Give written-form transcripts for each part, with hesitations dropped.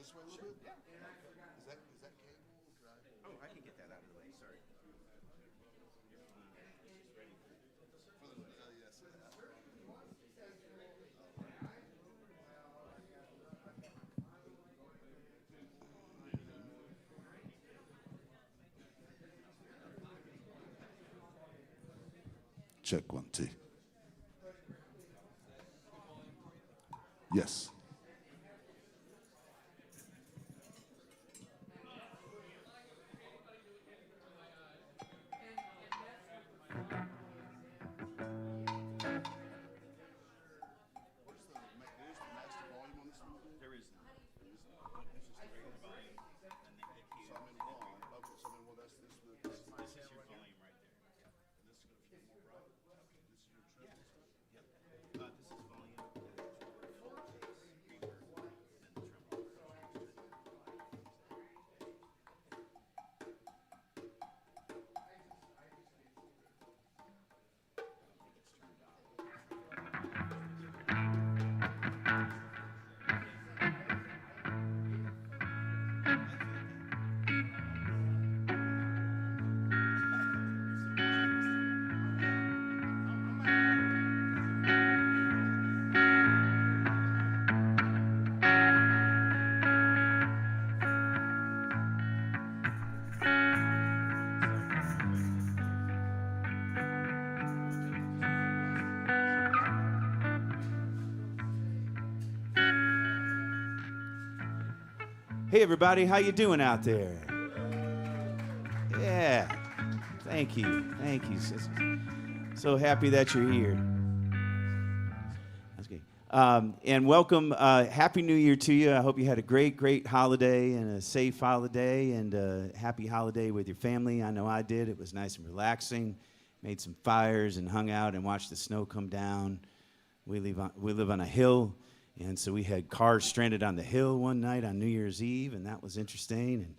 this way a little bit? Is that cable? Oh, I can get that out of the way. Sorry. Yes. Check 1, 2. Yes. There is none. This is the regular volume, and the EQ. So I'm in wrong. Okay, so then, well, that's this. This is your volume right there. This is going to feel more bright. Okay, this is your treble. Yep. This is volume, full bass, reverb, then the treble. Hey everybody, how you doing out there? Yeah, thank you. So happy that you're here. That's good. And welcome, Happy New Year to you. I hope you had a great holiday and a safe holiday and a happy holiday with your family. I know I did. It was nice and relaxing. Made some fires and hung out and watched the snow come down. We live on a hill. And so we had cars stranded on the hill one night on New Year's Eve, and that was interesting.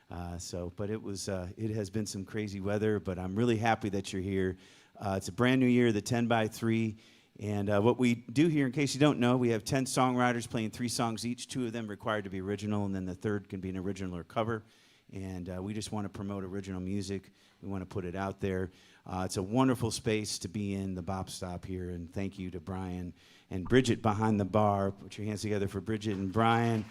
And but it has been some crazy weather, but I'm really happy that you're here. It's a brand new year, the 10 by 3. And what we do here, in case you don't know, we have 10 songwriters playing 3 songs each, 2 of them required to be original, and then the third can be an original or cover. And we just want to promote original music. We want to put it out there. It's a wonderful space to be in, the BOP Stop here, and thank you to Brian and Bridget behind the bar. Put your hands together for Bridget and Brian.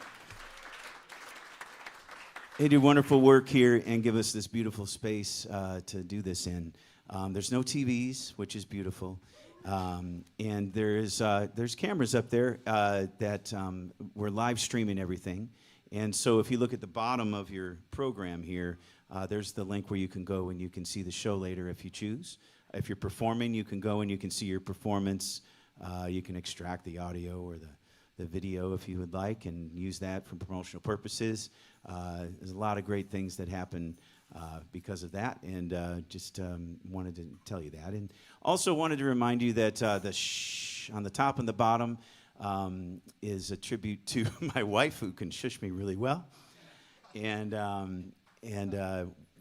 They do wonderful work here and give us this beautiful space to do this in. There's no TVs, which is beautiful. And there's cameras up there that we're live streaming everything. And so if you look at the bottom of your program here, there's the link where you can go and you can see the show later if you choose. If you're performing, you can go and you can see your performance. You can extract the audio or the video if you would like and use that for promotional purposes. There's a lot of great things that happen because of that, and just wanted to tell you that. And also wanted to remind you that the shh on the top and the bottom is a tribute to my wife, who can shush me really well. And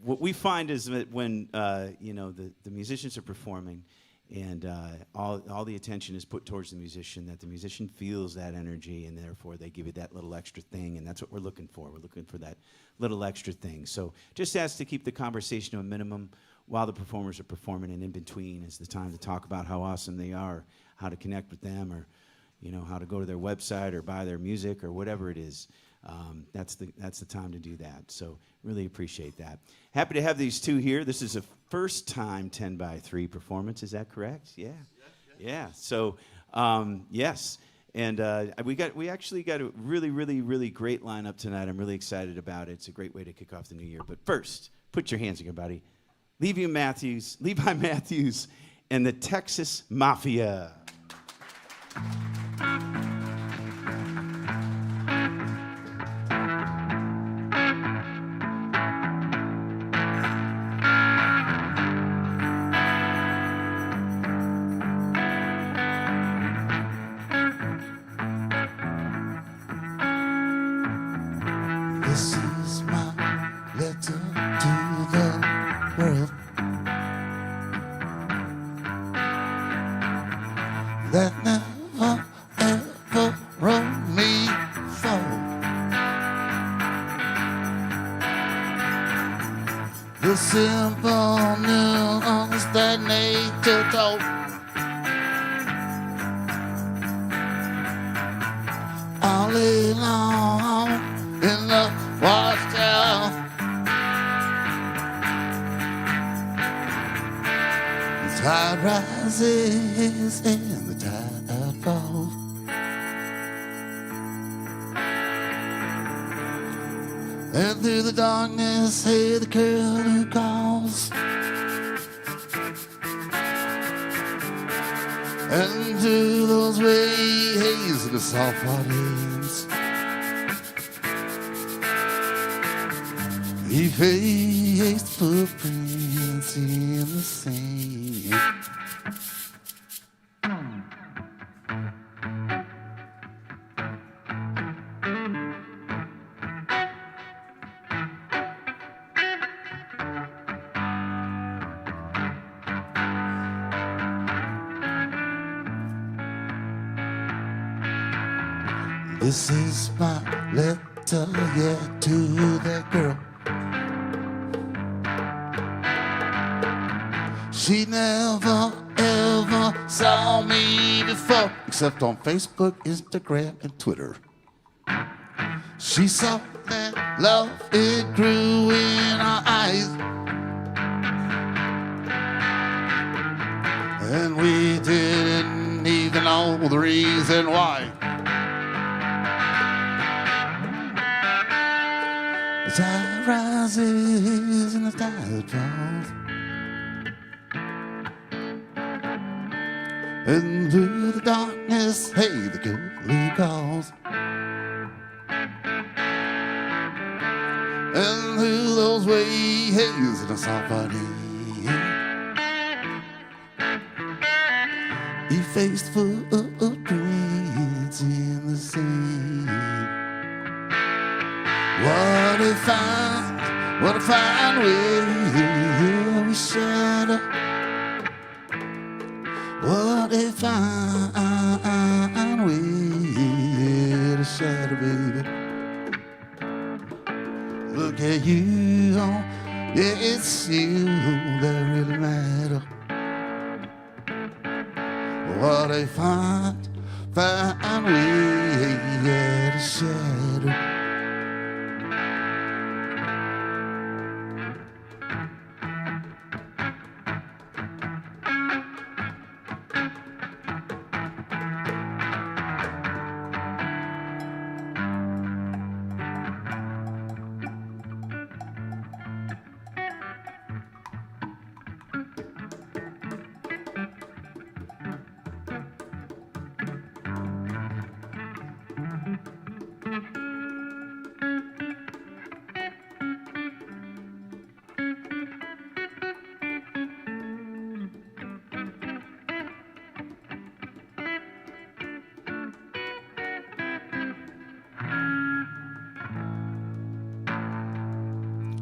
what we find is that when the musicians are performing, and all the attention is put towards the musician, that the musician feels that energy, and therefore they give you that little extra thing, and that's what we're looking for. We're looking for that little extra thing. So just ask to keep the conversation to a minimum while the performers are performing, and in between is the time to talk about how awesome they are, how to connect with them, or how to go to their website or buy their music or whatever it is. That's the time to do that. So really appreciate that. Happy to have these 2 here. This is a first time 10 by 3 performance. Is that correct? Yeah. Yeah. So yes. And we actually got a really great lineup tonight. I'm really excited about it. It's a great way to kick off the new year. But first, put your hands together, everybody. Levi Matthews, and the Texas Mafia. This is my letter to the world that never ever wrote me fall. The simple news that nature told. All day long in the watchtower. The tide rises and the tide falls. And through the darkness, hey, the girl who calls. And through those waves of the soft waters, he faced footprints in the sand. This is my letter, yeah, to that girl. She never, ever saw me before, except on Facebook, Instagram, and Twitter. She saw that love, it grew in our eyes. And we didn't even know the reason why. The tide rises and the tide falls. And through the darkness, hey, the girl calls. And through those waves in the soft body, he faced footprints in the sand. What a fine way we shadow. What a fine way to shadow, baby. Look at you, yeah, it's you that really matter. What a fine way, yeah, to shadow.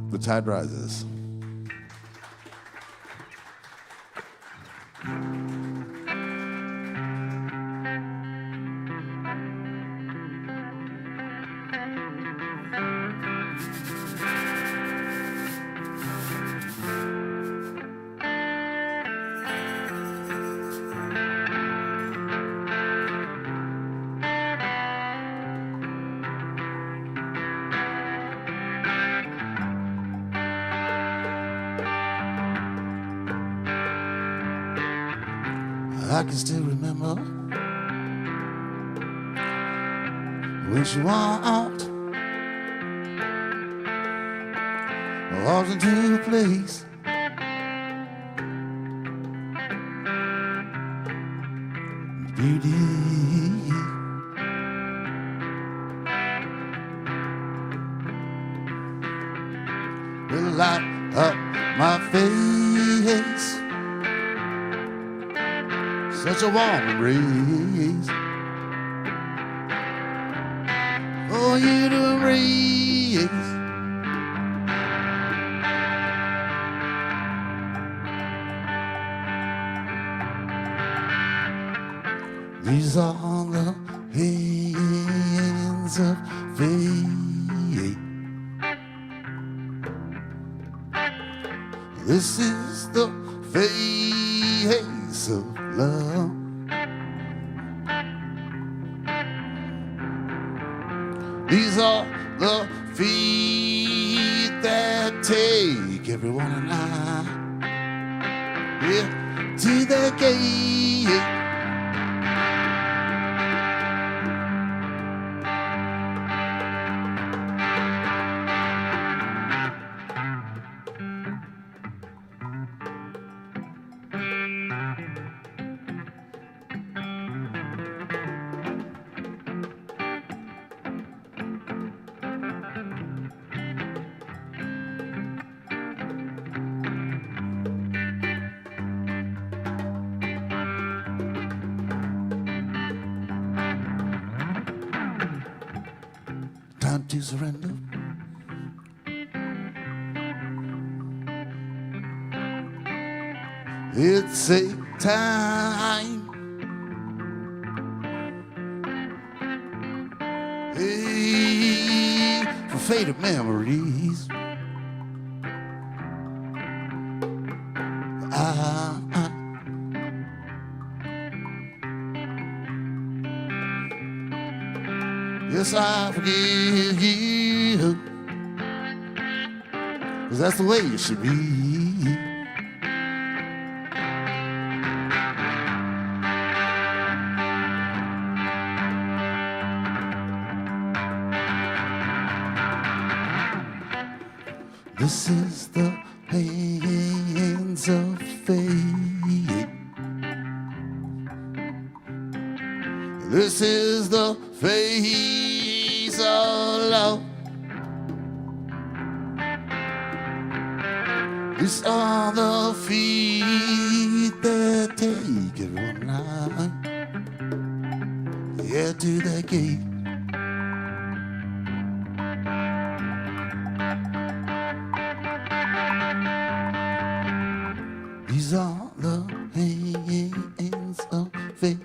The tide rises. I can still remember when she walked into a place. Beauty will light up my face. Such a warm embrace for you to embrace. These are the hands of faith. This is the face of love. These are the feet that take everyone and I, yeah, to the gate. Time to surrender. It's a time, hey, for faded memories. Yes, I forgive you, 'cause that's the way you should be. This is the hands of fate. This is the face of love. These are the feet that take everyone night, yeah, to the gate. These are the hands of fate.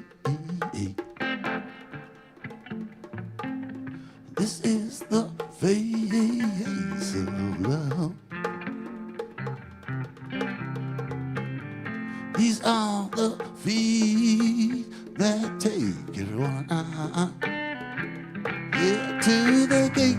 This is the face of love. These are the feet that take everyone out, yeah, to the gate.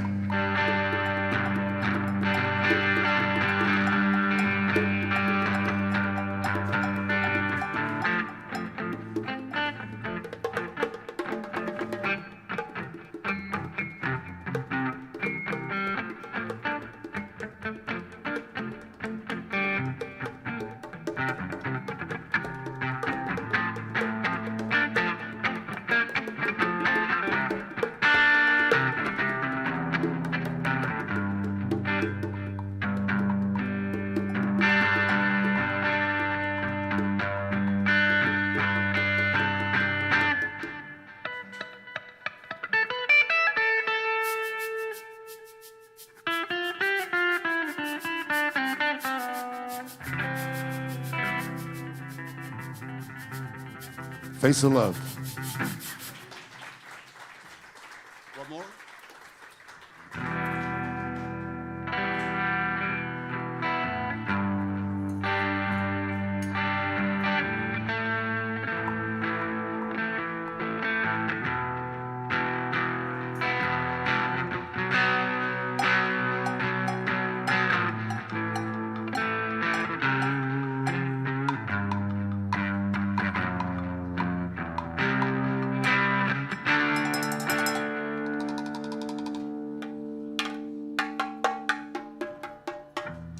Face of love. One more.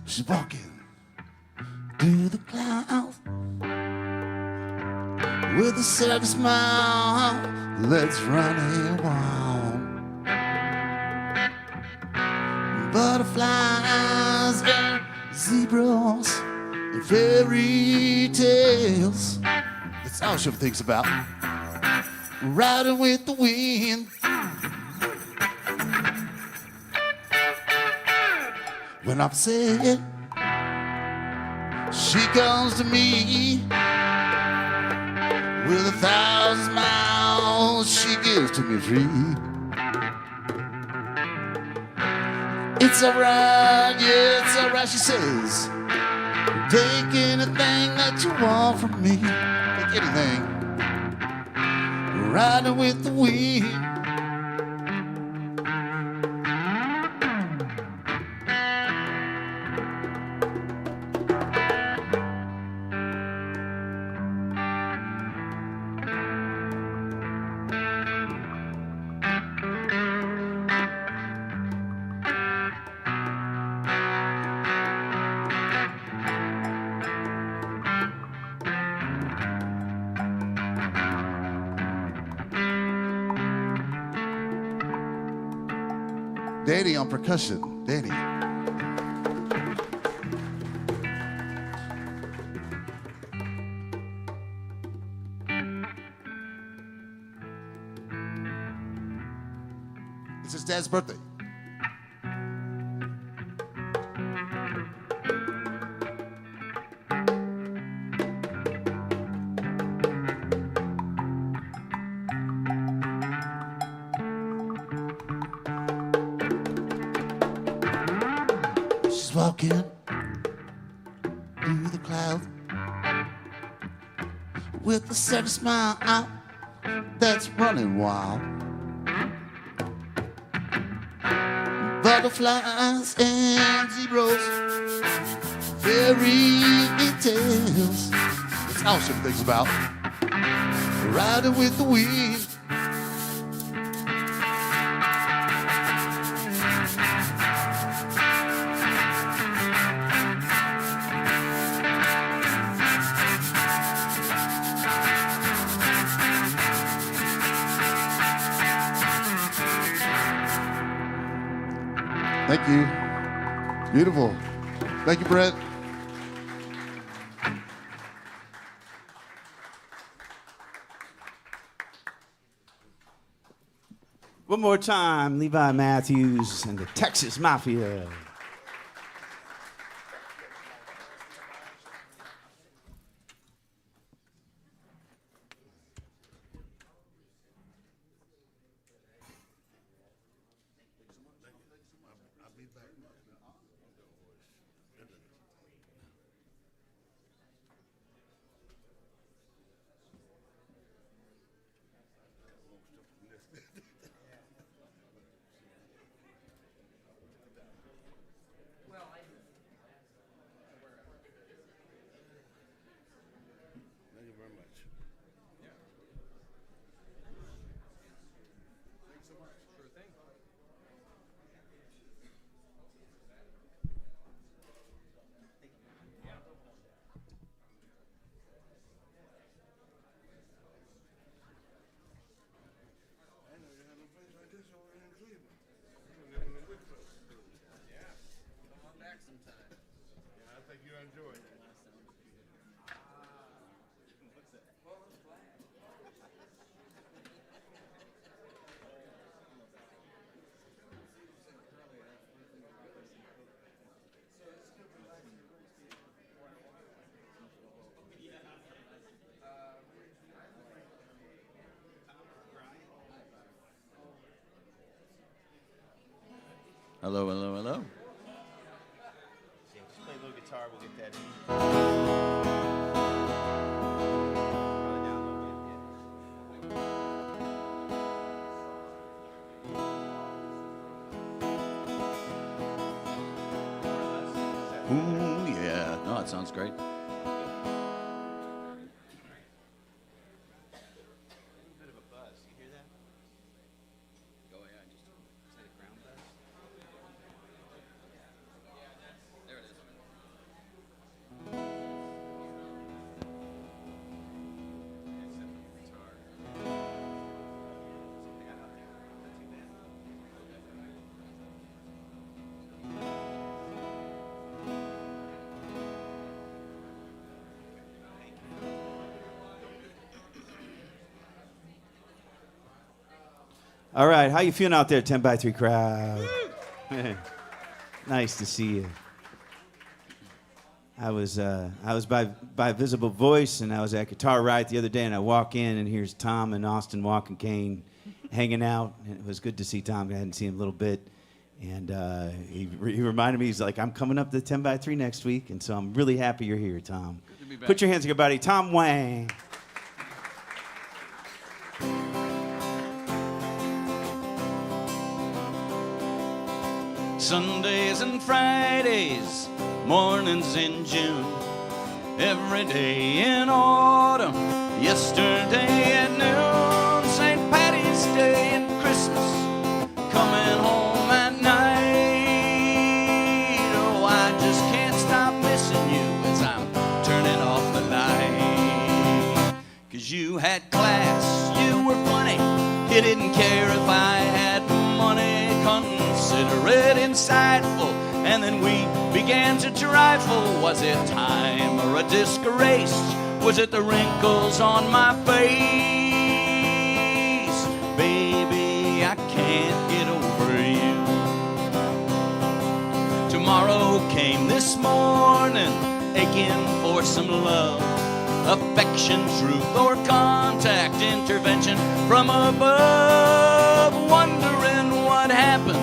She's walking through the clouds with a sad smile. Let's run a wild. Butterflies and zebras and fairy tales. That's all she thinks about. Riding with the wind. When I'm sad, she comes to me with 1,000 smiles she gives to me free. It's alright, yeah, it's alright, she says. Take anything that you want from me. Take anything. Riding with the wind. Danny on percussion. Danny. It's his dad's birthday. She's walking through the clouds with a certain smile out that's running wild. Butterflies and zebras, fairy tales. That's all she thinks about. Riding with the wind. Thank you. Beautiful. Thank you, Brent. One more time, Levi Matthews and the Texas Mafia. Thank you very much. Thanks so much. Sure thing. I know you have a place like this over in Cleveland. Yeah. Come on back sometime. Yeah, I think you enjoy it. Hello, hello, hello. Just play a little guitar, we'll get that in. Ooh, yeah. No, it sounds great. Bit of a buzz, you hear that? Oh, yeah, just Is that a ground buzz? there it is. All right, how you feeling out there, 10 by 3 crowd? Nice to see you. I was by Visible Voice, and I was at Guitar Riot the other day, and I walk in, and here's Tom and Austin Walk and Kane hanging out, and it was good to see Tom. I hadn't seen him a little bit, And he reminded me, he's like, I'm coming up to 10 by 3 next week, and so I'm really happy you're here, Tom. Good to be back. Put your hands together, buddy. Tom Wang. Sundays and Fridays, mornings in June, every day in autumn, yesterday at noon, St. Patty's Day and Christmas, coming home at night. Oh, I just can't stop missing you as I'm turning off the light. 'Cause you had class, you were funny, you didn't care if I had money, consider it insightful, and then we began to trifle. Was it time or a disgrace? Was it the wrinkles on my face? Baby, I can't get over you. Tomorrow came this morning, aching for some love, affection, truth, or contact, intervention from above, wondering what happened,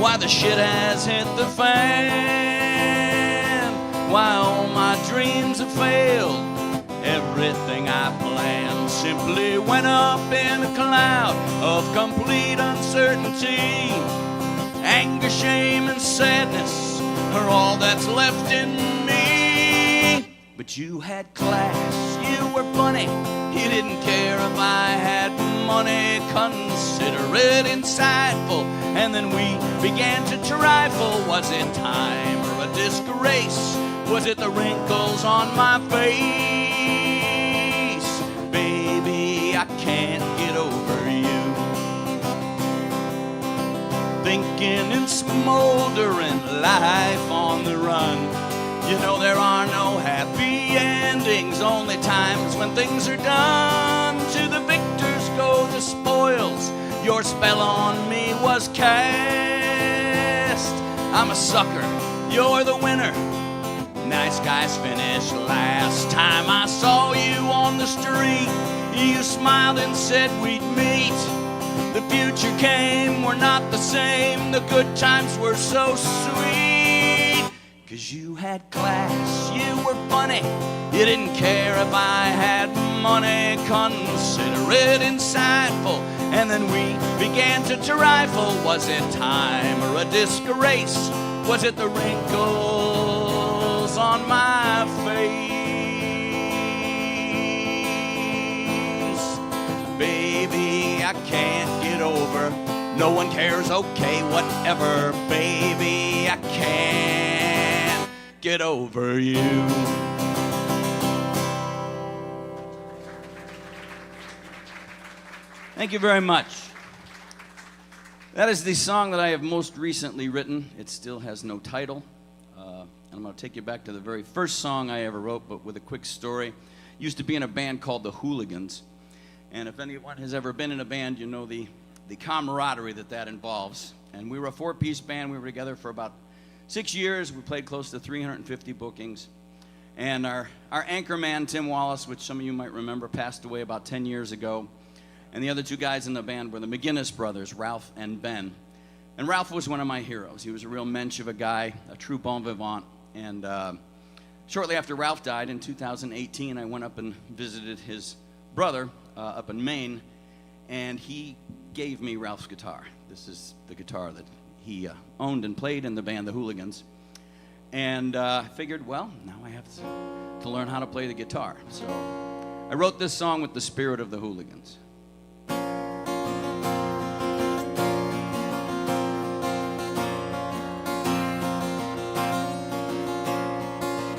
why the shit has hit the fan, why all my dreams have failed. Everything I planned simply went up in a cloud of complete uncertainty. Anger, shame, and sadness are all that's left in me. But you had class, you were funny, you didn't care if I had money, consider it insightful, and then we began to trifle. Was it time or a disgrace? Was it the wrinkles on my face? Baby, I can't get over you. Thinking and smoldering, life on the run. You know there are no happy endings, only times when things are done. To the victors go the spoils, your spell on me was cast. I'm a sucker, you're the winner, nice guys finish last. Time I saw you on the street, you smiled and said we'd meet. The future came, we're not the same, the good times were so sweet. 'Cause you had class, you were funny, you didn't care if I had money, consider it insightful, and then we began to trifle. Was it time or a disgrace? Was it the wrinkles on my face? Baby, I can't get over, no one cares, okay, whatever. Baby, I can't get over you. Thank you very much. That is the song that I have most recently written. It still has no title. And I'm going to take you back to the very first song I ever wrote, but with a quick story. Used to be in a band called the Hooligans. And if anyone has ever been in a band, you know the camaraderie that involves. And we were a 4-piece band. We were together for about 6 years. We played close to 350 bookings. And our anchor man, Tim Wallace, which some of you might remember, passed away about 10 years ago. And the other two guys in the band were the McGinnis brothers, Ralph and Ben. And Ralph was one of my heroes. He was a real mensch of a guy, a true bon vivant. And shortly after Ralph died in 2018, I went up and visited his brother up in Maine, and he gave me Ralph's guitar. This is the guitar that he owned and played in the band, the Hooligans. And I figured, well, now I have to learn how to play the guitar. So I wrote this song with the spirit of the Hooligans.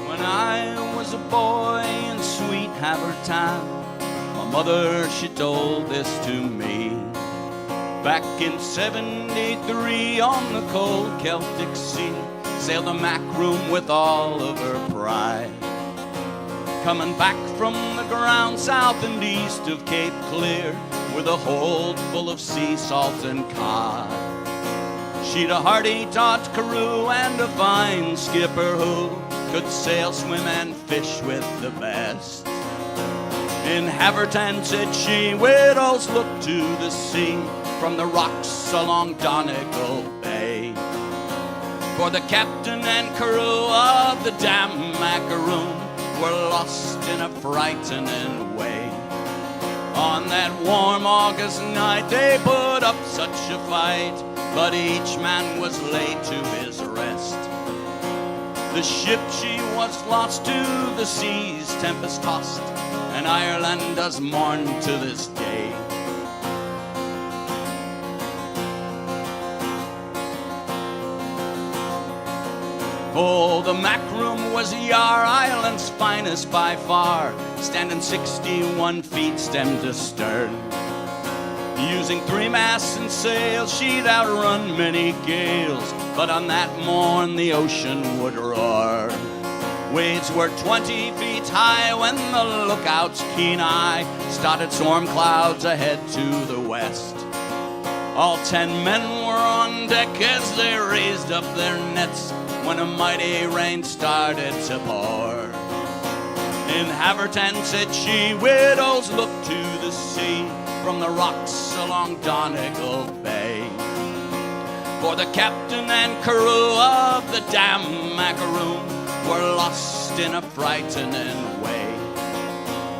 When I was a boy in sweet Havertown, my mother, she told this to me. Back in 73 on the cold Celtic Sea, sailed the Mac room with all of her pride. Coming back from the ground south and east of Cape Clear, with a hold full of sea salt and cod. She'd a hearty taut crew and a fine skipper who could sail, swim, and fish with the best. In Havertown, said she, widows look to the sea from the rocks along Donegal Bay. For the captain and crew of the damn macaroon were lost in a frightening way. On that warm August night they put up such a fight, but each man was laid to his rest. The ship, she was lost to the seas, tempest-tossed, and Ireland does mourn to this day. Oh, the Macroom was Yar Island's finest by far, standing 61 feet stem to stern. Using 3 masts and sails, she'd outrun many gales, but on that morn the ocean would roar. Waves were 20 feet high when the lookout's keen eye spotted storm clouds ahead to the west. All 10 men were on deck as they raised up their nets when a mighty rain started to pour. In Haverton, said she, widows look to the sea from the rocks along Donegal Bay. For the captain and crew of the damn macaroon were lost in a frightening way.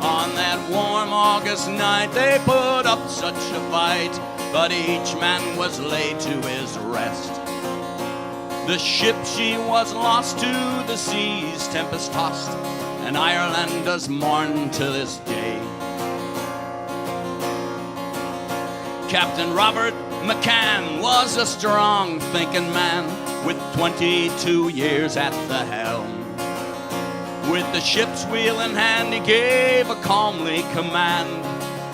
On that warm August night they put up such a fight, but each man was laid to his rest. The ship, she was lost to the seas, tempest-tossed, and Ireland does mourn to this day. Captain Robert McCann was a strong thinking man with 22 years at the helm. With the ship's wheel in hand he gave a calmly command,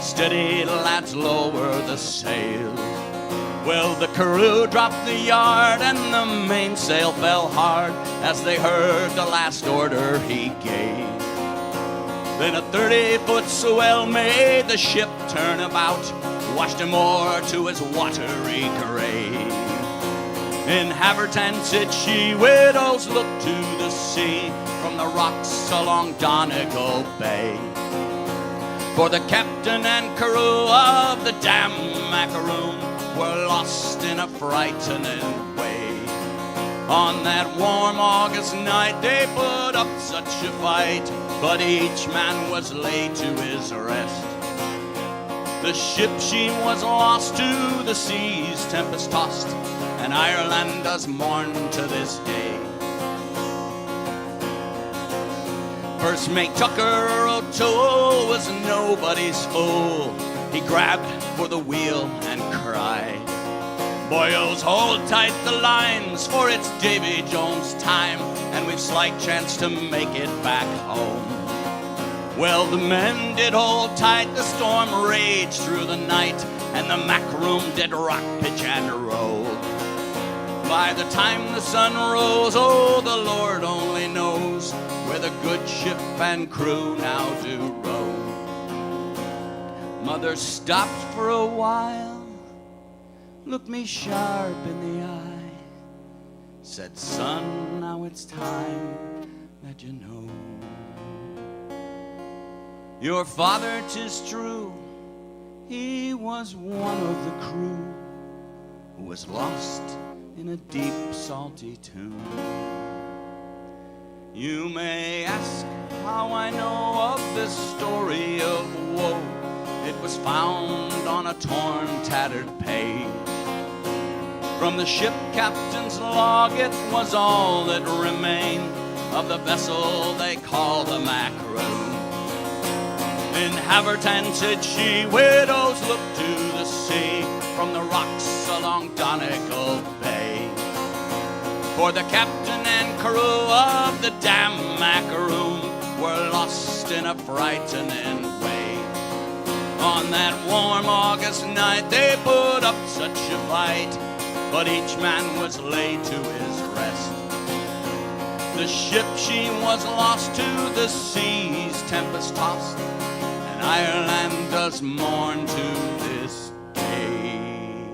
steady lads, lower the sail. Well, the crew dropped the yard and the mainsail fell hard as they heard the last order he gave. Then a 30-foot swell made the ship turn about, washed him o'er to his watery grave. In Haverton, said she, widows look to the sea from the rocks along Donegal Bay. For the captain and crew of the damn macaroon were lost in a frightening way. On that warm August night they put up such a fight, but each man was laid to his rest. The ship, she was lost to the seas, tempest-tossed, and Ireland does mourn to this day. First mate Tucker O'Toole was nobody's fool. He grabbed for the wheel and cried, "Boyos, hold tight the lines, for it's Davy Jones' time, and we've slight chance to make it back home." Well, the men did hold tight, the storm raged through the night, and the Macroom did rock, pitch, and roll. By the time the sun rose, oh, the Lord only knows where the good ship and crew now do roam. Mother stopped for a while, looked me sharp in the eye, said, "Son, now it's time that you know. Your father, 'tis true, he was one of the crew who was lost in a deep, salty tomb." You may ask how I know of this story of woe. It was found on a torn, tattered page. From the ship captain's log, it was all that remained of the vessel they call the Macroom. In Haverton, said she, widows look to the sea from the rocks along Donegal Bay. For the captain and crew of the damn Macaroon were lost in a frightening way. On that warm August night they put up such a fight, but each man was laid to his rest. The ship, she was lost to the seas, tempest-tossed, and Ireland does mourn to this day.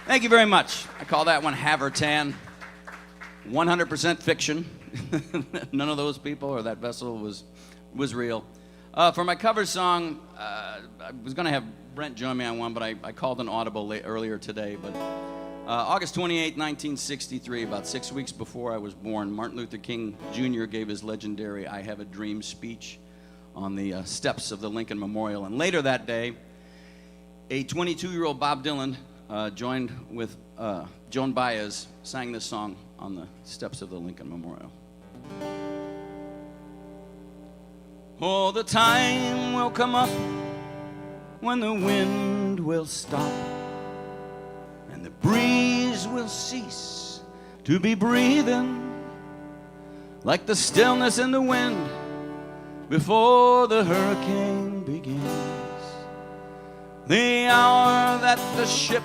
Thank you very much. I call that one Havertan. 100% fiction. None of those people or that vessel was real. For my cover song, I was going to have Brent joined me on one, but I called an audible earlier today. But August 28, 1963, about 6 weeks before I was born, Martin Luther King Jr. gave his legendary "I Have a Dream" speech on the steps of the Lincoln Memorial. And later that day, a 22-year-old Bob Dylan joined with Joan Baez, sang this song on the steps of the Lincoln Memorial. Oh, the time will come up when the wind will stop and the breeze will cease to be breathing, like the stillness in the wind before the hurricane begins. The hour that the ship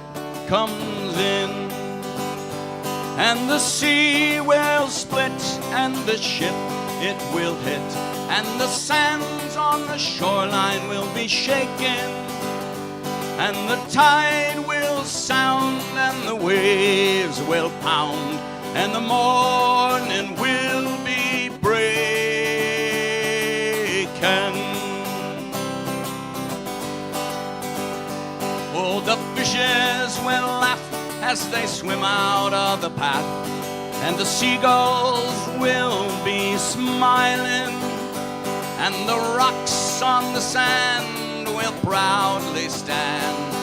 comes in and the sea will split and the ship it will hit and the sands on the shoreline will be shaken and the tide will sound and the waves will pound and the morning will be breaking. Oh, the fishes will laugh as they swim out of the path, and the seagulls will be smiling, and the rocks on the sand will proudly stand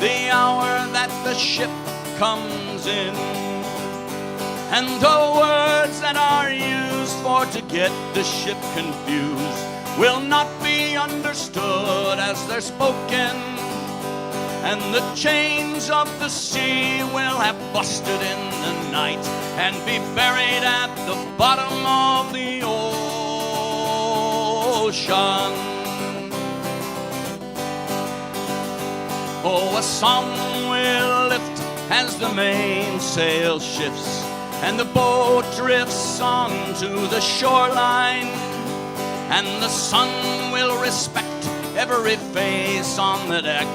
the hour that the ship comes in. And the words that are used for to get the ship confused will not be understood as they're spoken, and the chains of the sea will have busted in the night and be buried at the bottom of the ocean. Oh, a song will lift as the mainsail shifts and the boat drifts onto the shoreline, and the sun will respect every face on the deck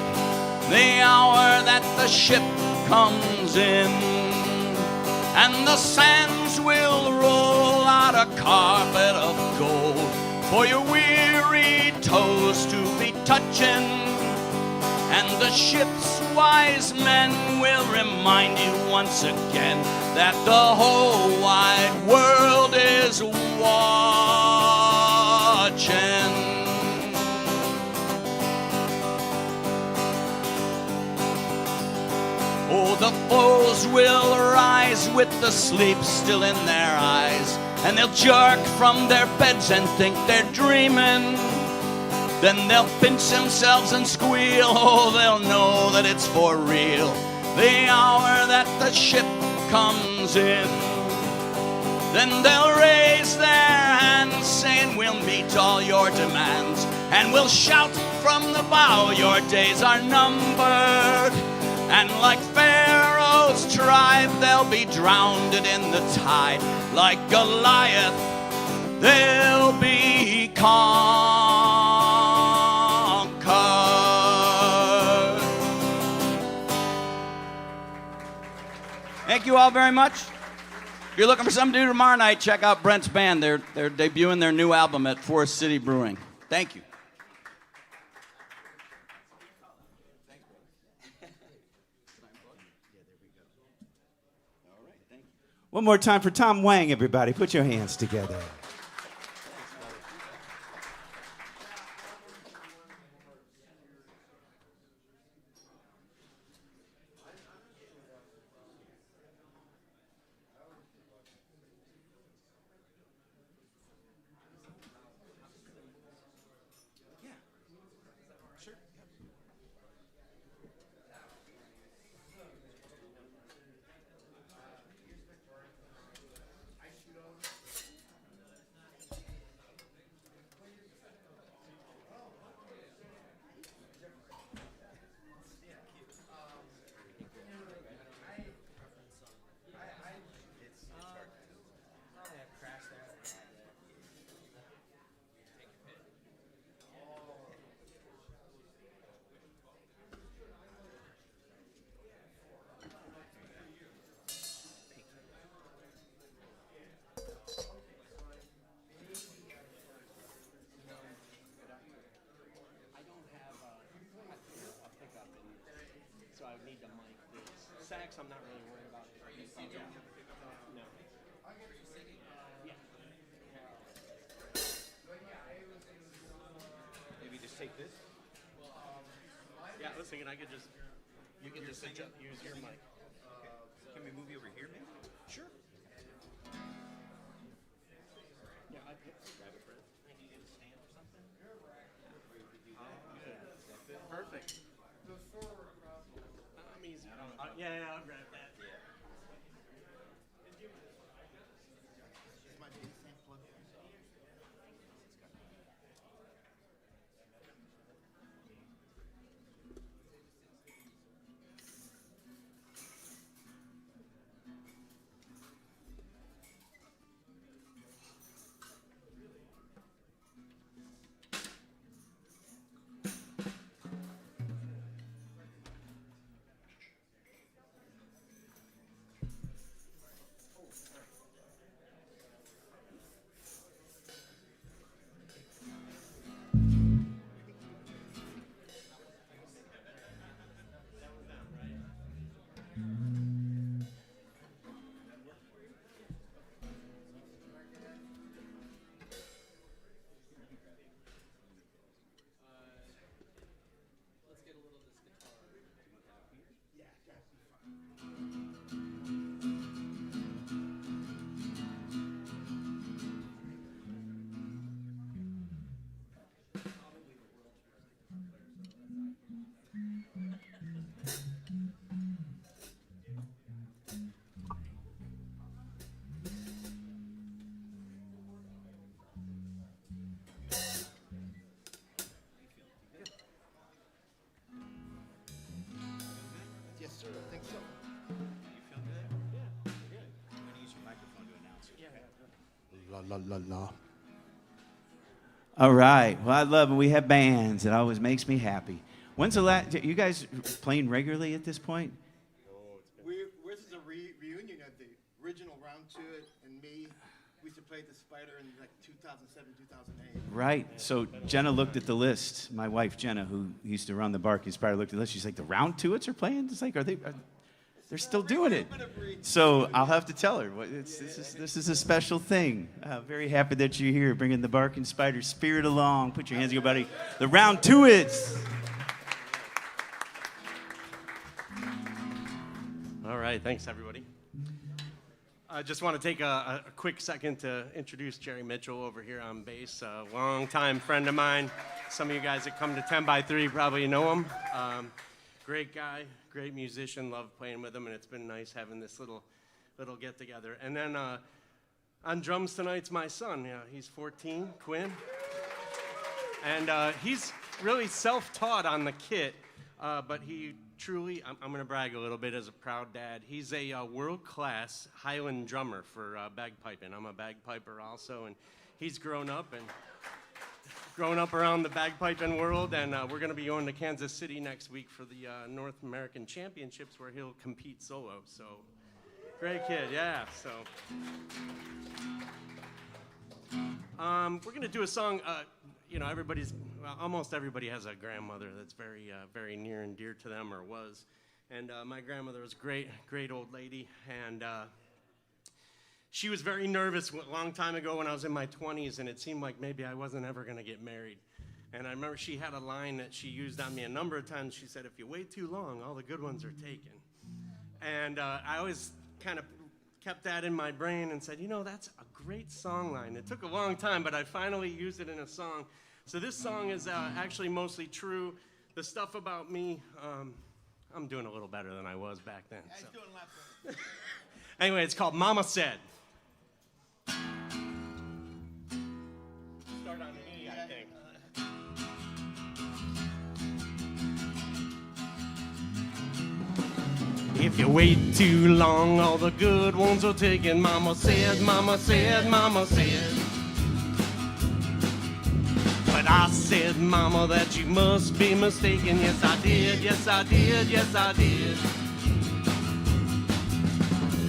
the hour that the ship comes in, and the sands will roll out a carpet of gold for your weary toes to be touching, and the ship's wise men will remind you once again that the whole wide world is watching. Oh, the foes will rise with the sleep still in their eyes, and they'll jerk from their beds and think they're dreaming. Then they'll pinch themselves and squeal, oh, they'll know that it's for real the hour that the ship comes in. Then they'll raise their hands saying, we'll meet all your demands, and we'll shout from the bow, your days are numbered. And like Pharaoh's tribe, they'll be drowned in the tide. Like Goliath, they'll be conquered. Thank you all very much. If you're looking for something to do tomorrow night, check out Brent's band. They're debuting their new album at Forest City Brewing. Thank you. One more time for Tom Wang, everybody. Put your hands together. I would need the mic, please. Sax, I'm not really worried about. No. Yeah. Maybe just take this. Yeah, I was thinking I could just. You can just use your mic. Can we move you over here, maybe? Sure. Yeah, I grab it, Brent. I need you to stand or something. Perfect. I'm easy. Yeah, I'll grab that. Let's get a little of this guitar. Yes, sir. I think so. You feel good? Yeah. I'm going to use your microphone to announce it. La la la la. All right. Well, I love when we have bands. It always makes me happy. When's the last? You guys playing regularly at this point? This is a reunion of the original Round to It and me. We used to play at the Spider in like 2007, 2008. Right. So Jenna looked at the list. My wife Jenna, who used to run the Barking Spider, looked at the list. She's like, "The Round to It's are playing." It's like, they're still doing it. So I'll have to tell her. This is a special thing. Very happy that you're here, bringing the Barking Spider spirit along. Put your hands together, buddy. The Round to It's. All right, thanks everybody. I just want to take a quick second to introduce Jerry Mitchell over here on bass, a longtime friend of mine. Some of you guys that come to 10 by 3 probably know him. Great guy, great musician, love playing with him, and it's been nice having this little get together. And then on drums tonight's my son. Yeah, he's 14, Quinn, and he's really self-taught on the kit, but he truly, I'm going to brag a little bit as a proud dad. He's a world-class Highland drummer for bagpiping. I'm a bagpiper also, and he's grown up around the bagpiping world, and we're going to be going to Kansas City next week for the North American Championships where he'll compete solo. So, great kid, yeah. So, we're going to do a song. Almost everybody has a grandmother that's very near and dear to them, or was. And my grandmother was a great old lady, and she was very nervous a long time ago when I was in my 20s, and it seemed like maybe I wasn't ever going to get married. And I remember she had a line that she used on me a number of times. She said, "If you wait too long, all the good ones are taken." And I always kind of kept that in my brain and said, that's a great song line. It took a long time, but I finally used it in a song. So this song is actually mostly true. The stuff about me, I'm doing a little better than I was back then. Yeah, So. he's doing laps. Anyway, it's called Mama Said. Start on E, I think. If you wait too long, all the good ones are taken. Mama said, Mama said, Mama said. But I said, Mama, that you must be mistaken. Yes, I did, yes, I did, yes, I did.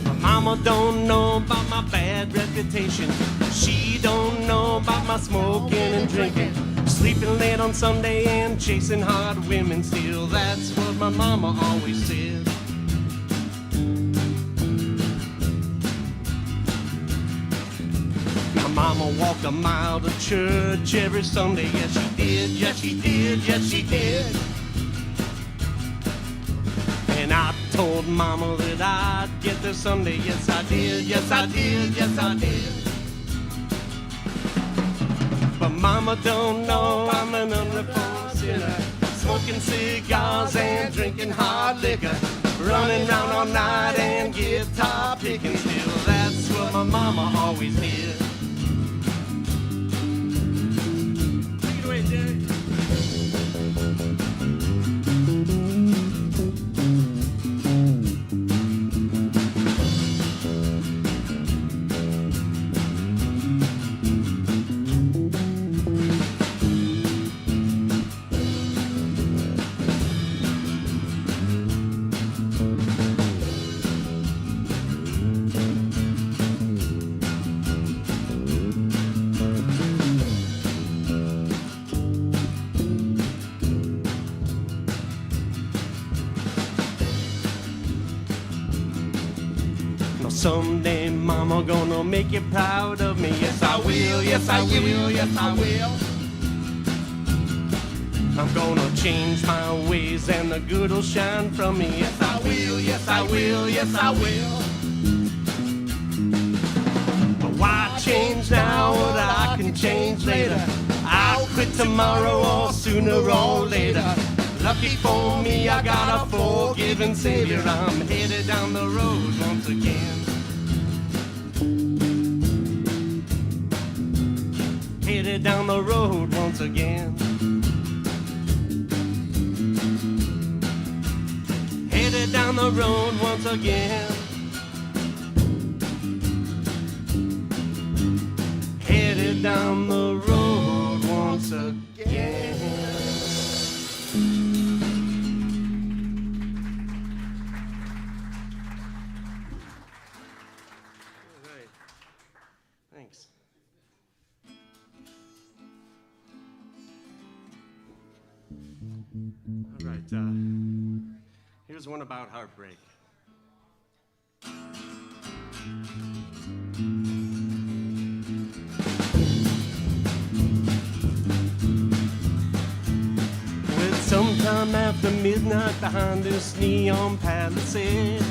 But Mama don't know about my bad reputation. She don't know about my smoking and drinking. sleeping late on Sunday and chasing hard women still. That's what my mama always said. My mama walked a mile to church every Sunday. Yes, she did, yes, she did, yes, she did. And I told mama that I'd get there Sunday. Yes, I did, yes, I did, yes, I did. But mama don't know I'm an unreformed sinner, smoking cigars and drinking hard liquor, running round all night and guitar picking still. That's what my mama always did. Take it away, Jerry. Someday, mama, gonna make you proud of me. Yes, I will, yes, I will, yes, I will. I'm gonna change my ways and the good will shine from me. Yes, I will, yes, I will, yes, I will. But why change now what I can change later? I'll quit tomorrow or sooner or later. Lucky for me, I got a forgiving Savior. I'm headed down the road once again. Headed down the road once again. Headed down the road once again. Headed down the road once again. Thanks. All right, here's one about heartbreak. Well, sometime after midnight behind this neon palisade,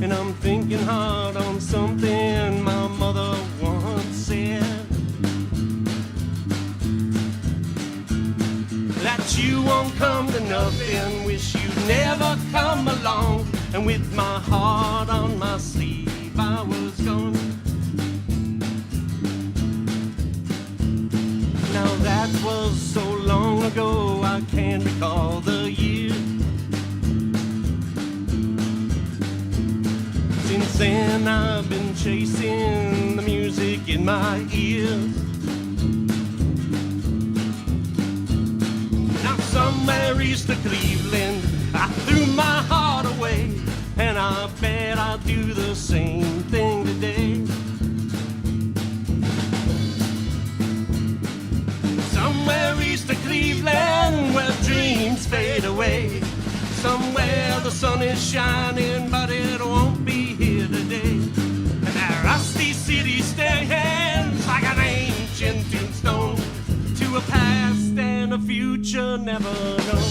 and I'm thinking hard on something my mother once said. That you won't come to nothing, wish you'd never come along. And with my heart on my sleeve, I was gone. Now that was so long ago, I can't recall the year. Since then I've been chasing the music in my ears. Now somewhere east of Cleveland, I threw my heart away, and I bet I'll do the same thing today. Somewhere east of Cleveland, where dreams fade away. Somewhere the sun is shining, but it won't be here today. And that rusty city stands like an ancient tombstone to a past and a future never known.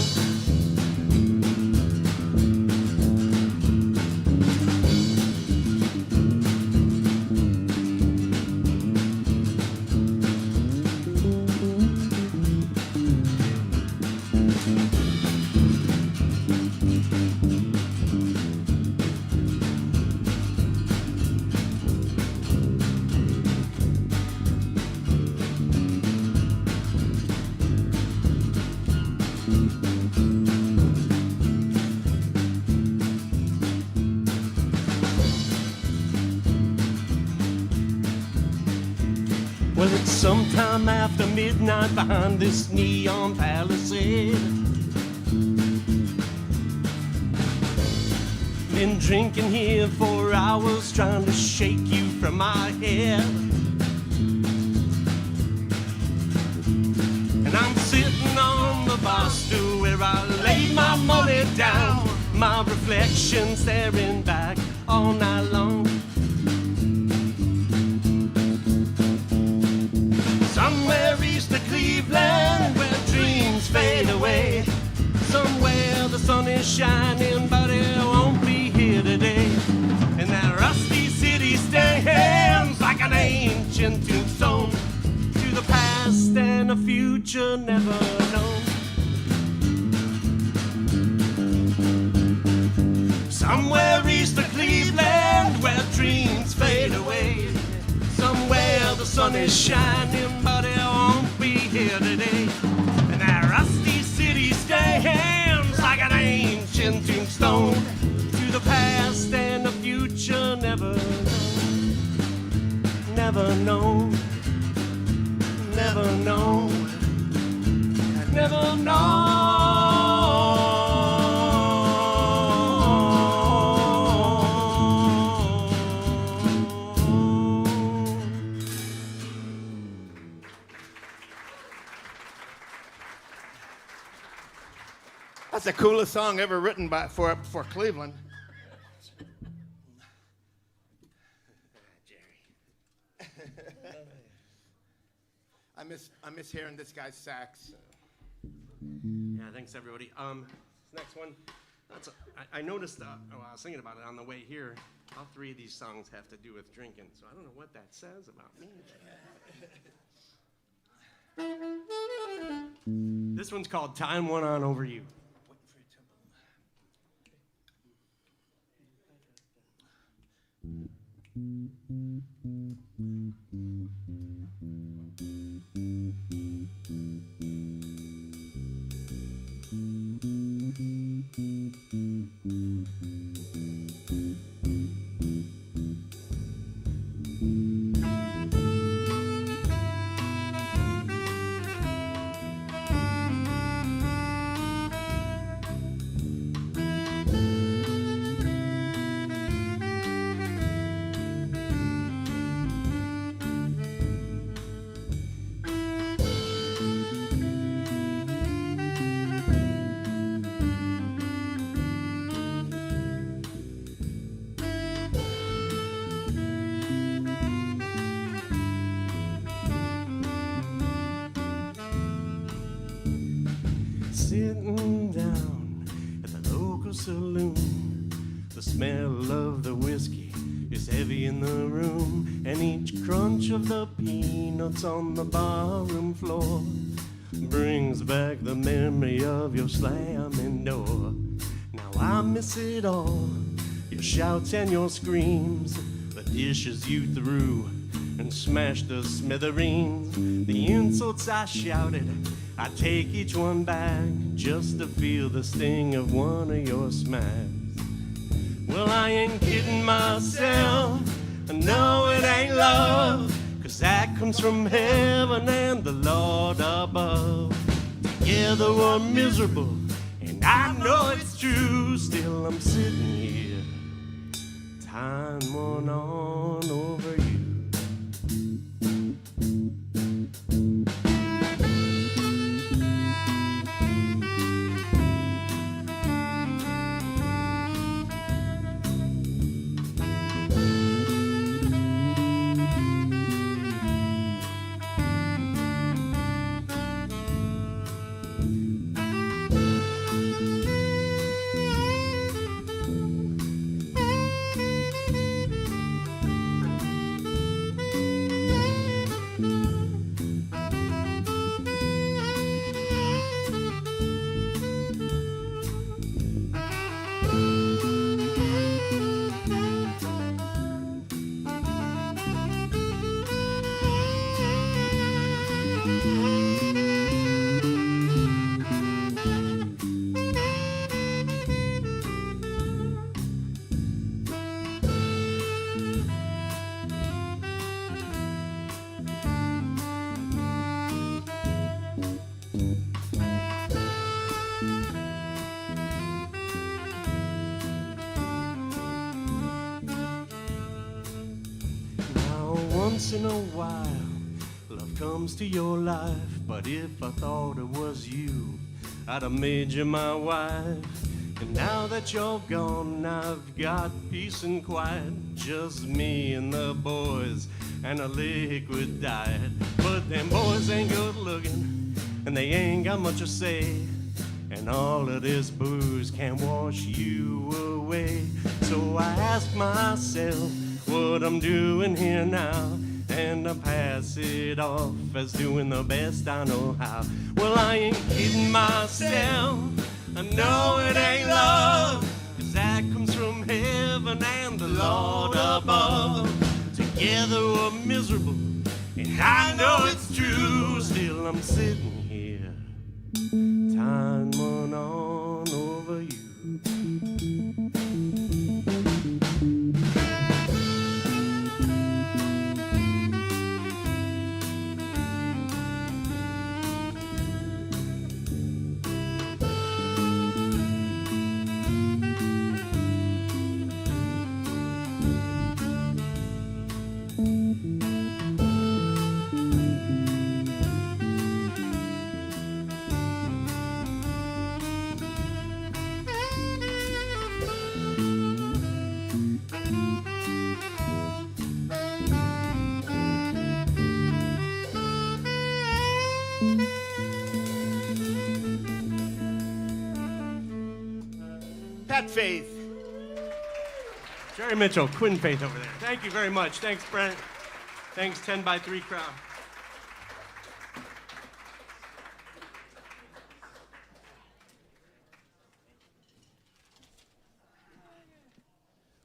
Well, it's sometime after midnight behind this neon palisade. Been drinking here for hours, trying to shake you from my head. sitting on the bar stool where I laid my money down. My reflection staring back all night long. Somewhere east of Cleveland where dreams fade away. Somewhere the sun is shining but it won't be here today. And that rusty city stands like an ancient tombstone to the past and a future never known. Somewhere east of Cleveland where dreams fade away. Somewhere the sun is shining but it won't be here today. And that rusty city stands like an ancient tombstone to the past and the future never known. Never known. Never known. Never known. That's the coolest song ever written for Cleveland. Jerry. I miss hearing this guy's sax. Yeah, thanks everybody. This next one, I noticed, I was thinking about it on the way here, all three of these songs have to do with drinking, so I don't know what that says about me. This one's called Time Went On Over You. Sitting down at the local saloon, the smell of the whiskey is heavy in the room, and each crunch of the peanuts on the barroom floor brings back the memory of your slamming door. Now I miss it all, your shouts and your screams, the dishes you threw and smashed to smithereens, the insults I shouted, I take each one back just to feel the sting of one of your smacks. Well, I ain't kidding myself, I know it ain't love, 'cause that comes from heaven and the Lord above. Together we're miserable, and I know it's true, still I'm sitting here, time went on over you. Once in a while, love comes to your life. But if I thought it was you, I'd have made you my wife. And now that you're gone, I've got peace and quiet. Just me and the boys and a liquid diet. But them boys ain't good looking, and they ain't got much to say. And all of this booze can wash you away. So I ask myself what I'm doing here now, and I pass it off as doing the best I know how. Well, I ain't kidding myself, I know it ain't love, 'cause that comes from heaven and the Lord above. Together we're miserable, and I know it's true. Still I'm sitting here, time went on over you. Pat Faith. Jerry Mitchell, Quinn Faith over there. Thank you very much. Thanks, Brent. Thanks, 10x3 crowd.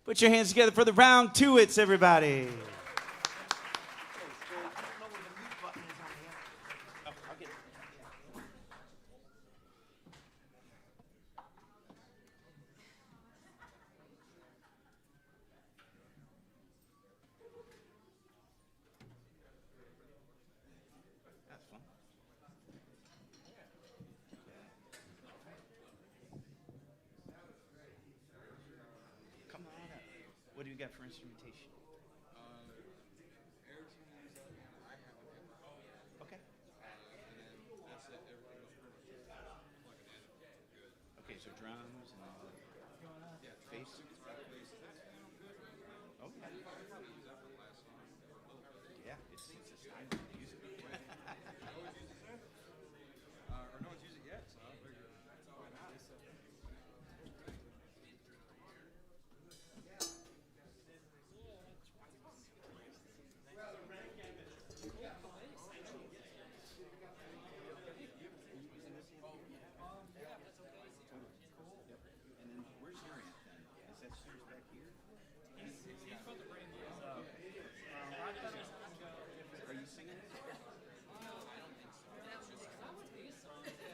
Put your hands together for the round two hits, everybody. Come on up. What do you got for instrumentation? Okay. Okay, so drums and bass. Okay. Yeah, it's a style of music. Are you singing it?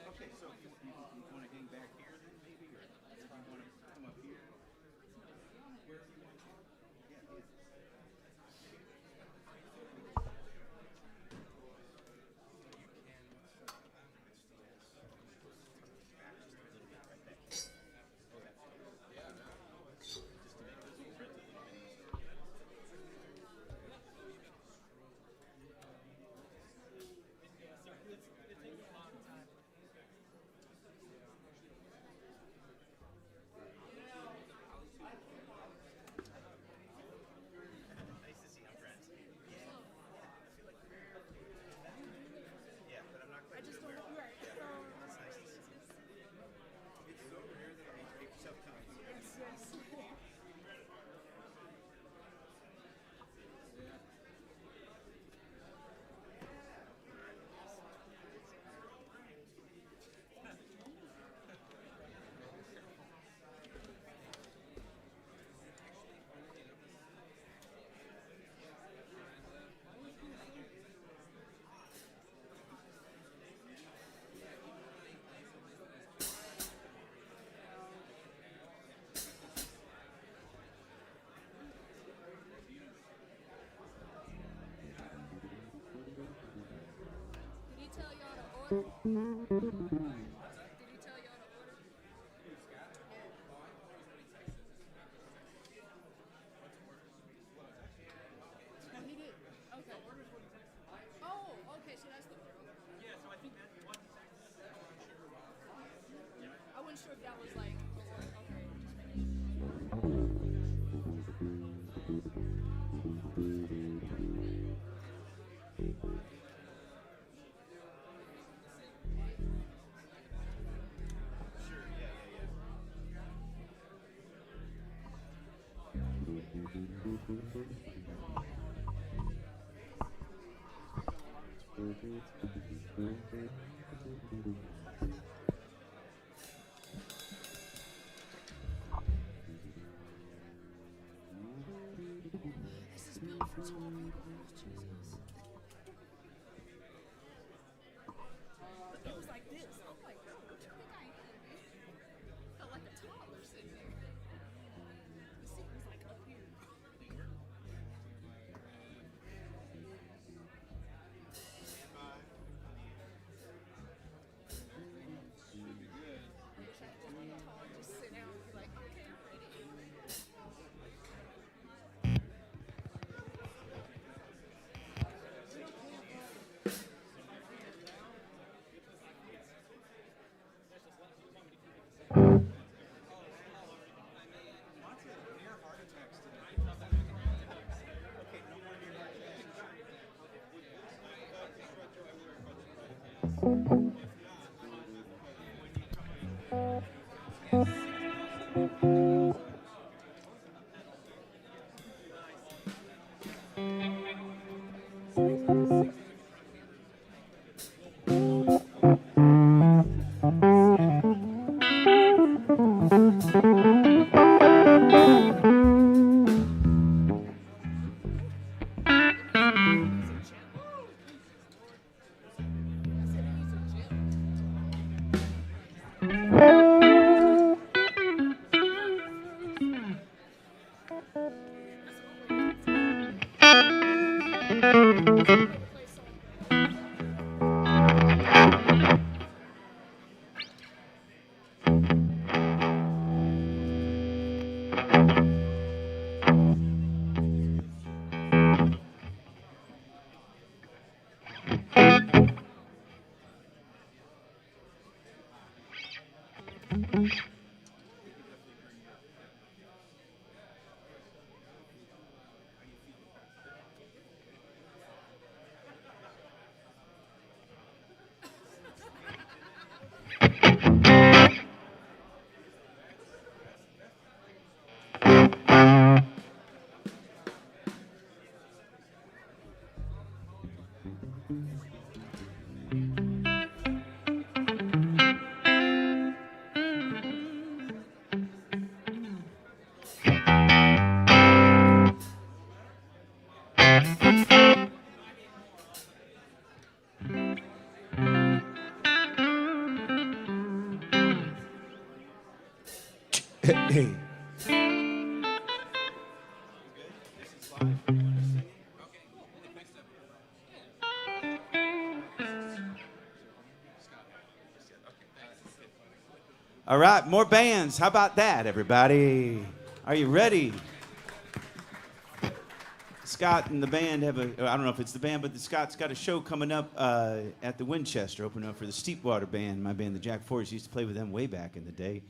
Okay, so you want to hang back here then maybe, or you want to come up here? Wherever you want. Yeah, yeah. Did he tell y'all to order? No, he did. Okay. Oh, okay. sure if that was like, okay. This is built for tall people. Jesus. It was like this. I'm like, oh, what you think I am? Felt like a toddler sitting there. The seat was like up here. Just sit down and be like, okay, I'm ready. Hey. All right, more bands. How about that, everybody? Are you ready? Scott and the band have I don't know if it's the band, but Scott's got a show coming up at the Winchester, opening up for the Steepwater Band, my band, the Jack Forrest. Used to play with them way back in the day.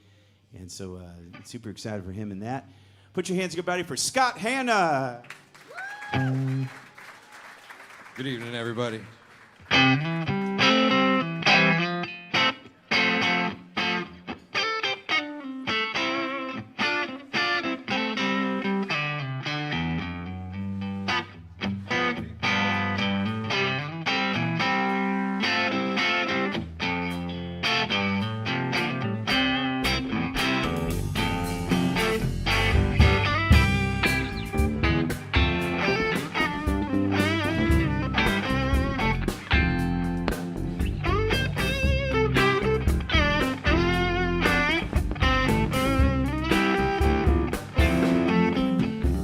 And so super excited for him and that. Put your hands together, everybody, for Scott Hanna. Good evening, everybody.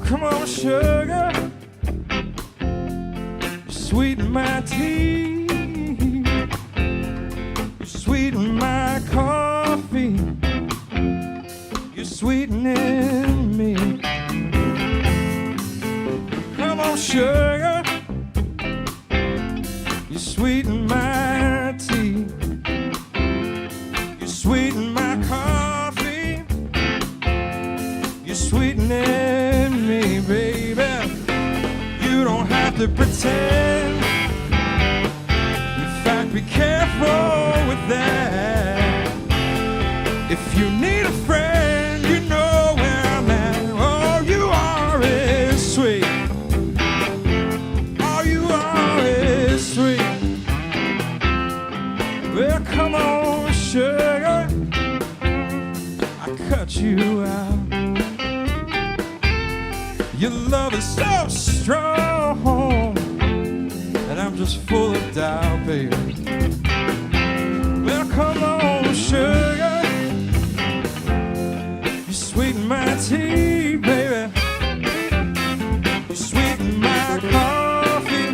Come on, sugar, you sweeten my tea, you sweeten my coffee, you're sweetening me. Come on, sugar, you sweeten my tea, you sweeten my coffee. sweetening me, baby. You don't have to pretend. In fact, be careful with that. If you need a friend, you know where I'm at. All you are is sweet. All you are is sweet. Well, come on, sugar, I cut you out. Your love is so strong, and I'm just full of doubt, baby. Well, come on, sugar, you sweeten my tea, baby. You sweeten my coffee.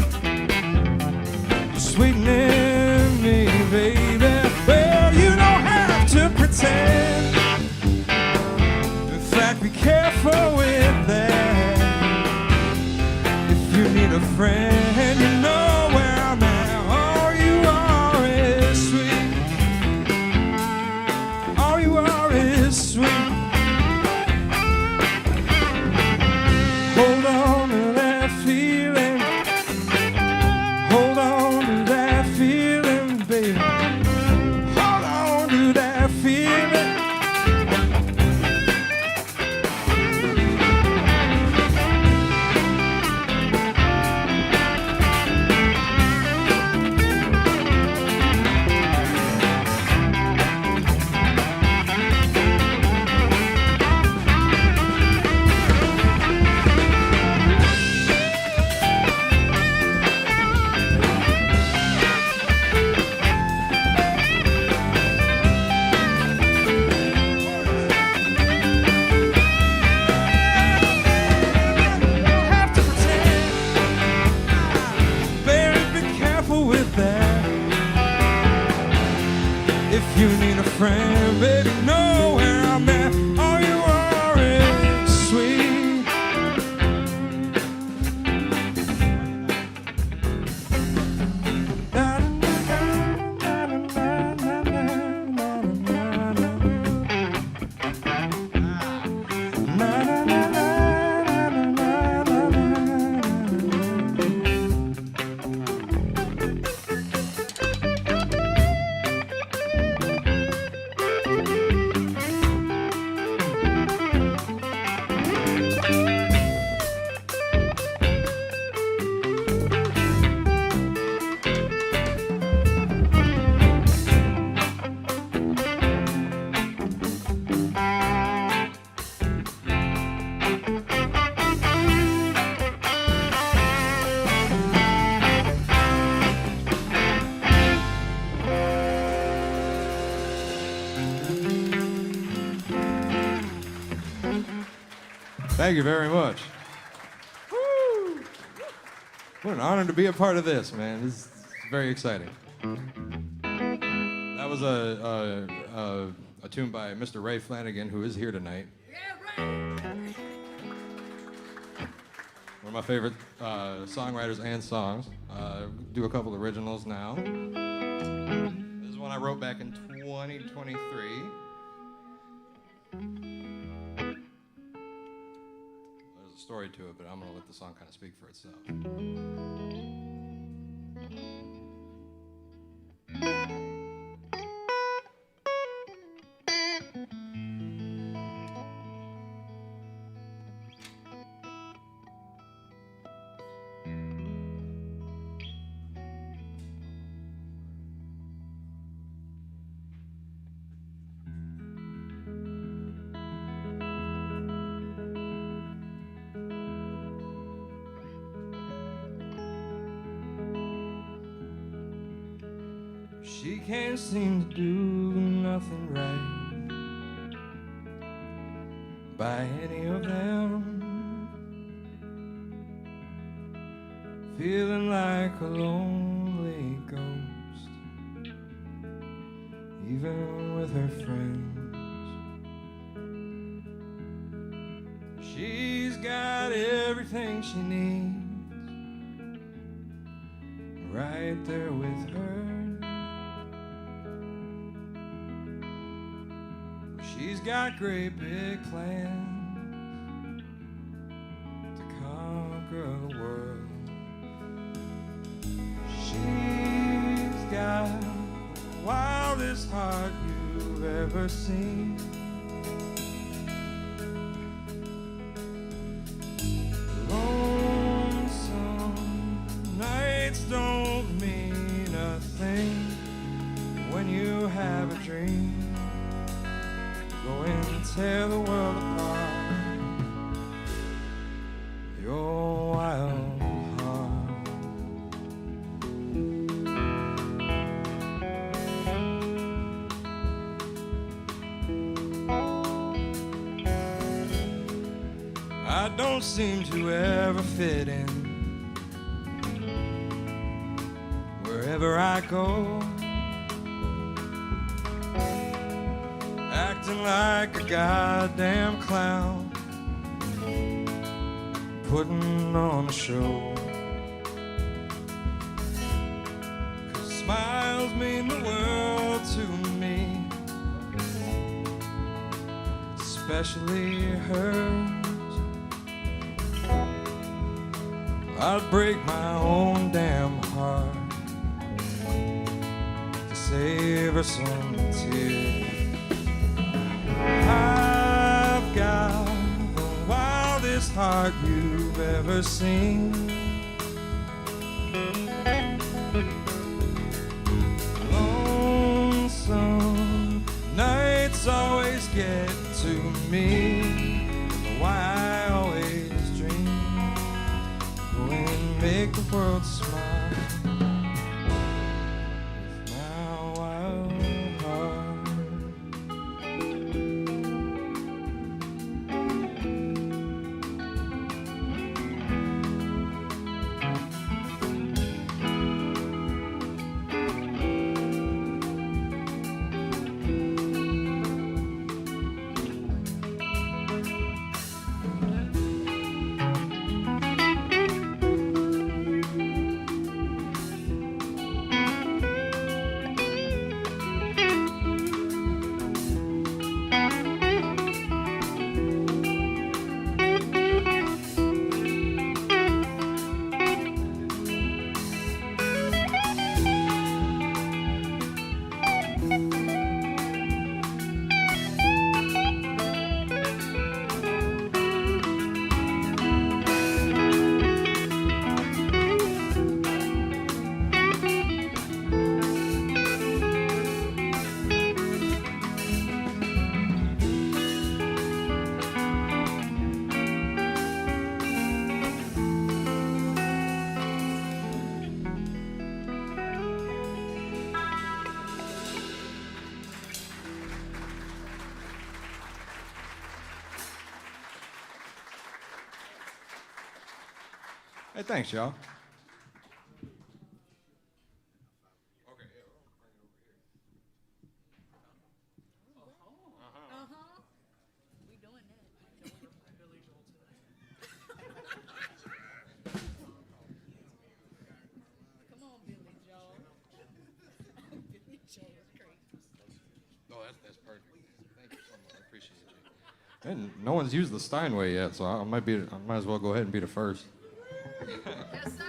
You sweetening me, baby. Well, you don't have to pretend. In fact, be careful with that. If you need a friend, you know where I'm at. All you are is sweet. All you are is sweet. Hold on to that feeling. Hold on to that feeling, baby. Hold on to that feeling. If you need a friend, baby, know where I'm at. All you are is sweet. Thank you very much. Woo! What an honor to be a part of this, man. This is very exciting. That was a tune by Mr. Ray Flanagan, who is here tonight. One of my favorite songwriters and songs. Do a couple originals now. This is one I wrote back in 2023. There's a story to it, but I'm going to let the song kind of speak for itself. She can't seem to do nothing right by any of them. Feeling like a lonely ghost, even with her friends. She's got everything she needs right there with her. She's got great big plans the world. She's got the wildest heart you've ever seen. Lonesome nights don't mean a thing when you have a dream. Go and tear the world apart. Your wild heart. I don't seem to ever fit in wherever I go. Acting like a goddamn clown, putting on a show. 'Cause smiles mean the world to me, especially hers. I'd break my own damn heart to save her some tears. I've got the wildest heart you've ever seen. Lonesome nights always get to me. Why I always dream. Go and make the world smile. With my wild heart. Hey, thanks, y'all. We doing that. Come on, Billy Joel. Billy Joel is crazy. No, that's perfect. Thank you so much. I appreciate you. And no one's used the Steinway yet, so I might as well go ahead and be the first. Yes, sir.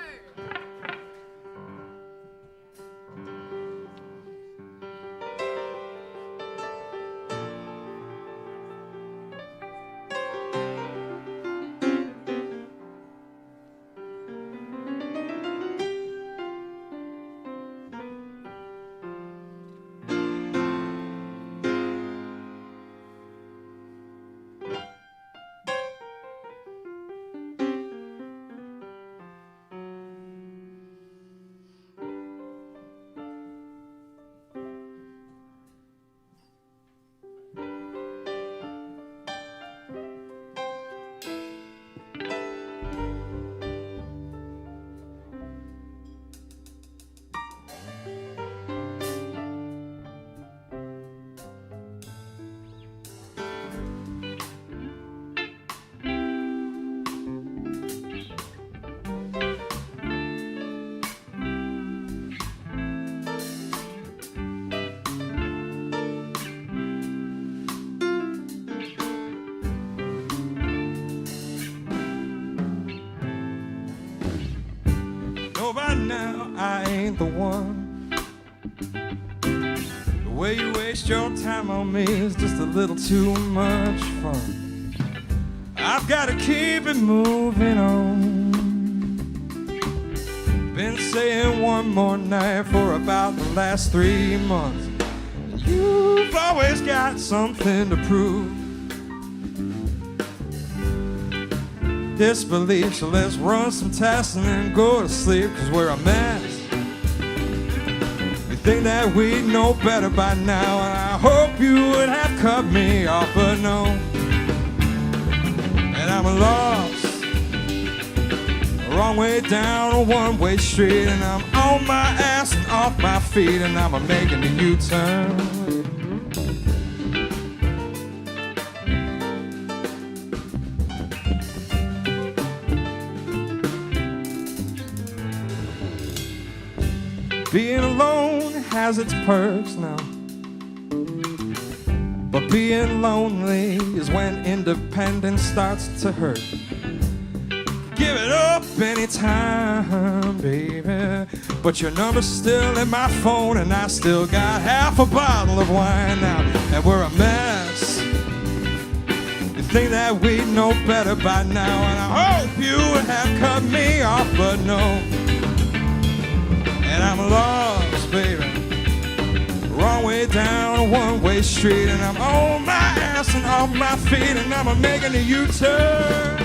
know by now I ain't the one. The way you waste your time on me is just a little too much fun. I've gotta keep it moving on. Been saying one more night for about the last 3 months. You've always got something to prove. Disbelief, so let's run some tests and then go to sleep, 'cause we're a mess. You think that we'd know better by now, and I hope you would have cut me off, but no. And I'm lost, wrong way down a one-way street, and I'm on my ass and off my feet, and I'm making a U-turn. Being alone has its perks now, but being lonely is when independence starts to hurt. Give it up anytime, baby, but your number's still in my phone, and I still got half a bottle of wine now, and we're a mess. You think that we'd know better by now, and I hope you would have cut me off, but no. And I'm lost, baby, wrong way down a one-way street, and I'm on my ass and off my feet, and I'm making a U-turn.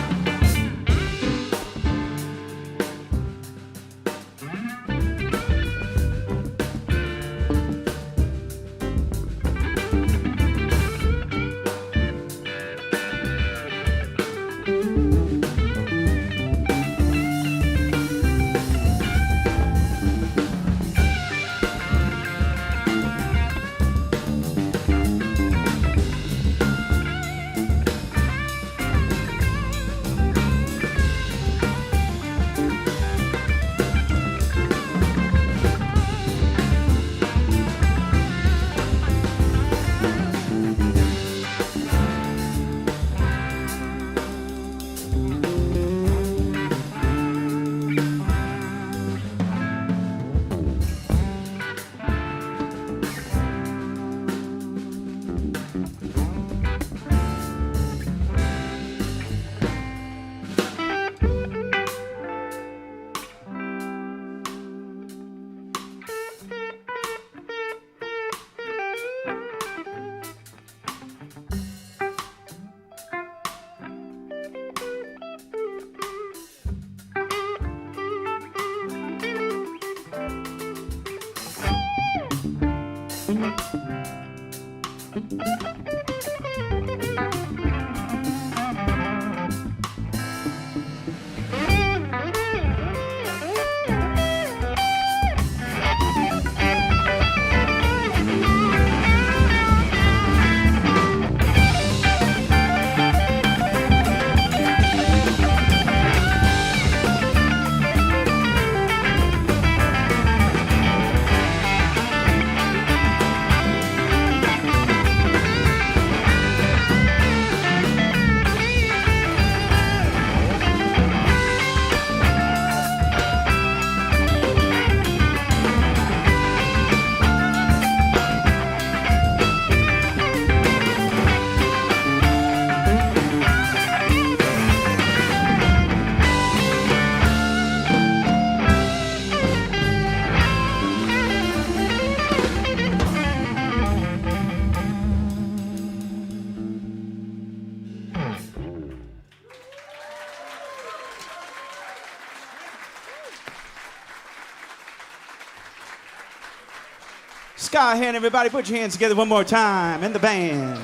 Skyhand, everybody, put your hands together one more time, and the band.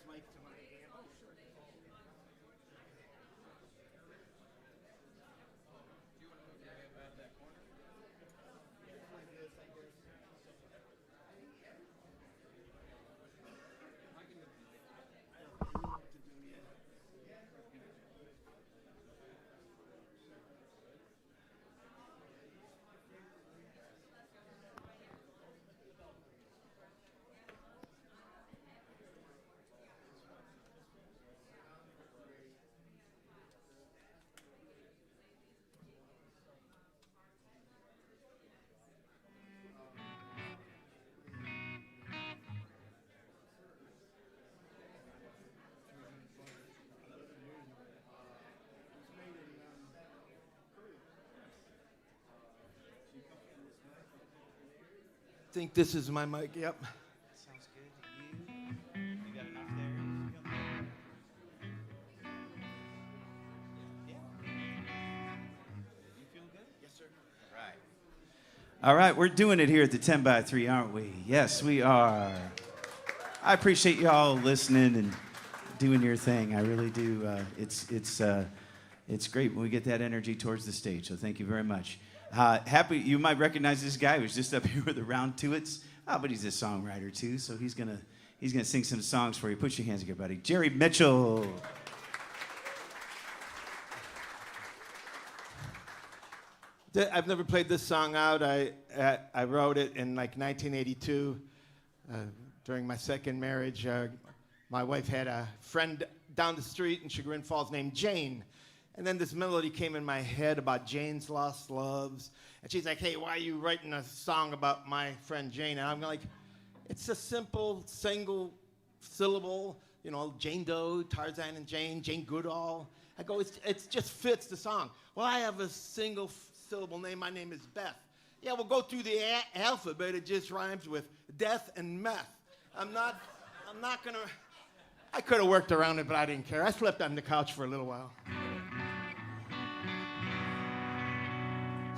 mic to my amp. Oh, sure. I think this is my mic. Yep. Sounds good. You got enough there? Yeah. You feel good? Yes, sir. All right, we're doing it here at the 10 by 3, aren't we? Yes, we are. I appreciate y'all listening and doing your thing. I really do. It's great when we get that energy towards the stage. So thank you very much. Happy you might recognize this guy who's just up here with the round tuits. But he's a songwriter too, so he's gonna sing some songs for you. Put your hands together, buddy. Jerry Mitchell. I've never played this song out. I wrote it in like 1982 during my second marriage. My wife had a friend down the street in Chagrin Falls named Jane. And then this melody came in my head about Jane's lost loves. And she's like, hey, why are you writing a song about my friend Jane? And I'm like, it's a simple single syllable, you know, Jane Doe, Tarzan and Jane Goodall. I go, it just fits the song. Well, I have a single syllable name. My name is Beth. Yeah, we'll go through the alphabet. It just rhymes with death and meth. I'm not gonna, I could have worked around it, but I didn't care. I slept on the couch for a little while.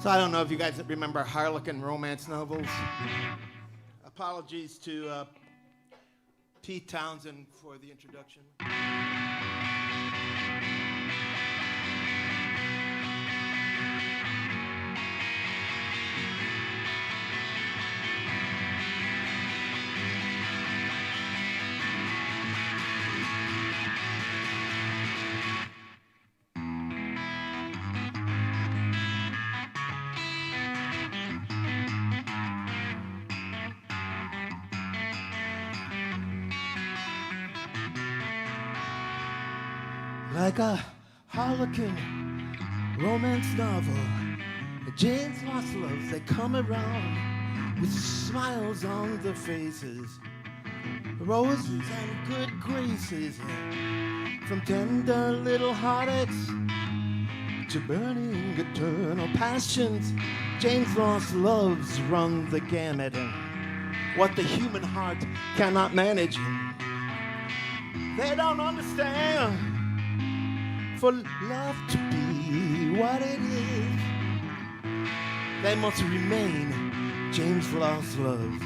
So I don't know if you guys remember Harlequin romance novels. Apologies to Pete Townsend for the introduction. Like a Harlequin romance novel, Jane's lost loves, they come around with smiles on their faces, roses and good graces, from tender little heartaches to burning eternal passions. Jane's lost loves run the gamut, and what the human heart cannot manage, they don't understand. For love to be what it is, they must remain Jane's lost love.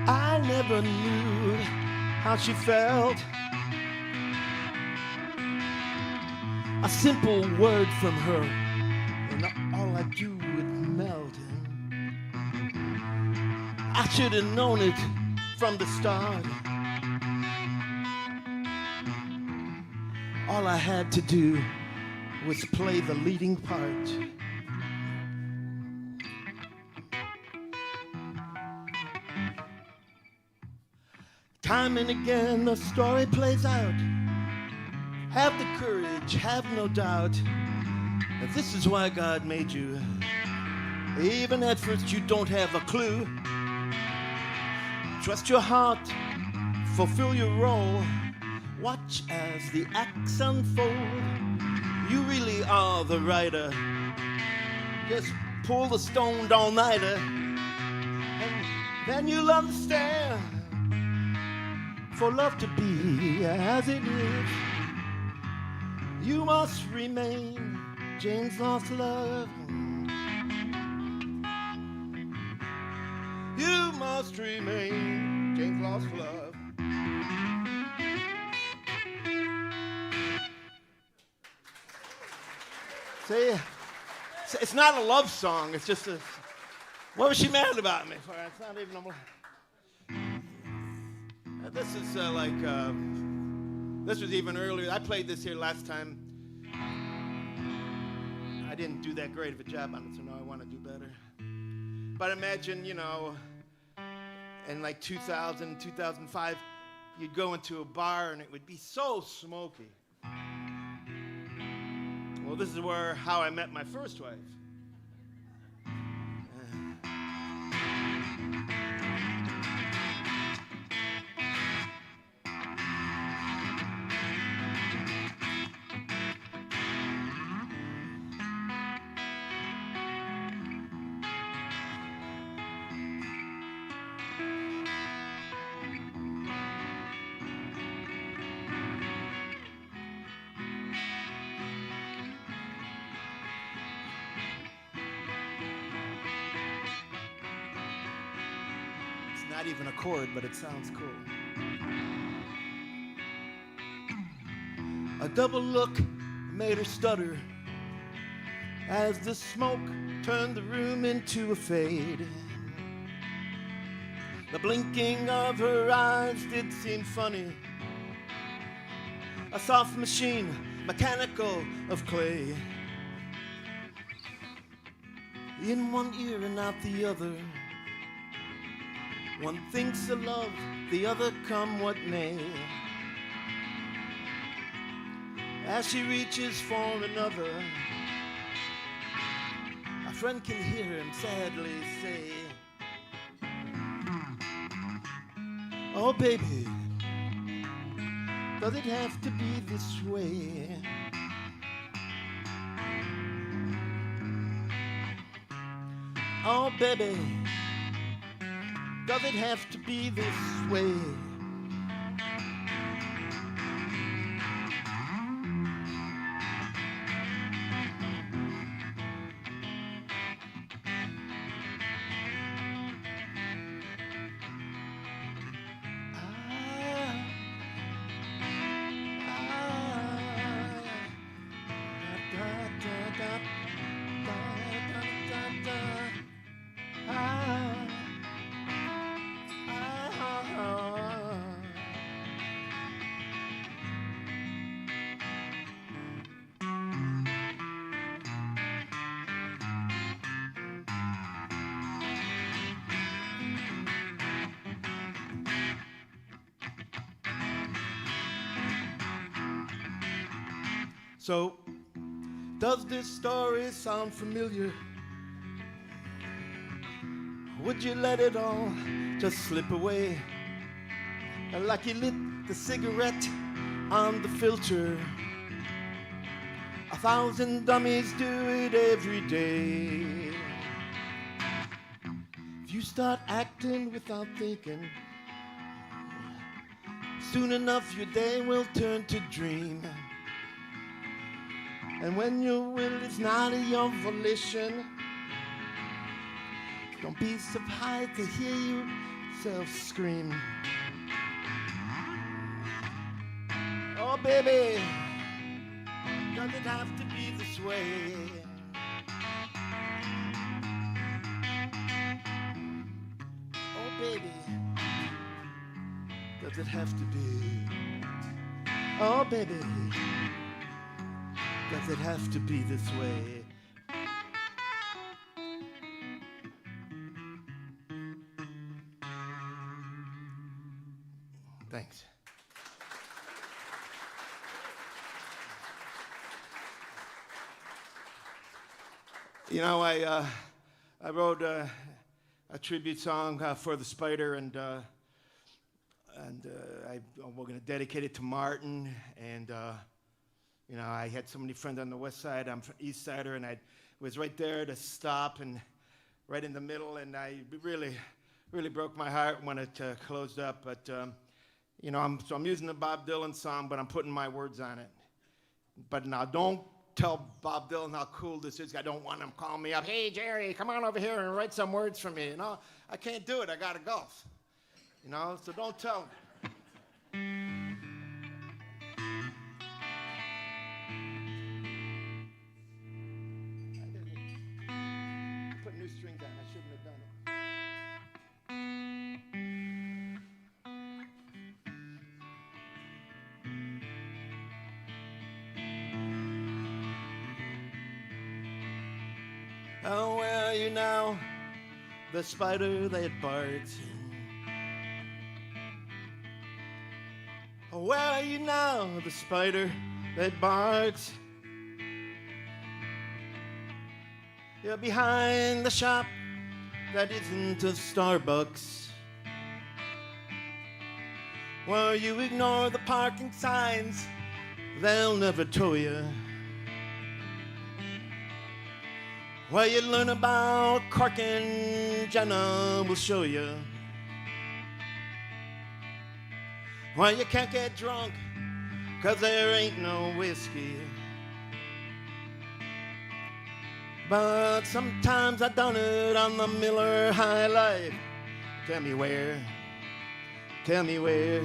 I never knew how she felt. A simple word from her, and all I do would melt. I should have known it from the start. All I had to do was play the leading part. Time and again the story plays out. Have the courage, have no doubt, that this is why God made you. Even at first you don't have a clue. Trust your heart, fulfill your role. Watch as the acts unfold. You really are the writer. Just pull the stoned all-nighter, and then you'll understand. For love to be as it is, you must remain Jane's lost love. You must remain. Jane's lost love. See, it's not a love song. It's just a. What was she mad about me for? It's not even a. This is this was even earlier. I played this here last time. I didn't do that great of a job on it, so now I want to do better. But imagine, you know, in like 2000, 2005, you'd go into a bar and it would be so smoky. Well, this is how I met my first wife. Not even a chord, but it sounds cool. A double look made her stutter as the smoke turned the room into a fade. The blinking of her eyes did seem funny. A soft machine, mechanical of clay. In one ear and out the other. One thinks of love, the other come what may. As she reaches for another, a friend can hear him sadly say, oh baby, does it have to be this way? Oh baby, does it have to be this way? So, does this story sound familiar? Would you let it all just slip away? Like you lit the cigarette on the filter. 1,000 dummies do it every day. If you start acting without thinking, soon enough your day will turn to dream. And when your will is not of your volition, don't be surprised to hear yourself scream. Oh baby, does it have to be this way? Oh baby, does it have to be? Oh baby, does it have to be this way? Thanks. You know, I wrote a tribute song for the Spider, and we're going to dedicate it to Martin. And you know, I had so many friends on the West Side. I'm from East Sider, and I was right there to stop and right in the middle. And I really broke my heart when it closed up. But you know, I'm using the Bob Dylan song, but I'm putting my words on it. But now don't tell Bob Dylan how cool this is. I don't want him calling me up. Hey, Jerry, come on over here and write some words for me. You know, I can't do it. I gotta golf. You know, so don't tell him. Put new strings on. I shouldn't have done it. Oh, where are you now? The spider that barks. Oh, where are you now? The spider that barks. You're behind the shop that isn't a Starbucks. Well, you ignore the parking signs, they'll never tow you. Well, you learn about corking, Jenna will show you. Well, you can't get drunk, 'cause there ain't no whiskey. But sometimes I done it on the Miller High Life. Tell me where, tell me where,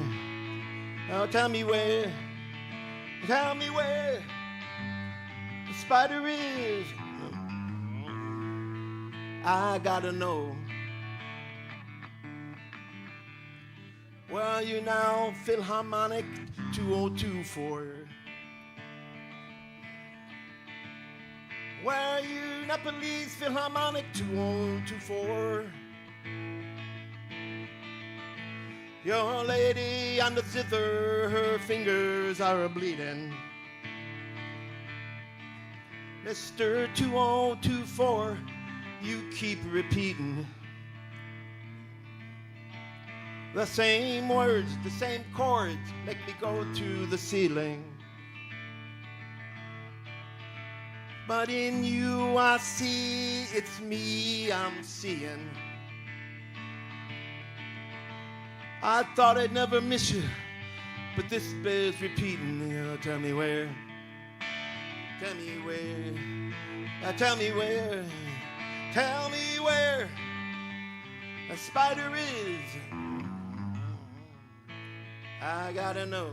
oh, tell me where the spider is. I gotta know. Where are you now, Philharmonic 2024? Where are you, Nepalese Philharmonic 2024? Your lady on the zither, her fingers are a-bleeding. Mr. 2024, you keep repeating the same words, the same chords, make me go to the ceiling. But in you I see, it's me I'm seeing. I thought I'd never miss you, but this bears repeating. Tell me where, tell me where, tell me where, tell me where a spider is. I gotta know.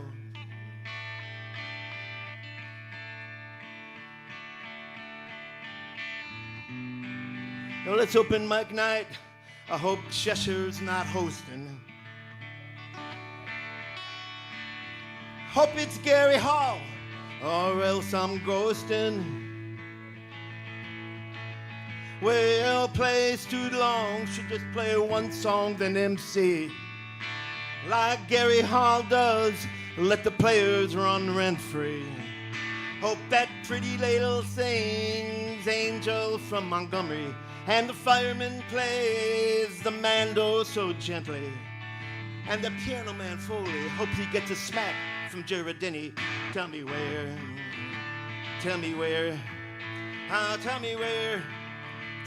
Now let's open mic night. I hope Cheshire's not hosting. Hope it's Gary Hall, or else I'm ghosting. Well, plays too long, should just play one song then MC. Like Gary Hall does, let the players run rent-free. Hope that pretty ladle sings Angel from Montgomery, and the fireman plays the mando so gently. And the piano man Foley hopes he gets a smack from Gerardini. Tell me where, tell me where, tell me where,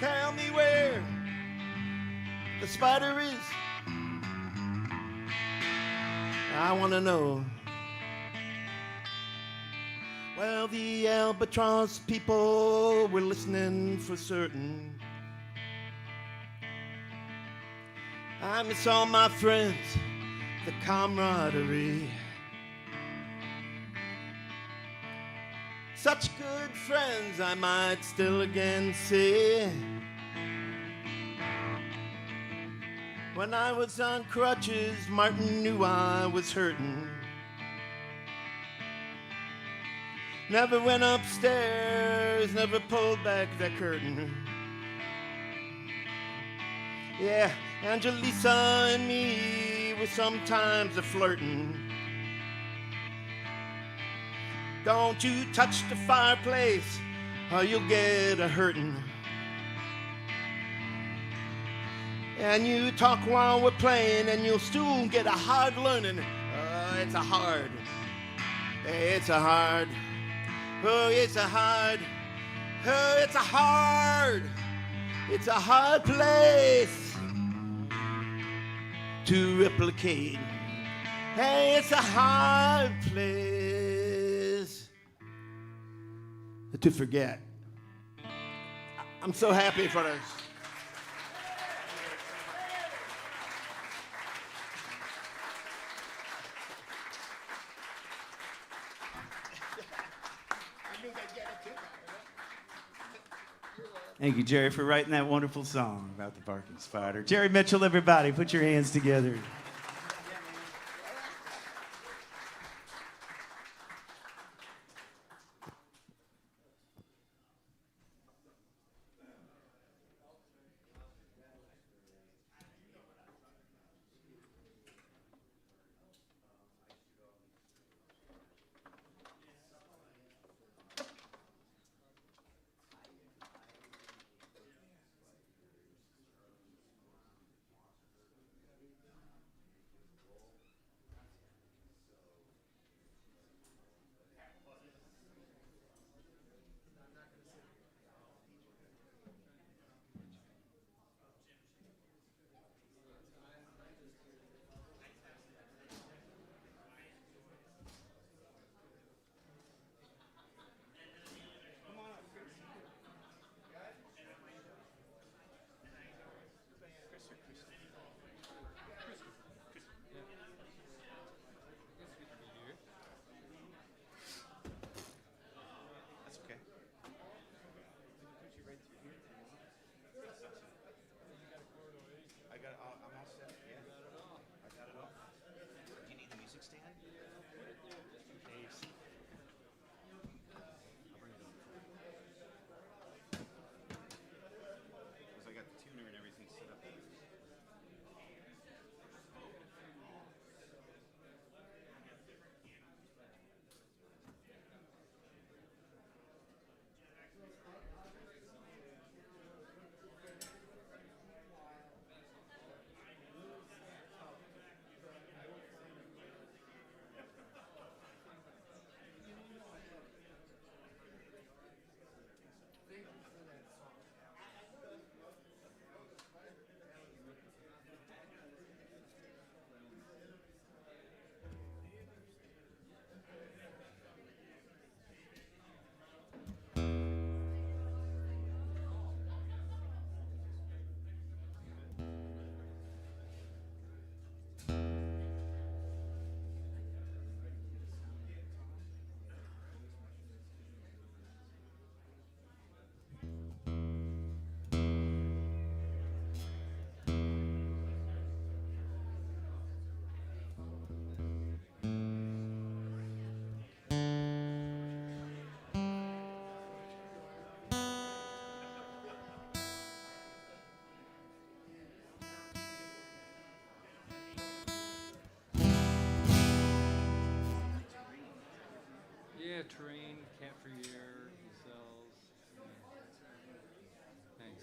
tell me where the spider is. I want to know. Well, the albatross people were listening for certain. I miss all my friends, the camaraderie. Such good friends I might still again see. When I was on crutches, Martin knew I was hurting. Never went upstairs, never pulled back the curtain. Yeah, Angelisa and me were sometimes a-flirting. Don't you touch the fireplace, or you'll get a-hurtin'. And you talk while we're playing, and you'll still get a hard learning. It's a hard, it's a hard, oh, it's a hard, oh, it's a hard, it's a hard place to replicate. Hey, it's a hard place. to forget. I'm so happy for us. Thank you, Jerry, for writing that wonderful song about the barking spider. Jerry Mitchell, everybody, put your hands together. Yeah, terrain, cat for year, cells. Thanks.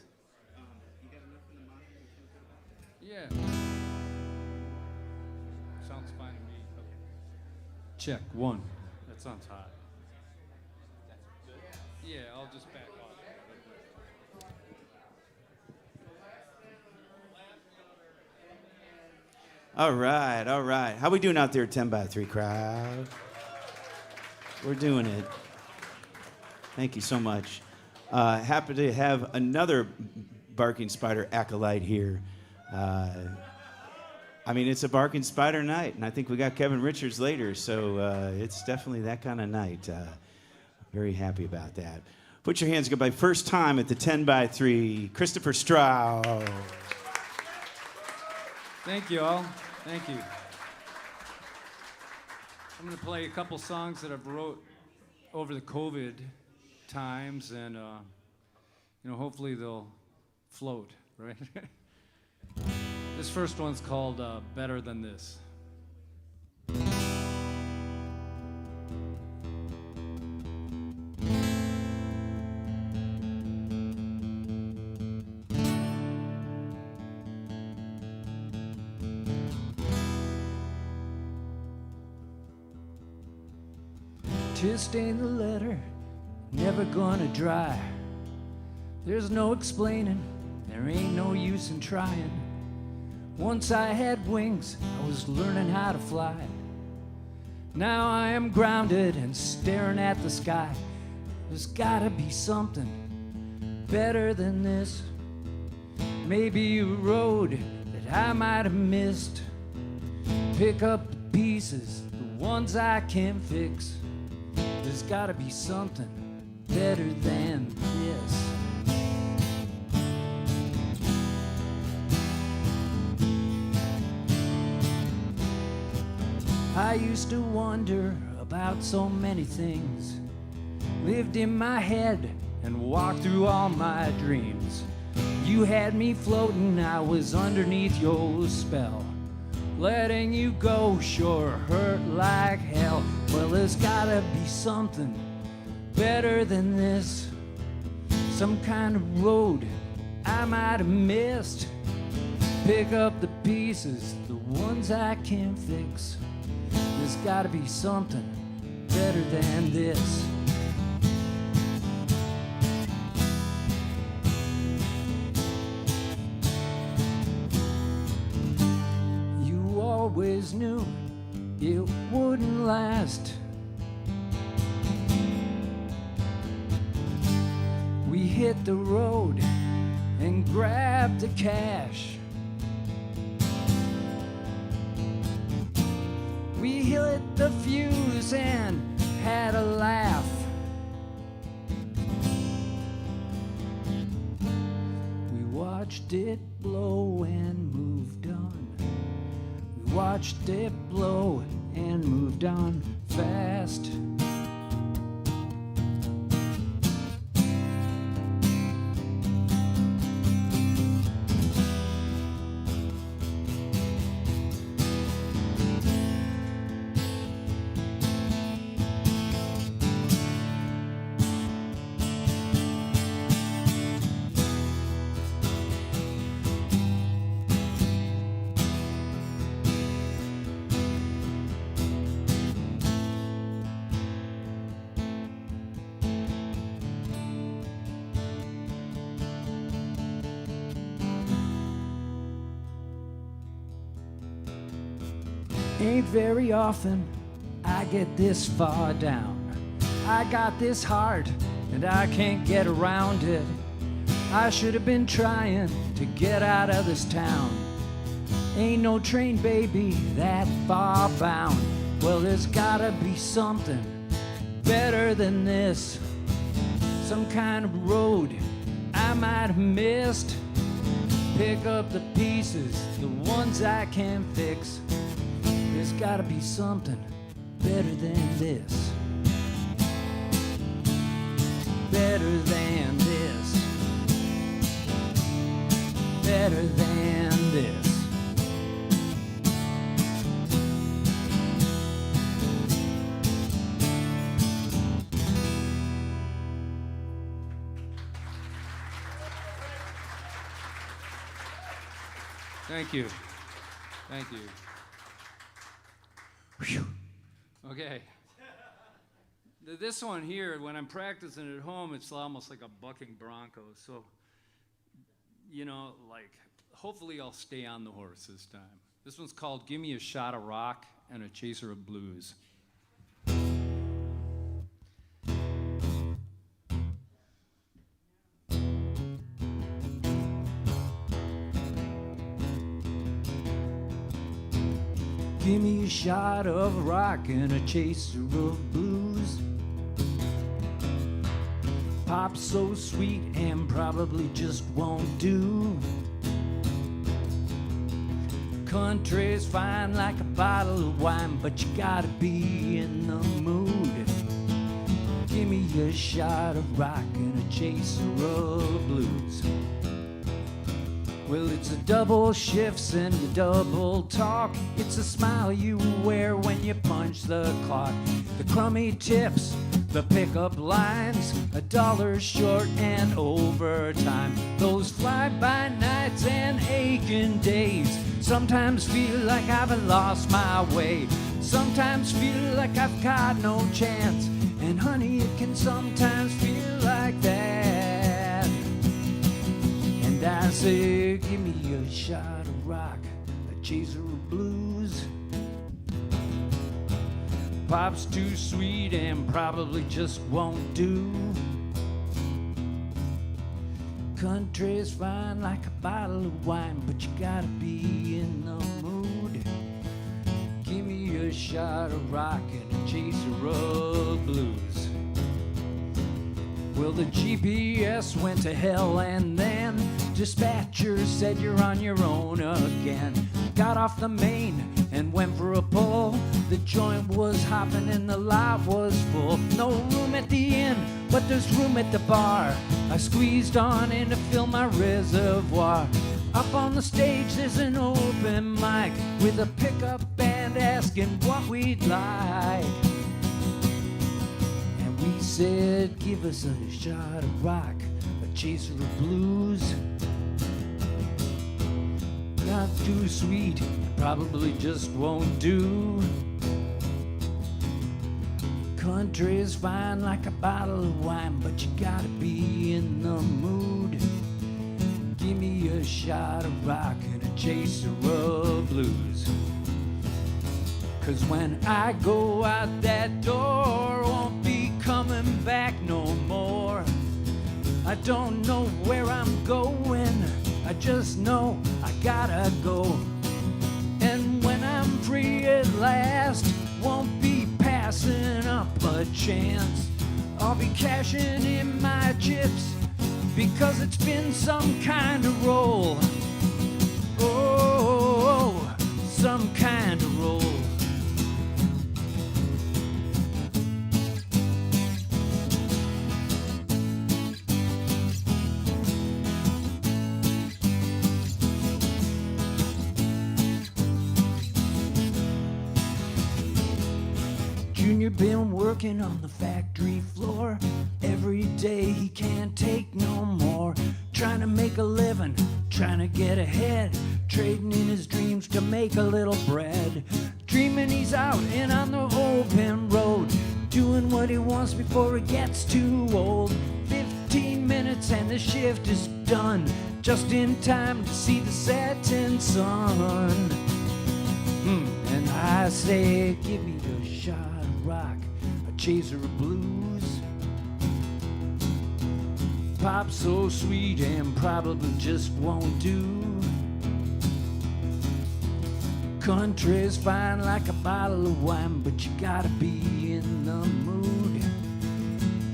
You got enough in the monitor? Yeah. Sounds fine to me. Okay. Check, 1. That sounds hot. Yeah, I'll just back off. All right, all right. How we doing out there, 10 by 3 crowd? We're doing it. Thank you so much. Happy to have another barking spider acolyte here. I mean, it's a barking spider night, and I think we got Kevin Richards later, so it's definitely that kind of night. Very happy about that. Put your hands together. First time at the 10 by 3, Christopher Strauss. Thank you all. Thank you. I'm going to play a couple songs that I've wrote over the COVID times, and hopefully they'll float, right? This first one's called Better Than This. Tears stain the letter, never gonna dry. There's no explaining, there ain't no use in trying. Once I had wings, I was learning how to fly. Now I am grounded and staring at the sky. There's gotta be something better than this. Maybe a road that I might have missed. Pick up the pieces, the ones I can fix. There's gotta be something better than this. I used to wonder about so many things. Lived in my head and walked through all my dreams. You had me floating, I was underneath your spell. Letting you go sure hurt like hell. Well, there's gotta be something better than this. Some kind of road I might have missed. Pick up the pieces, the ones I can fix. There's gotta be something better than this. You always knew it wouldn't last. We hit the road and grabbed the cash. We hit the fuse and had a laugh. We watched it blow and moved on. We watched it blow and moved on fast. Ain't very often I get this far down. I got this heart and I can't get around it. I should have been trying to get out of this town. Ain't no train, baby, that far bound. Well, there's gotta be something better than this. Some kind of road I might have missed. Pick up the pieces, the ones I can fix. There's gotta be something better than this. Better than this. Better than this. Thank you. Thank you. Whew. Okay. This one here, when I'm practicing at home, it's almost like a bucking bronco. So, you know, like, hopefully I'll stay on the horse this time. This one's called Give Me a Shot of Rock and a Chaser of Blues. Give me a shot of rock and a chaser of blues. Pop's so sweet and probably just won't do. Country's fine like a bottle of wine, but you gotta be in the mood. Give me a shot of rock and a chaser of blues. Well, it's a double shifts and a double talk. It's a smile you wear when you punch the clock. The crummy tips, the pickup lines, $1 short and overtime. Those fly-by nights and aching days. Sometimes feel like I've lost my way. Sometimes feel like I've got no chance. And honey, it can sometimes feel like that. And I say, give me a shot of rock, a chaser of blues. Pop's too sweet and probably just won't do. Country's fine like a bottle of wine, but you gotta be in the mood. Give me a shot of rock and a chaser of blues. Well, the GPS went to hell and then dispatcher said you're on your own again. Got off the main and went for a pull. The joint was hopping and the lot was full. No room at the inn, but there's room at the bar. I squeezed on in to fill my reservoir. Up on the stage there's an open mic with a pickup band asking what we'd like. And we said, give us a shot of rock, a chaser of blues. Not too sweet, probably just won't do. Country's fine like a bottle of wine, but you gotta be in the mood. Give me a shot of rock and a chaser of blues. 'Cause when I go out that door, won't be coming back no more. I don't know where I'm going, I just know I gotta go. And when I'm free at last, won't be passing up a chance. I'll be cashing in my chips, because it's been some kind of roll. Oh, some kind of roll. Junior been working on the factory floor. Every day he can't take no more. Trying to make a living, trying to get ahead. Trading in his dreams to make a little bread. Dreaming he's out and on the open road, doing what he wants before he gets too old. 15 minutes and the shift is done, just in time to see the setting sun. And I say, give me a shot of rock, a chaser of blues. Pop's so sweet and probably just won't do. Country's fine like a bottle of wine, but you gotta be in the mood.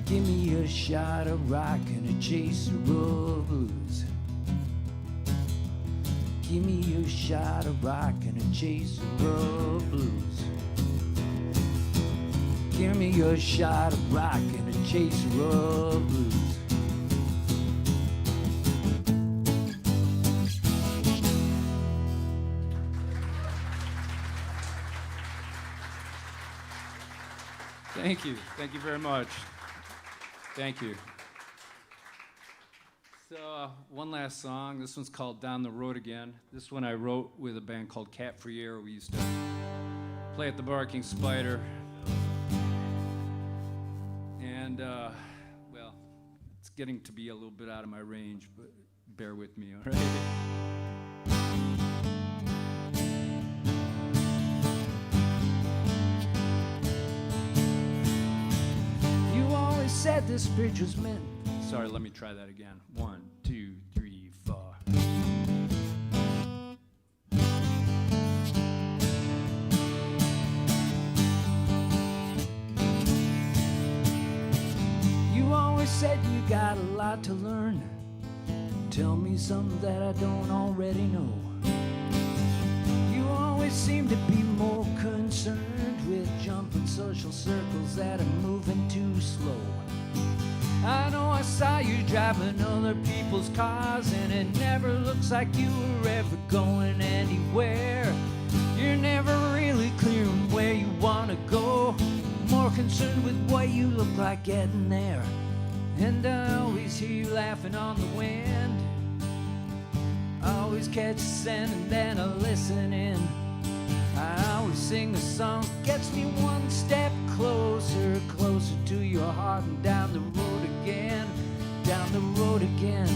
Give me a shot of rock and a chaser of blues. Give me a shot of rock and a chaser of blues. Give me a shot of rock and a chaser of blues. Thank you. Thank you very much. Thank you. So, one last song. This one's called Down the Road Again. This one I wrote with a band called Cat for Air. We used to play at the Barking Spider. And, well, it's getting to be a little bit out of my range, but bear with me, all right? Said this bridge was meant. Sorry, let me try that again. 1, 2, 3, 4. You always said you got a lot to learn. Tell me something that I don't already know. You always seem to be more concerned with jumping social circles that are moving too slow. I know I saw you driving other people's cars, and it never looks like you were ever going anywhere. You're never really clear on where you want to go, more concerned with what you look like getting there. And I always hear you laughing on the wind. I always catch a scent and then I listen in. I always sing a song, gets me one step closer, closer to your heart, and down the road again, down the road again.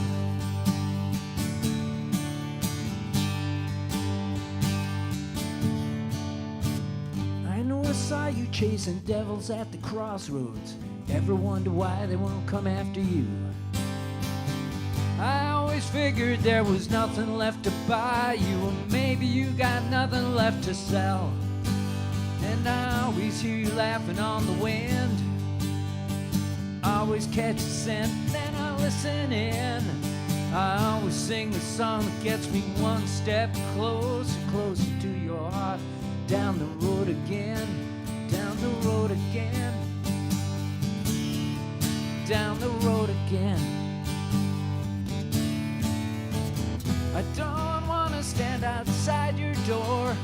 I know I saw you chasing devils at the crossroads. Ever wonder why they won't come after you? I always figured there was nothing left to buy you, or maybe you got nothing left to sell. And I always hear you laughing on the wind. I always catch a scent, then I listen in. I always sing the song that gets me one step closer, closer to your heart. Down the road again, down the road again, down the road again. I don't wanna stand outside your door,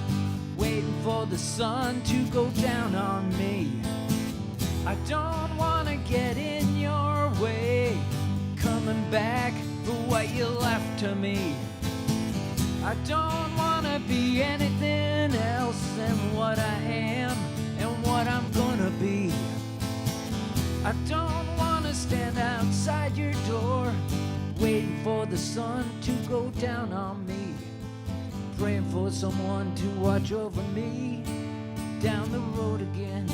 waiting for the sun to go down on me. I don't wanna get in your way, coming back for what you left to me. I don't wanna be anything else than what I am and what I'm gonna be. I don't wanna stand outside your door, waiting for the sun to go down on me, praying for someone to watch over me. Down the road again,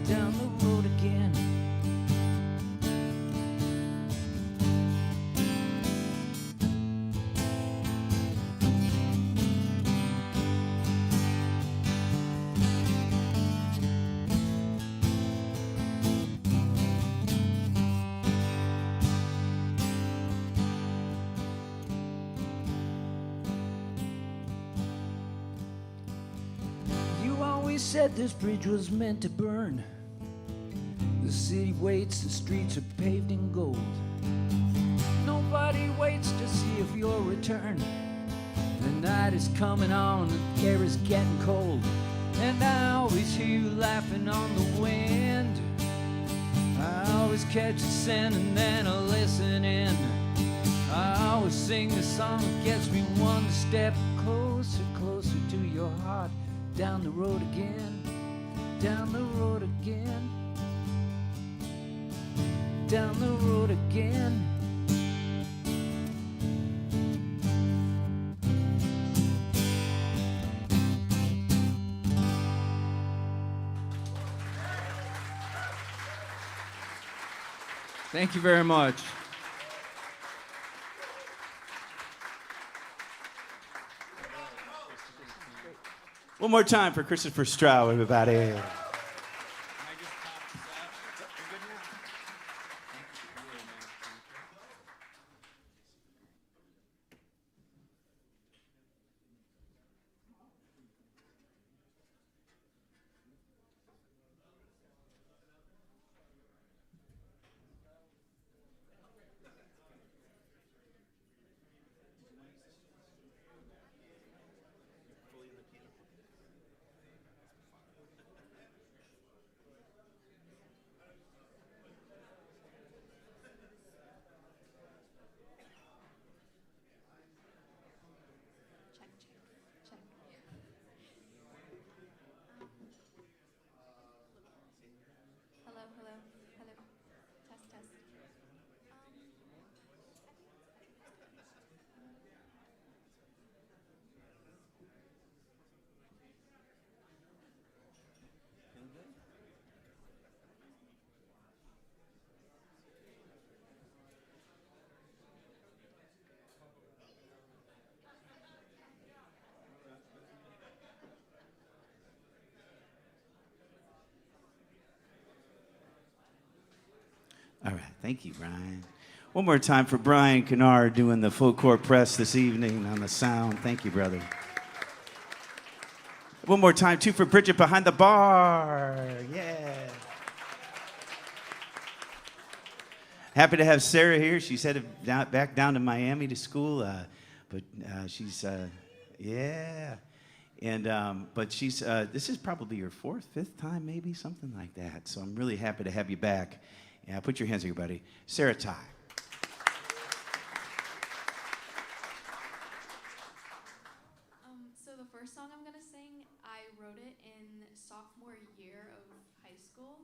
down the road again. Said this bridge was meant to burn. The city waits, the streets are paved in gold. Nobody waits to see if you'll return. The night is coming on, the air is getting cold. And I always hear you laughing on the wind. I always catch a scent and then I listen in. I always sing the song that gets me one step closer, closer to your heart. Down the road again, down the road again, down the road again. Thank you very much. One more time for Christopher Stroud, everybody. Hello, hello, hello. Test, test. All right, thank you, Brian. One more time for Brian Kennard doing the full court press this evening on the sound. Thank you, brother. One more time, too, for Bridget behind the bar. Yeah. Happy to have Sarah here. She's headed back down to Miami to school, but she's, yeah. And, but she's, this is probably your fourth, fifth time, maybe, something like that. So I'm really happy to have you back. Yeah, put your hands here, buddy. Sarah Ty. So the first song I'm gonna sing, I wrote it in sophomore year of high school,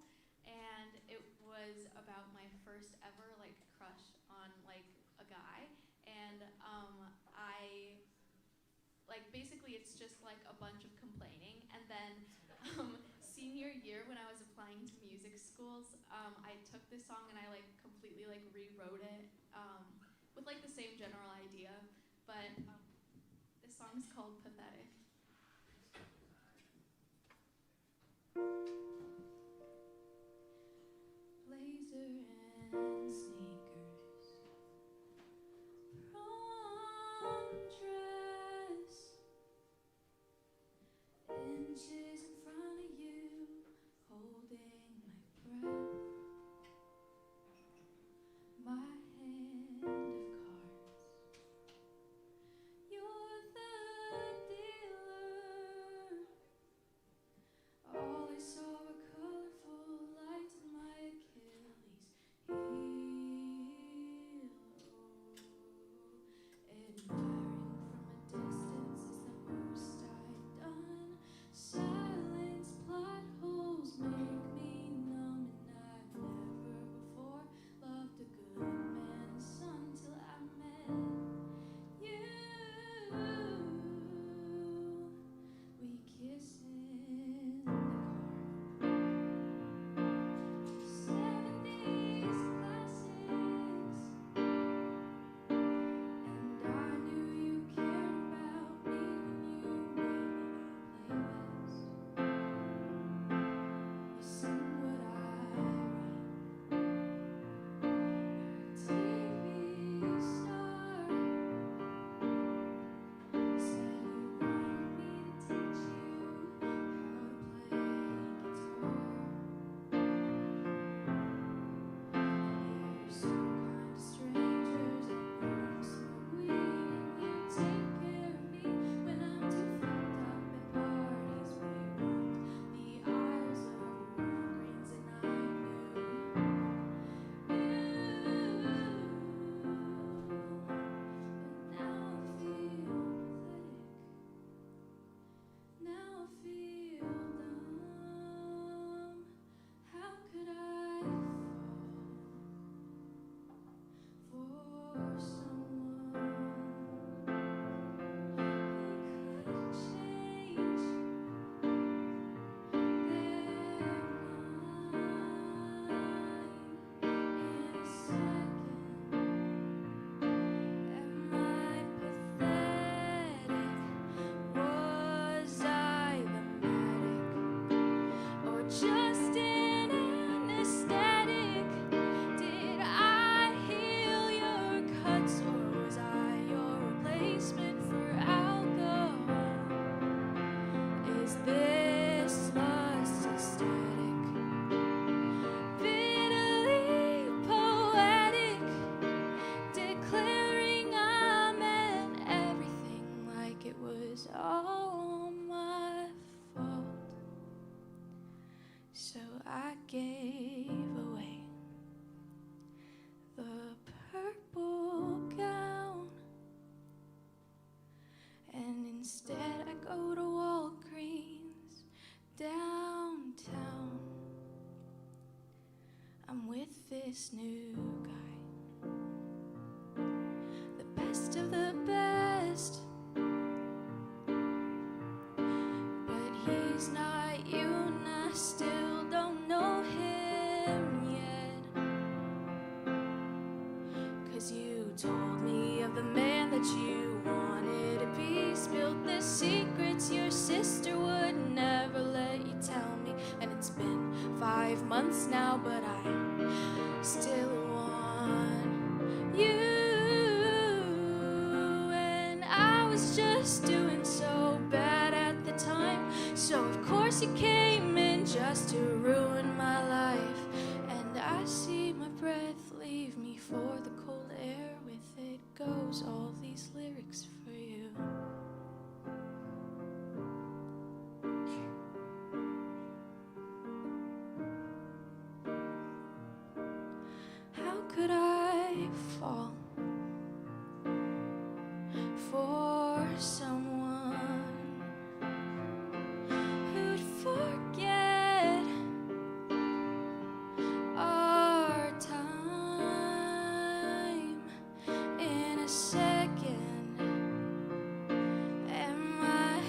and it was about my first ever like crush on like a guy, and I like basically it's just like a bunch of complaining. And then senior year, when I was applying to music schools, I took this song and I like completely like rewrote it with like the same general idea. But this song is called Pathetic. Blazer and sneakers, prom dress, inches in front of you, holding my breath, my hand of cards. You're the dealer. All I saw were colorful lights in my Achilles heel. Admiring from a distance is the most I've done. Silence, plot holes make me numb, and I've never before loved a good man's son till I met you. We kiss in the car. 70s classics. And I knew you cared about me when you made me the playlist. You sing what I write. You're a TV star. Said you wanted me to teach you how to play guitar. You're so kind to strangers, and you smoke weed, and you take care of me when I'm too fucked up at parties. We walked the aisles of Walgreens, and I knew you. But now I feel pathetic. Now I feel dumb. How could I fall for someone who could change their mind in a second? Am I pathetic? Was I the medic, or just an anesthetic? Did I heal your cuts, or was I your replacement for alcohol? Is this lust aesthetic? Bitterly poetic, declaring I meant everything like it was all my fault. So I gave away the purple gown, and instead I go to Walgreens downtown. I'm with this new guy, the best of the best, but he's not you, and I still don't know him yet. 'Cause you told me of the man that you wanted to be, spilled the secrets your sister would never let you tell me. And it's been 5 months now, but I still want you. And I was just doing so bad at the time, so of course you came in just to ruin my life. And I see my breath leave me for the cold air. With it goes all these lyrics for you. How could I fall for someone who'd forget our time in a second? Am I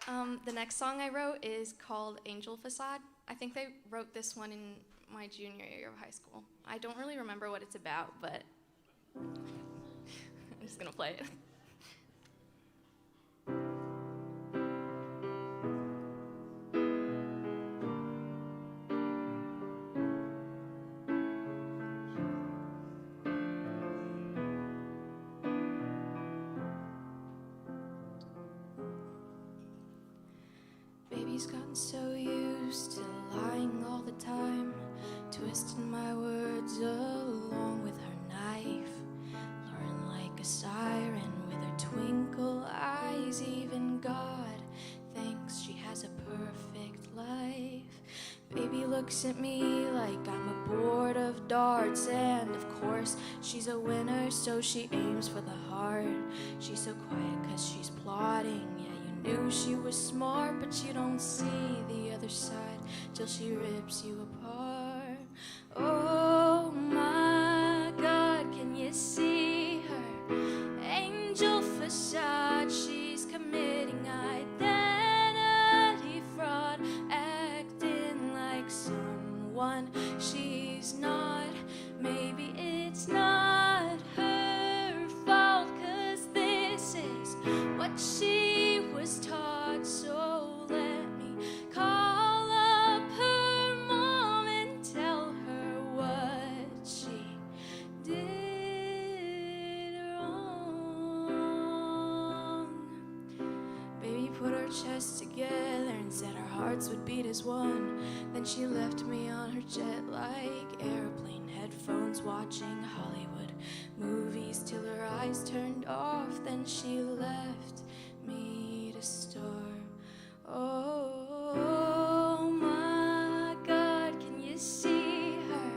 The next song I wrote is called Angel Facade. I think they wrote this one in my junior year of high school. I don't really remember what it's about, but I'm just gonna play it. Baby's gotten so used to lying all the time, twisting my words along with her knife, luring like a siren with her twinkle eyes. Even God thinks she has a perfect life. Baby looks at me like I'm a board of darts, and of course she's a winner, so she aims for the heart. She's so quiet 'cause she's plotting. Knew she was smart, but you don't see the other side till she rips you apart. Oh my God, can you see her angel facade? She's committing identity fraud, acting like someone she's not. Maybe it's not her fault, 'cause this is what she was taught. So let me call up her mom and tell her what she did wrong. Baby put our chests together and said our hearts would beat as one. Then she left me on her jet like airplane headphones, watching Hollywood movies till her eyes turned off. Then she left me to starve. Oh my God, can you see her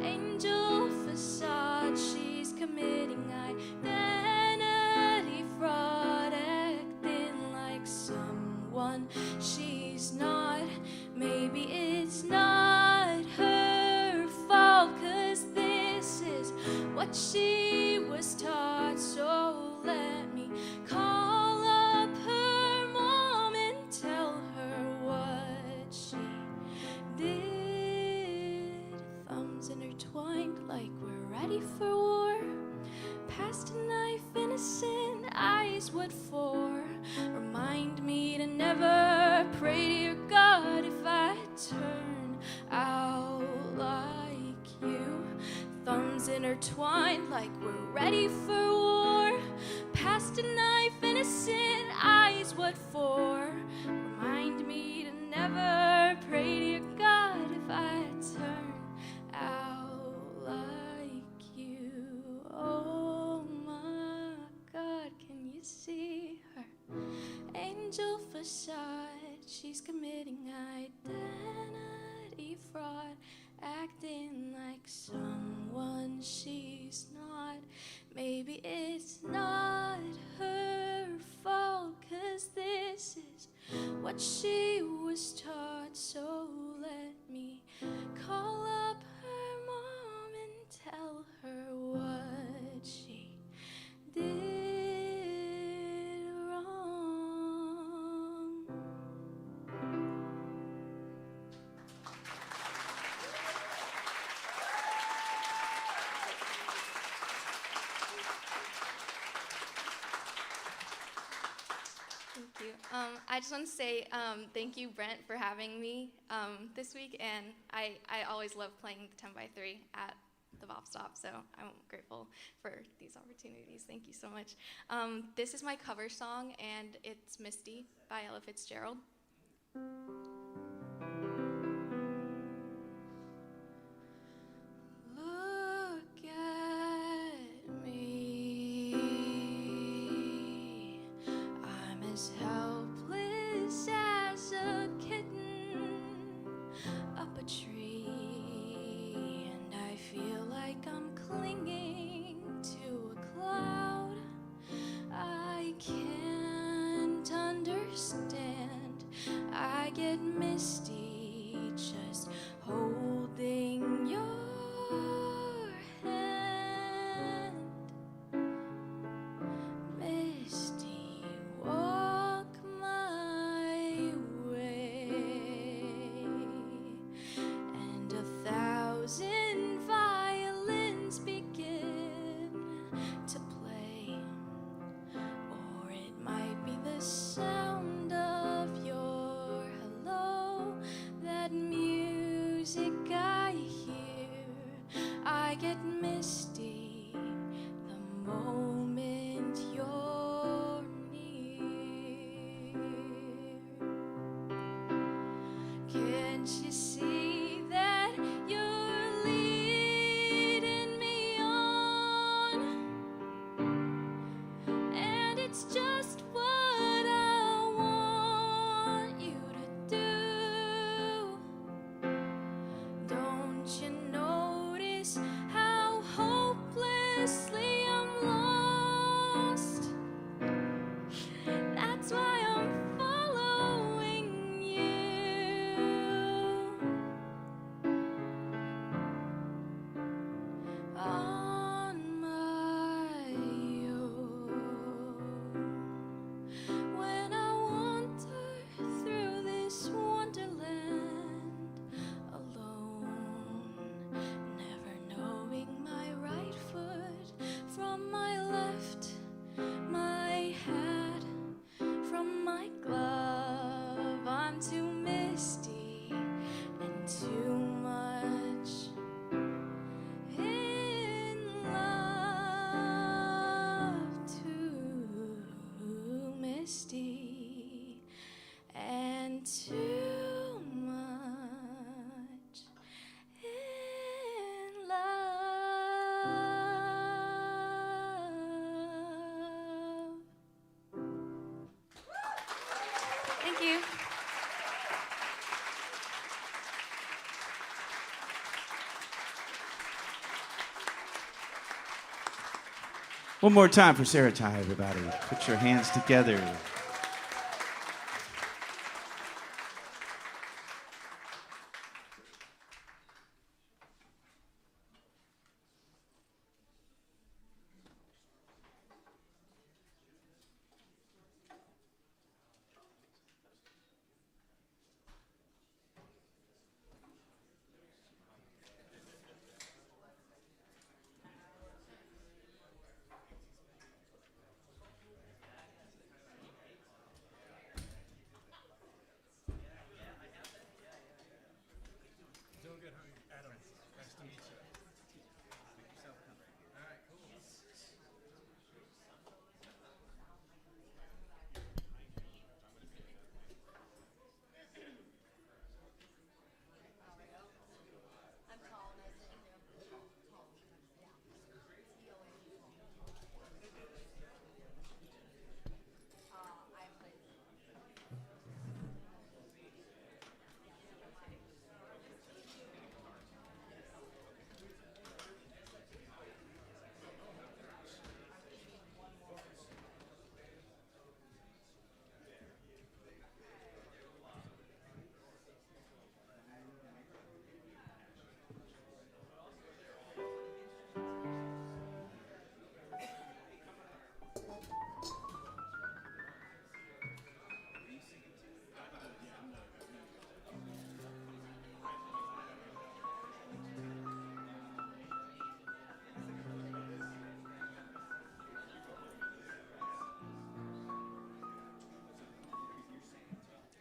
angel facade? She's committing identity fraud, acting like someone she's not. Maybe it's not her fault, 'cause this is what she was taught. So let me call up her mom and tell her what she did. Thumbs intertwined like we're ready for war. Past a knife, innocent eyes, what for? Remind me to never pray to your God if I turn out like you. Thumbs intertwined like we're ready for war. Past a knife, innocent eyes, what for? Remind me to never pray to your God if I turn out like you. Oh my God, can you see her angel facade? She's committing identity fraud, acting like someone she's not. Maybe it's not her fault, 'cause this is what she was taught. So let me call up her mom and tell her what she did wrong. Thank you. I just want to say thank you, Brent, for having me this week, and I always love playing the 10x3 at the BOP STOP, so I'm grateful for these opportunities. Thank you so much. This is my cover song, and it's Misty by Ella Fitzgerald. Look at me, I'm as helpless as a kitten up a tree, and I feel like I'm clinging to a cloud. I can't understand, I get misty just holding your hand. Misty, walk my I get misty the moment you're near. Can't you see that you're leading me on? And it's just what I want you to do. Don't you notice how hopelessly I'm lost? That's why I'm following you on my own. When I wander through this wonderland alone, never knowing my right foot from my left, my hat from my glove. I'm too misty and too much in love, too misty and too much in love. Thank you. One more time for Sarah Ty, everybody. Put your hands together.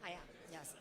I am, yes.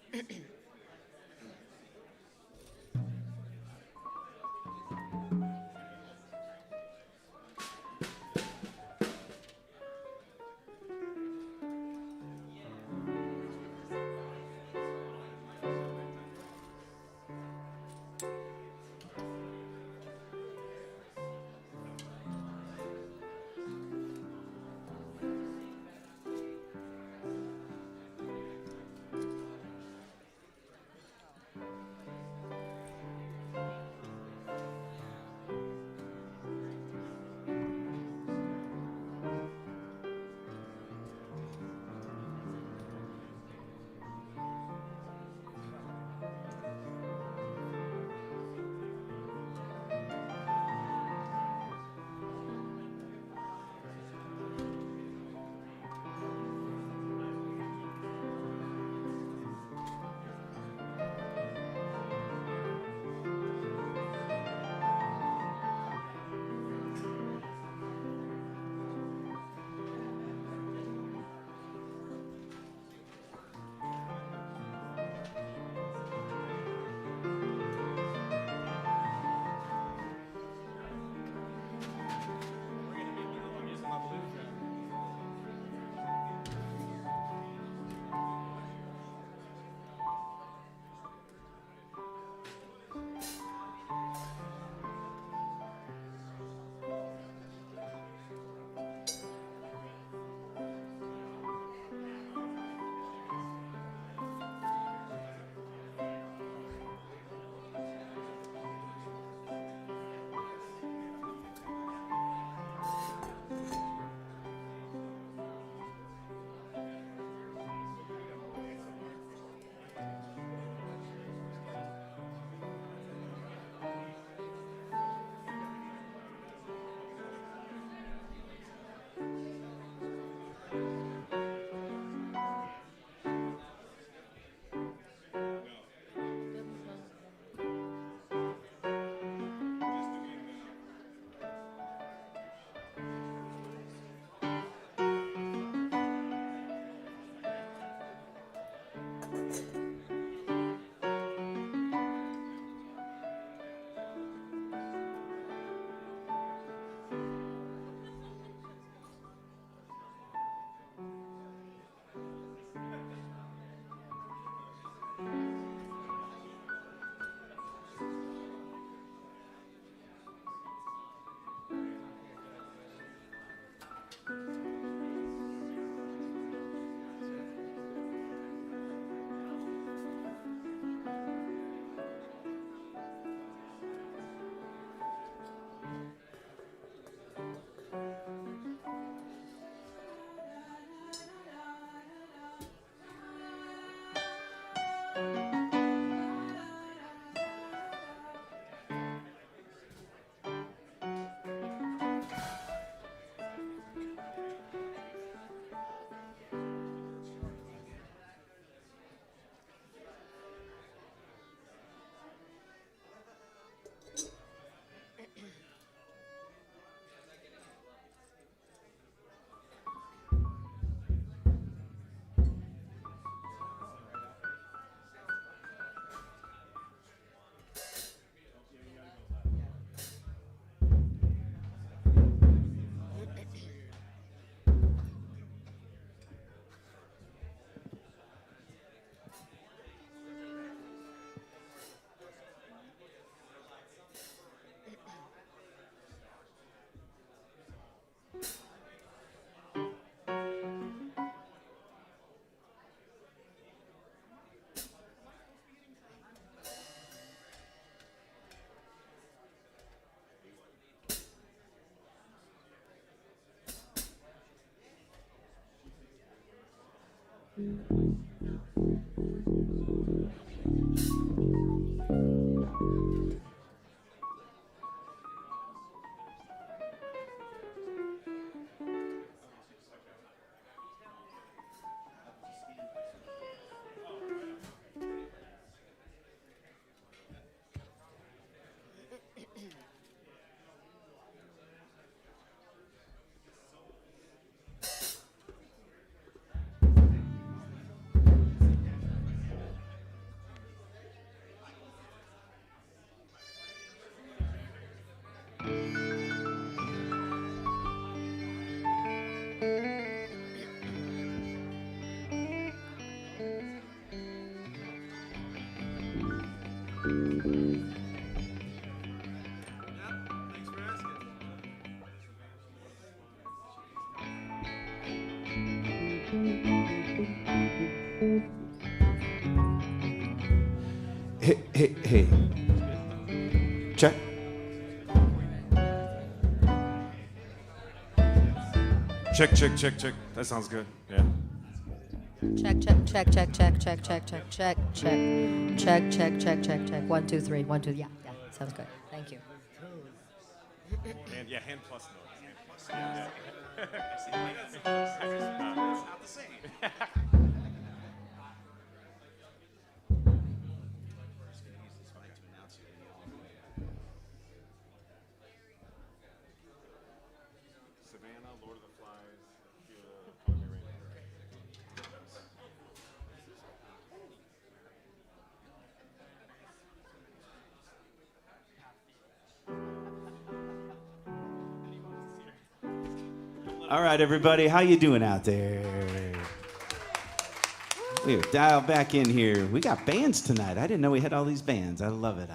Hey. Check. Check. That sounds good. Yeah. Check. 1, 2, 3. 1, 2. Yeah. Sounds good. Thank you. Hand plus notes. Hand plus. Yeah. It's not the same. Savannah, Lord of the Flies, Call Me Rain. All right, everybody, how you doing out there? We're dialed back in here. We got bands tonight. I didn't know we had all these bands. I love it.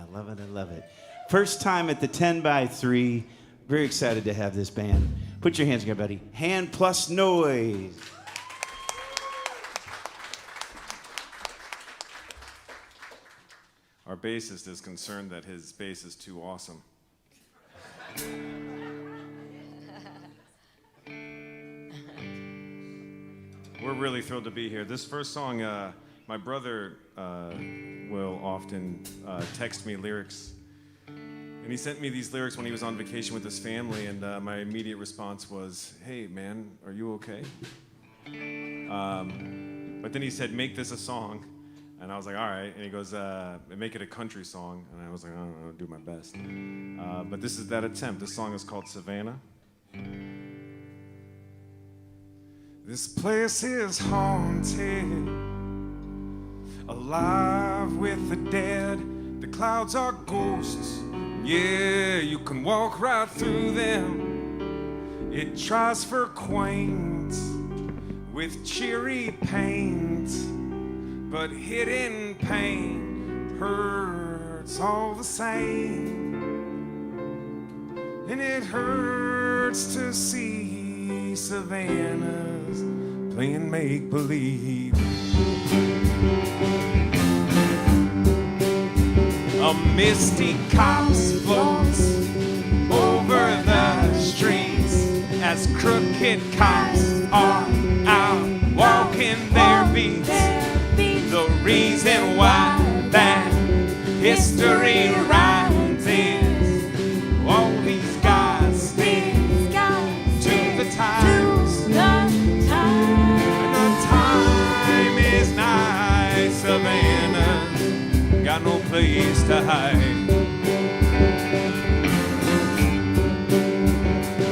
First time at the 10 by 3. Very excited to have this band. Put your hands together, buddy. Hand plus noise. Our bassist is concerned that his bass is too awesome. We're really thrilled to be here. This first song, my brother will often text me lyrics. And he sent me these lyrics when he was on vacation with his family, and my immediate response was, "Hey, man, are you okay?" But then he said, "Make this a song." And I was like, "All right." And he goes, "Make it a country song." And I was like, "I don't know, I'll do my best." But this is that attempt. This song is called Savannah. This place is haunted alive with the dead. The clouds are ghosts, yeah, you can walk right through them. It tries for quaint with cheery paint, but hidden pain hurts all the same. And it hurts to see Savannah's playing make-believe. A misty copse floats over the streets as crooked cops are out walking their beats. The reason why that history rhymes is all these guys stick to the times. And the time is nigh. Savannah got no place to hide.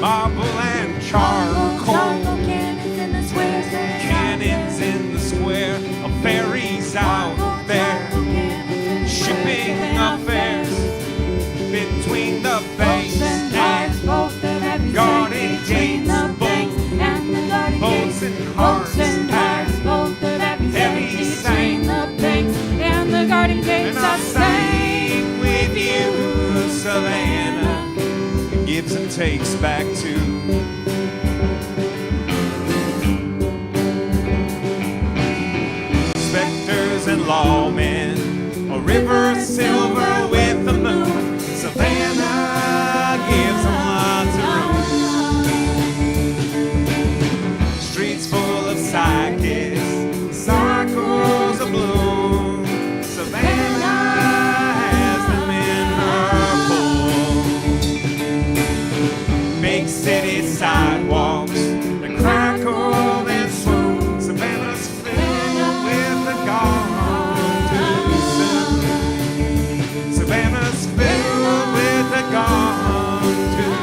Marble and charcoal, cannons in the square, a ferry's out there, shipping affairs between the banks and guarding gates, boats and hearts, heavy sail, and I sang with you, Savannah. Gives and takes back to specters and lawmen, a river silver with the moon. Savannah gives them lots of room. Streets full of psychics, cycles of bloom. Savannah has them in her pool. Big city sidewalks that crackle and swoon. Savannah's filled with the gone too soon. Savannah's filled with the gone too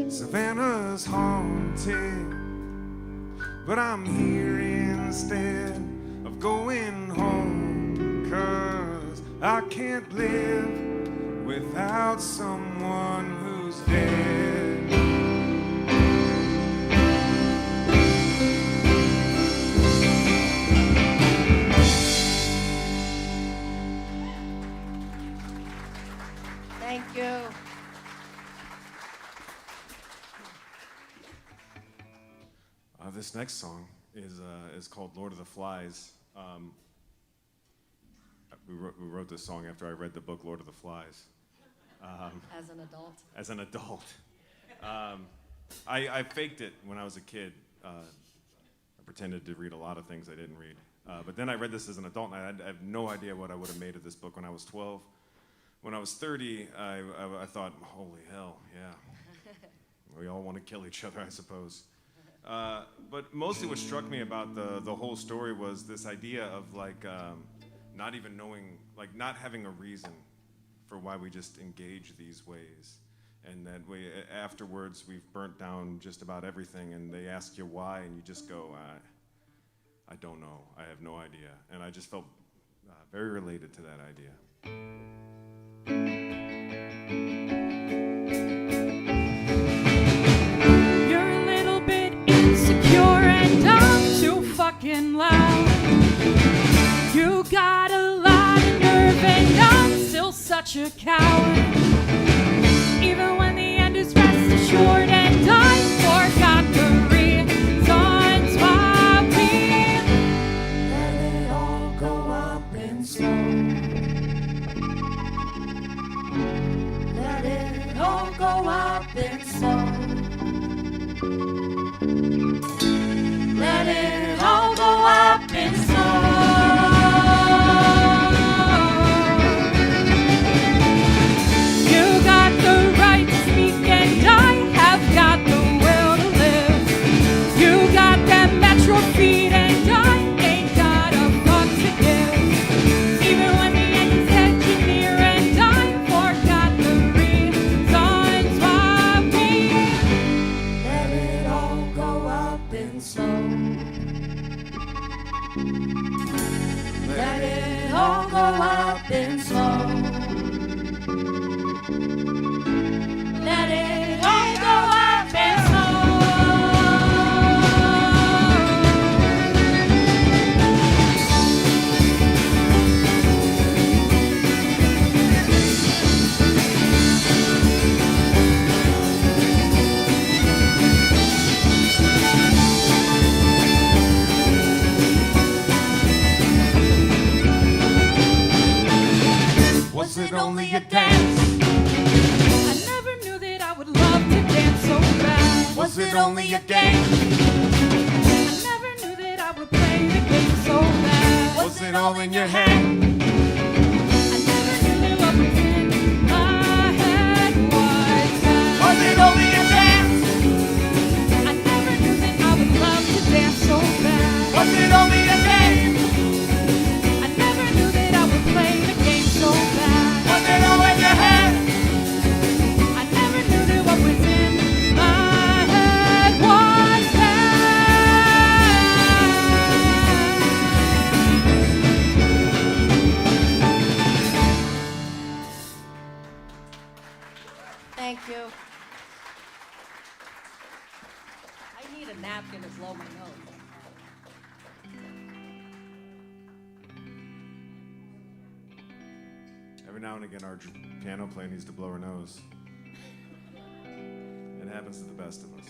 soon. Savannah's haunted, but I'm here instead of going home, 'cause I can't live without someone who's dead. Thank you. This next song is called Lord of the Flies. We wrote this song after I read the book Lord of the Flies. As an adult? As an adult. I faked it when I was a kid. I pretended to read a lot of things I didn't read. But then I read this as an adult, and I have no idea what I would have made of this book when I was 12. When I was 30, I thought, holy hell, yeah. We all want to kill each other, I suppose. But mostly what struck me about the whole story was this idea of like not even knowing, like not having a reason for why we just engage these ways. And that afterwards we've burnt down just about everything, and they ask you why, and you just go, I don't know, I have no idea. And I just felt very related to that idea. You're a little bit insecure and I'm too fucking loud. You got a lot of nerve and I'm still such a coward. Even when the end is rest assured and I forgot the reasons why we let it all go up in smoke. Let it all go up in smoke. Let it all go up in smoke. and slow. Let it all go up and slow. Let it all go up and slow. Was it only a dance? I never knew that I would love to dance so bad. Was it only a game? I never knew that I would play the game so bad. Was it all in your head? I never knew that what was in my head was bad. Was it only a dance? I never knew that I would love to dance so bad. Was it only a game? I never knew that I would play the game so bad. Was it all in your head? I never knew that what was in my head was Thank you. I need a napkin to blow my nose. Every now and again, our piano player needs to blow her nose. It happens to the best of us.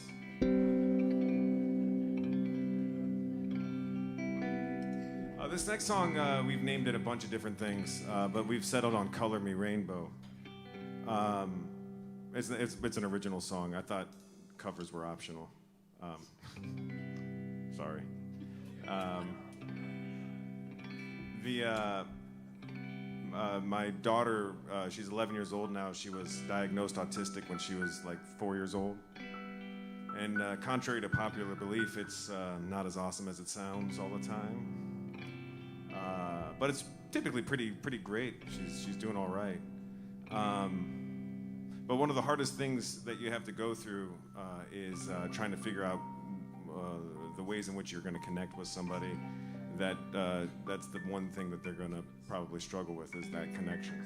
This next song, we've named it a bunch of different things, but we've settled on Color Me Rainbow. It's an original song. I thought covers were optional. Sorry. My daughter, she's 11 years old now. She was diagnosed autistic when she was like 4 years old. And contrary to popular belief, it's not as awesome as it sounds all the time. But it's typically pretty great. She's doing all right. But one of the hardest things that you have to go through is trying to figure out the ways in which you're going to connect with somebody. That's the one thing that they're going to probably struggle with, is that connection.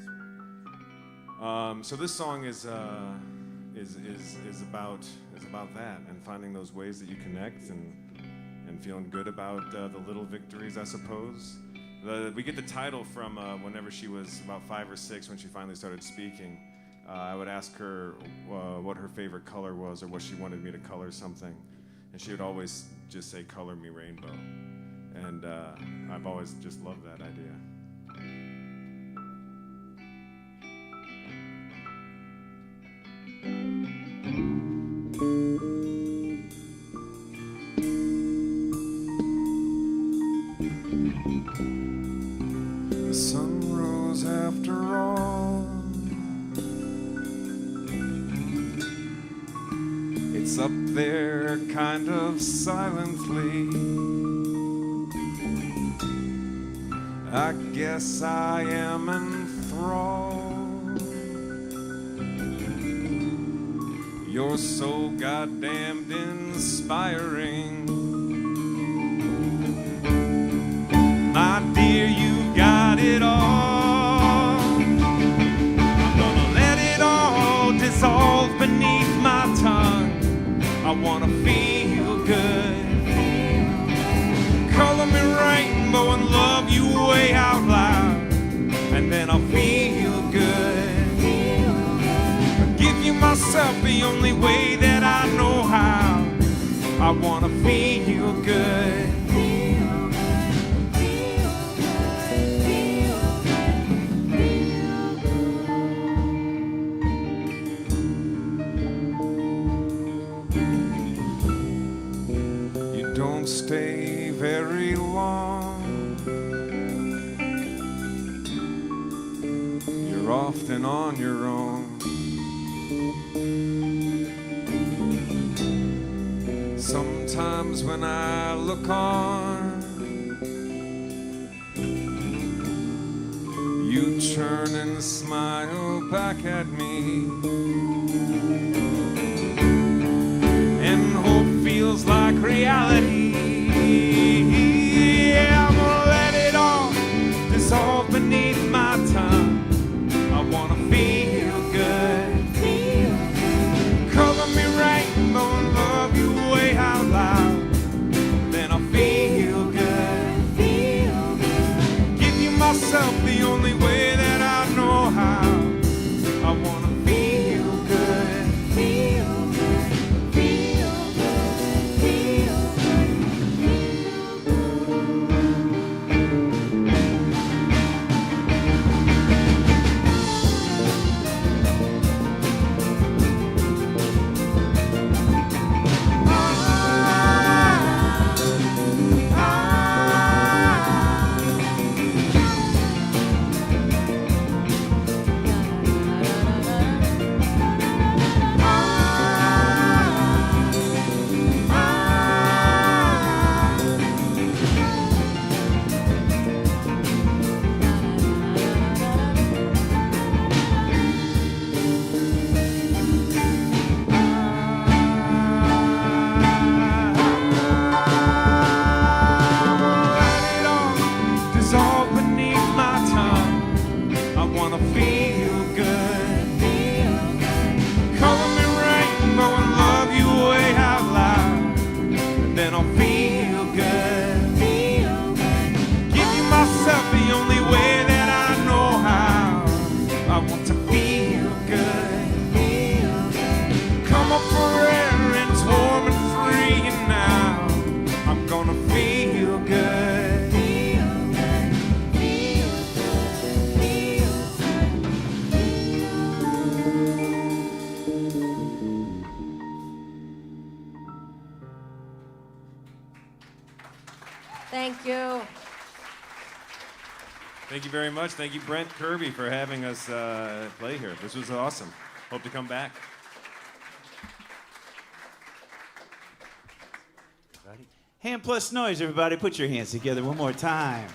So this song is about that, and finding those ways that you connect and feeling good about the little victories, I suppose. We get the title from whenever she was about 5 or 6, when she finally started speaking. I would ask her what her favorite color was, or what she wanted me to color something, and she would always just say, "Color me rainbow." And I've always just loved that idea. The sun rose after all. It's up there kind of silently. I guess I am enthralled. You're so goddamned inspiring. My dear, you got it all. I'm gonna let it all dissolve beneath my tongue. I wanna feel good. Color me rainbow and love you way out loud, and then I'll feel good. Give you myself the only way that I know how. I wanna feel good. You don't stay very long. You're often on your own. Sometimes when I look on, you turn and smile back at me, and hope feels like reality. then I'll feel good. Giving myself the only way that I know how. I want to feel good. Come up for air and it's warm and free, and now I'm gonna feel good. Thank you. Thank you very much. Thank you, Brent Kirby, for having us play here. This was awesome. Hope to come back. Hand plus noise, everybody. Put your hands together one more time.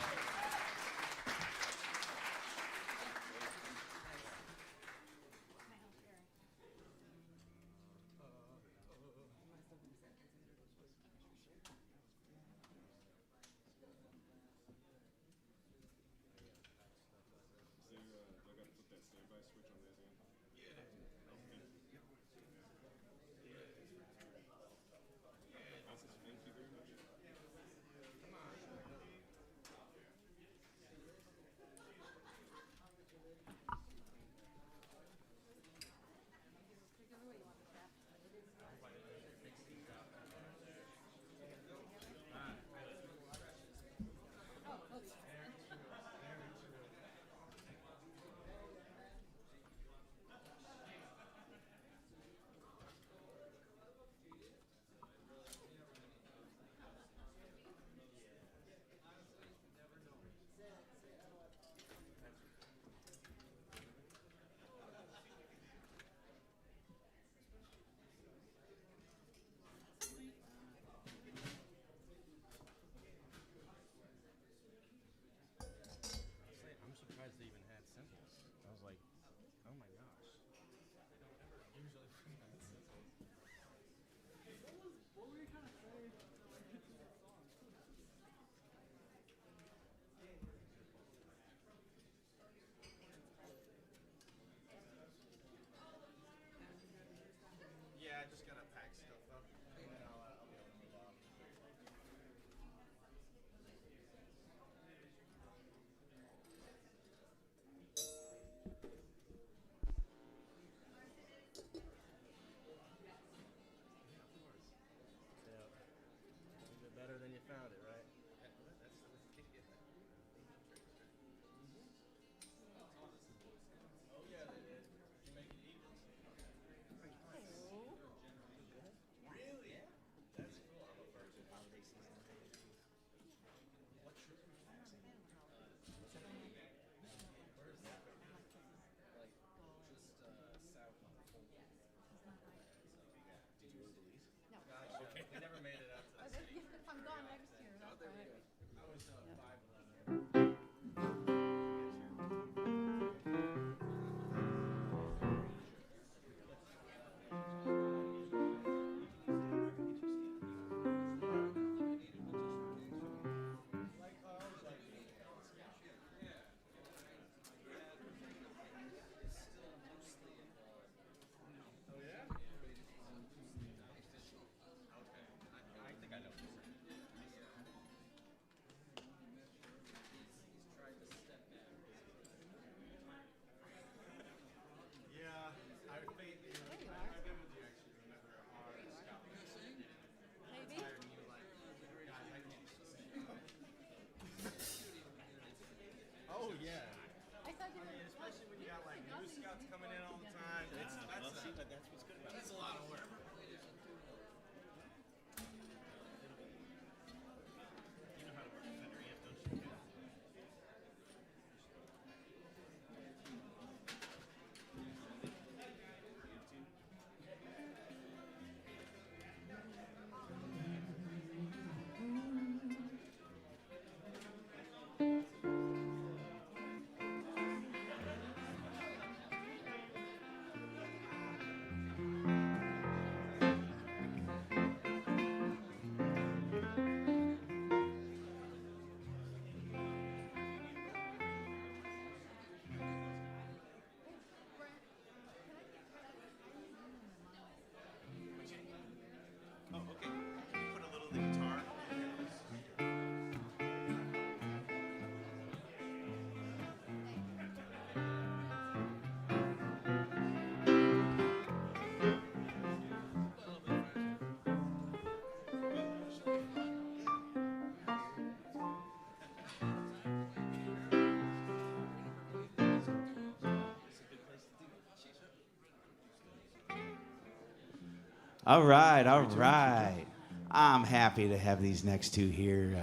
All right, all right. I'm happy to have these next two here,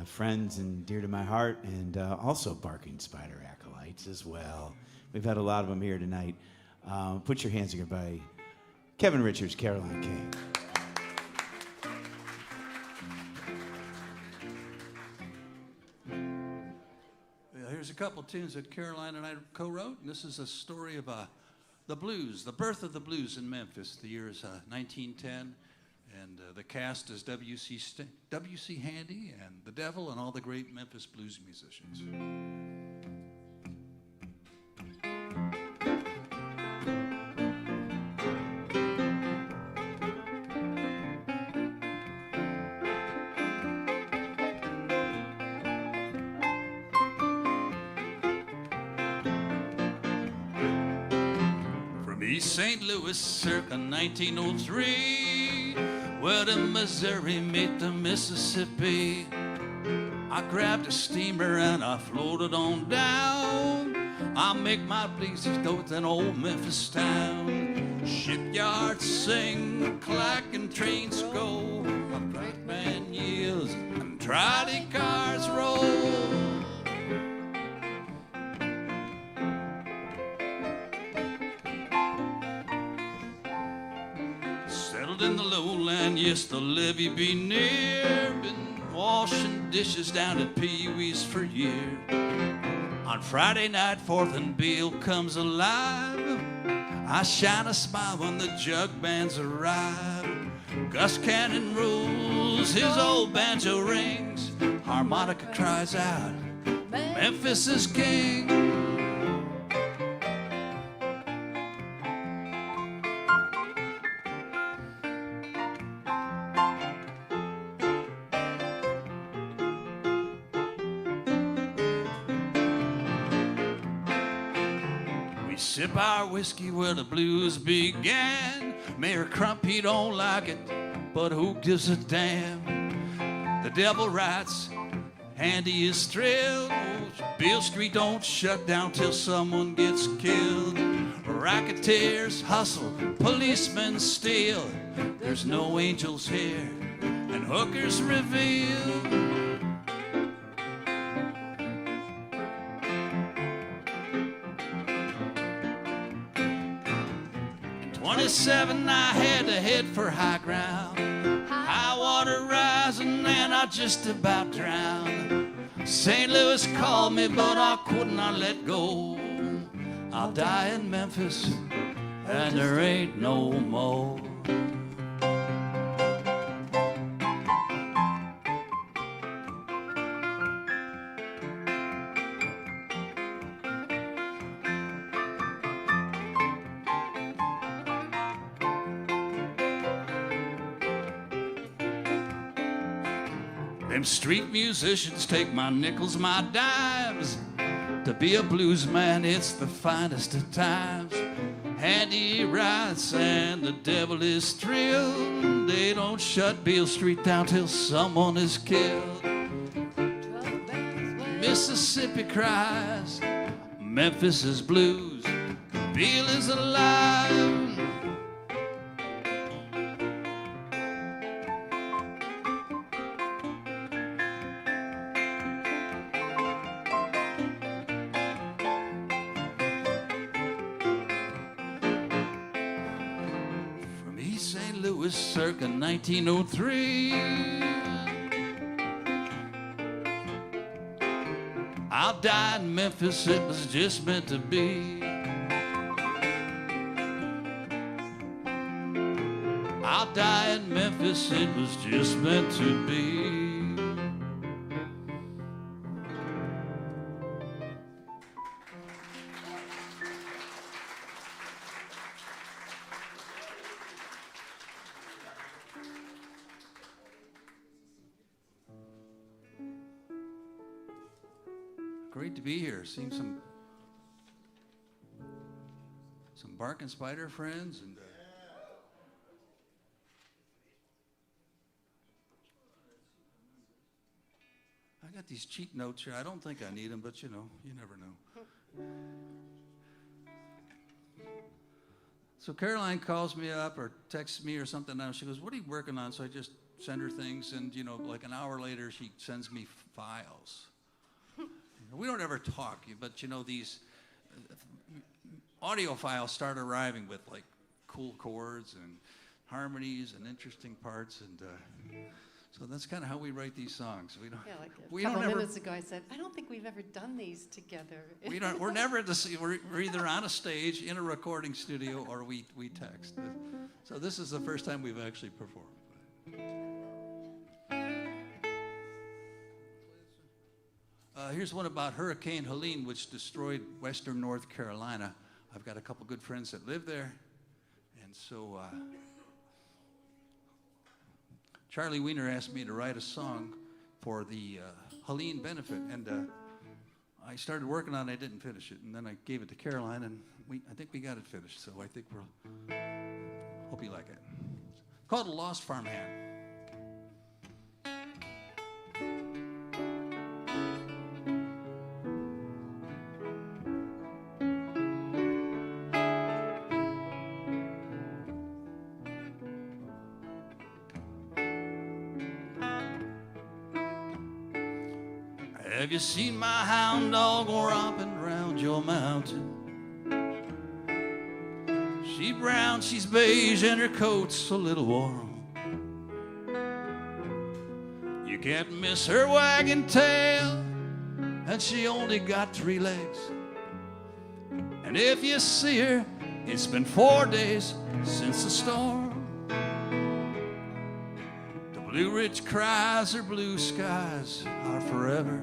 friends and dear to my heart, and also Barking Spider acolytes as well. We've had a lot of them here tonight. Put your hands together by Kevin Richards, Caroline Kane. Here's a couple tunes that Caroline and I co-wrote. This is a story of the blues, the birth of the blues in Memphis. The year is 1910, and the cast is W.C. Handy and the Devil and all the great Memphis blues musicians. East St. Louis, circa 1903, where the Missouri meet the Mississippi. I grabbed a steamer and I floated on down. I make my places go to an old Memphis town. Shipyards sing, clacking trains go, a bright man yields, and trolley cars roll. In the lowland, yes, the levee be near. Been washing dishes down at Pee Wee's for years. On Friday night, 4th and Beale comes alive. I shine a smile when the jug bands arrive. Gus Cannon rules, his old banjo rings. Harmonica cries out, Memphis is king. Sip our whiskey where the blues began. Mayor Crump, he don't like it, but who gives a damn? The devil writes, Handy is thrilled. Beale Street don't shut down till someone gets killed. Racketeers hustle, policemen steal. There's no angels here, and hookers reveal. 27, I had to head for high ground. High water rising and I just about drowned. St. Louis called me, but I could not let go. I'll die in Memphis and there ain't no more. Them street musicians take my nickels, my dimes. To be a blues man, it's the finest of times. Handy writes and the devil is thrilled. They don't shut Beale Street down till someone is killed. Mississippi cries, Memphis is blues, Beale is alive. Circa 1903, I'll die in Memphis, it was just meant to be. I'll die in Memphis, it was just meant to be. Great to be here. Seen some Barking Spider friends, and I got these cheat notes here. I don't think I need them, but you know, you never know. So Caroline calls me up or texts me or something, and she goes, "What are you working on?" So I just send her things, and like an hour later, she sends me files. We don't ever talk, but these audio files start arriving with like cool chords and harmonies and interesting parts, and so that's kind of how we write these songs. We don't. Yeah, like we a couple don't ever, minutes ago, I said, I don't think we've ever done these together. We're never at the. We're either on a stage in a recording studio or we text. So this is the first time we've actually performed. Here's one about Hurricane Helene, which destroyed western North Carolina. I've got a couple good friends that live there, and so Charlie Wiener asked me to write a song for the Helene benefit, and I started working on it. I didn't finish it, and then I gave it to Caroline, and I think we got it finished. So I think hope you like it. It's called "A Lost Farmhand." Have you seen my hound dog romping around your mountain? She's brown, she's beige, and her coat's a little warm. You can't miss her wagging tail, and she only got 3 legs. And if you see her, it's been 4 days since the storm. The Blue Ridge cries her blue skies are forever.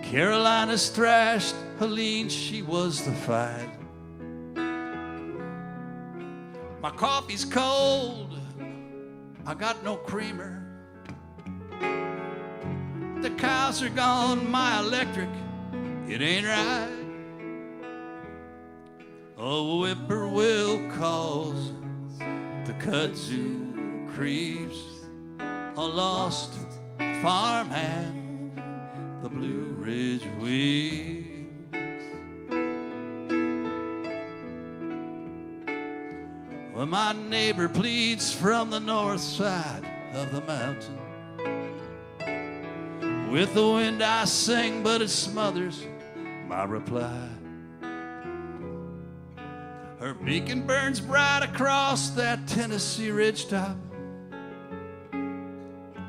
Carolina's thrashed Helene, she was the fight. My coffee's cold, I got no creamer. The cows are gone, my electric, it ain't right. A whippoorwill calls, the kudzu creeps. A lost farmhand, the Blue Ridge weeps. Well, my neighbor pleads from the north side of the mountain. With the wind I sing, but it smothers my reply. Her beacon burns bright across that Tennessee ridgetop.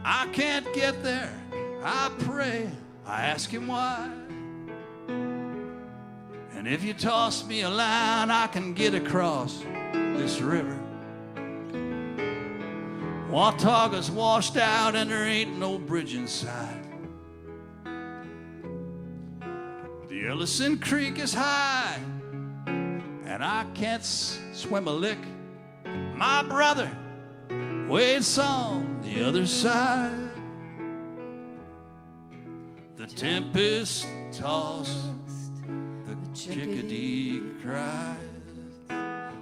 I can't get there, I pray, I ask him why. And if you toss me a line, I can get across this river. Watauga's washed out and there ain't no bridge inside. The Ellison Creek is high and I can't swim a lick. My brother waits on the other side. The tempest tossed, the chickadee cried.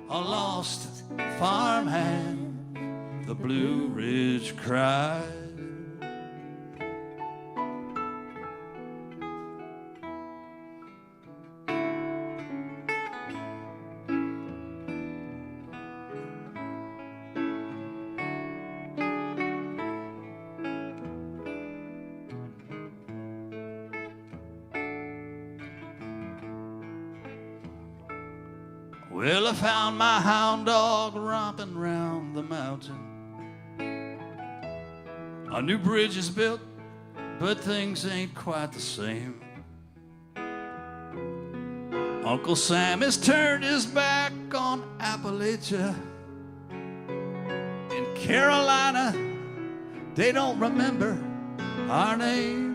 A lost farmhand, the Blue Ridge cried. Well, I found my hound dog romping round the mountain. A new bridge is built, but things ain't quite the same. Uncle Sam has turned his back on Appalachia. In Carolina, they don't remember our name.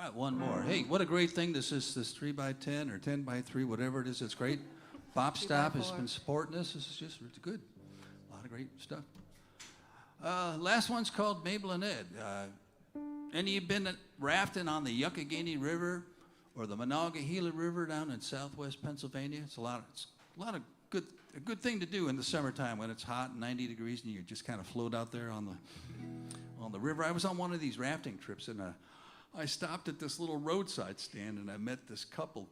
right, one more. Hey, what a great thing this is, this 3x10 or 10x3, whatever it is. It's great. BOP STOP has been supporting this. This is just it's good. A lot of great stuff. Last one's called Mabel and Ed. Any of you been rafting on the Yuccogainy River or the Monongahela River down in southwest Pennsylvania? It's a good thing to do in the summertime when it's hot and 90 degrees and you just kind of float out there on the river. I was on one of these rafting trips and I stopped at this little roadside stand and I met this couple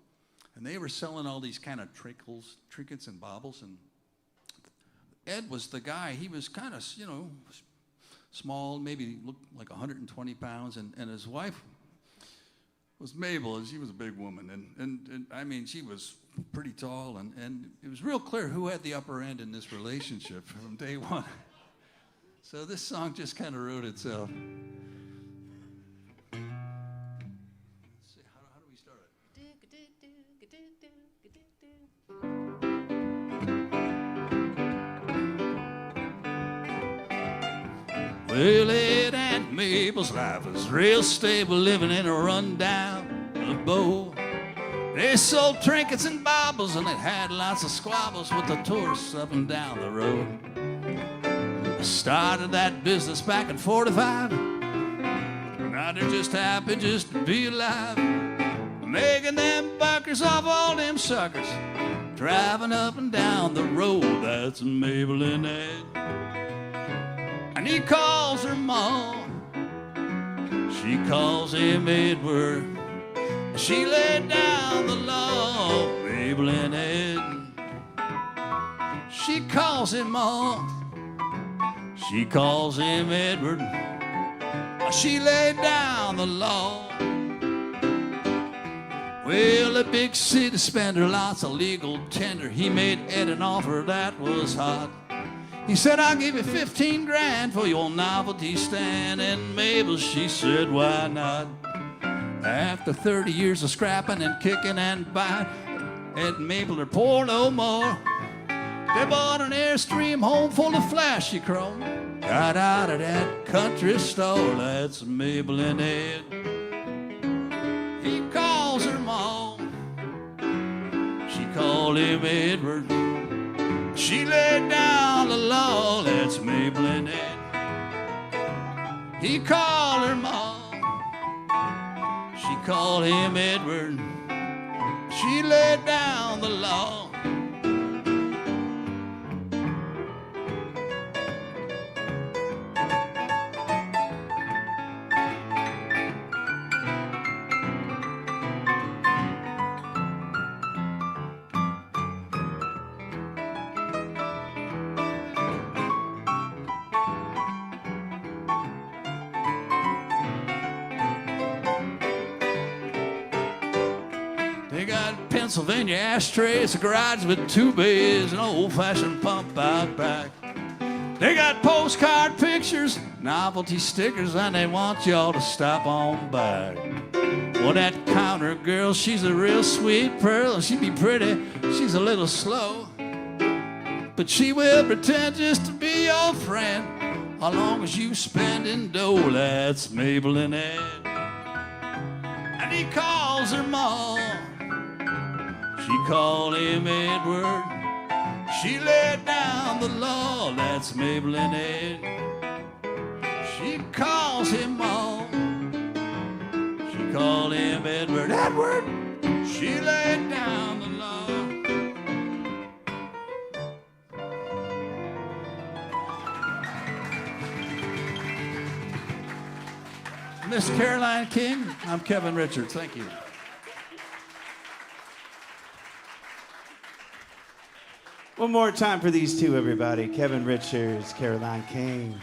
and they were selling all these kind of trinkets and baubles, and Ed was the guy. He was kind of, small, maybe looked like 120 pounds, and his wife was Mabel, and she was a big woman, and I mean, she was pretty tall, and it was real clear who had the upper end in this relationship from day one. So this song just kind of wrote itself. Let's see, how do we start it? Well, Ed and Mabel's life was real stable, living in a rundown abode. They sold trinkets and baubles, and they had lots of squabbles with the tourists up and down the road. They started that business back in '45. Now they're just happy just to be alive, making them buckers off all them suckers, driving up and down the road. That's Mabel and Ed. And he calls her Mom, she calls him Edward. She laid down the law, Mabel and Ed. She calls him Mom, she calls him Edward. She laid down the law. Well, the big city spender, lots of legal tender. He made Ed an offer that was hot. He said, I'll give you 15 grand for your novelty stand. And Mabel, she said, why not? After 30 years of scrapping and kicking and biting, Ed and Mabel are poor no more. They bought an Airstream home full of flashy chrome. Got out of that country store. That's Mabel and Ed. He calls her Mom, she called him Edward. She laid down the law. That's Mabel and Ed. He called her Mom, she called him Edward. She laid down the law. They got Pennsylvania ashtrays, a garage with 2 bays, an old-fashioned pump out back. They got postcard pictures, novelty stickers, and they want y'all to stop on by. Well, that counter girl, she's a real sweet pearl. She be pretty, she's a little slow, but she will pretend just to be your friend, as long as you spending dough. That's Mabel and Ed. And he calls her Mom, she called him Edward. She laid down the law. That's Mabel and Ed. She calls him Mom, she called him Edward. Edward, she laid down the law. Miss Caroline King, I'm Kevin Richards. Thank you. One more time for these two, everybody. Kevin Richards, Caroline King.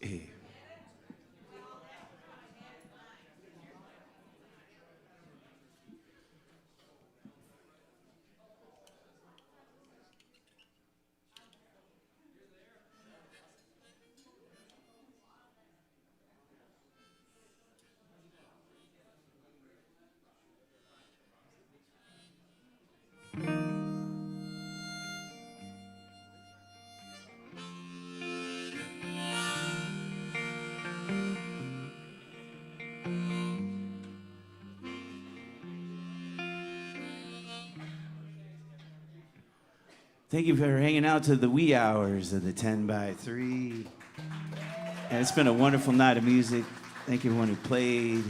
Eh. Thank you for hanging out to the wee hours of the 10 by 3. And it's been a wonderful night of music. Thank you everyone who played.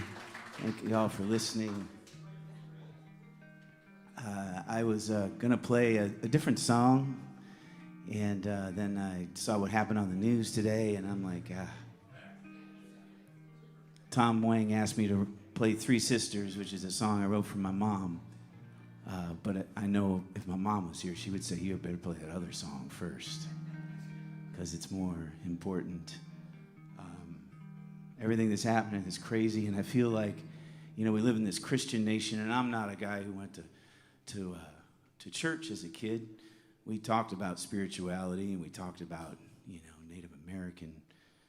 Thank you all for listening. I was going to play a different song, and then I saw what happened on the news today, and I'm like, Tom Wang asked me to play Three Sisters, which is a song I wrote for my mom. But I know if my mom was here, she would say, you better play that other song first, because it's more important. Everything that's happening is crazy, and I feel like, you know, we live in this Christian nation, and I'm not a guy who went to church as a kid. We talked about spirituality, and we talked about, you know, Native American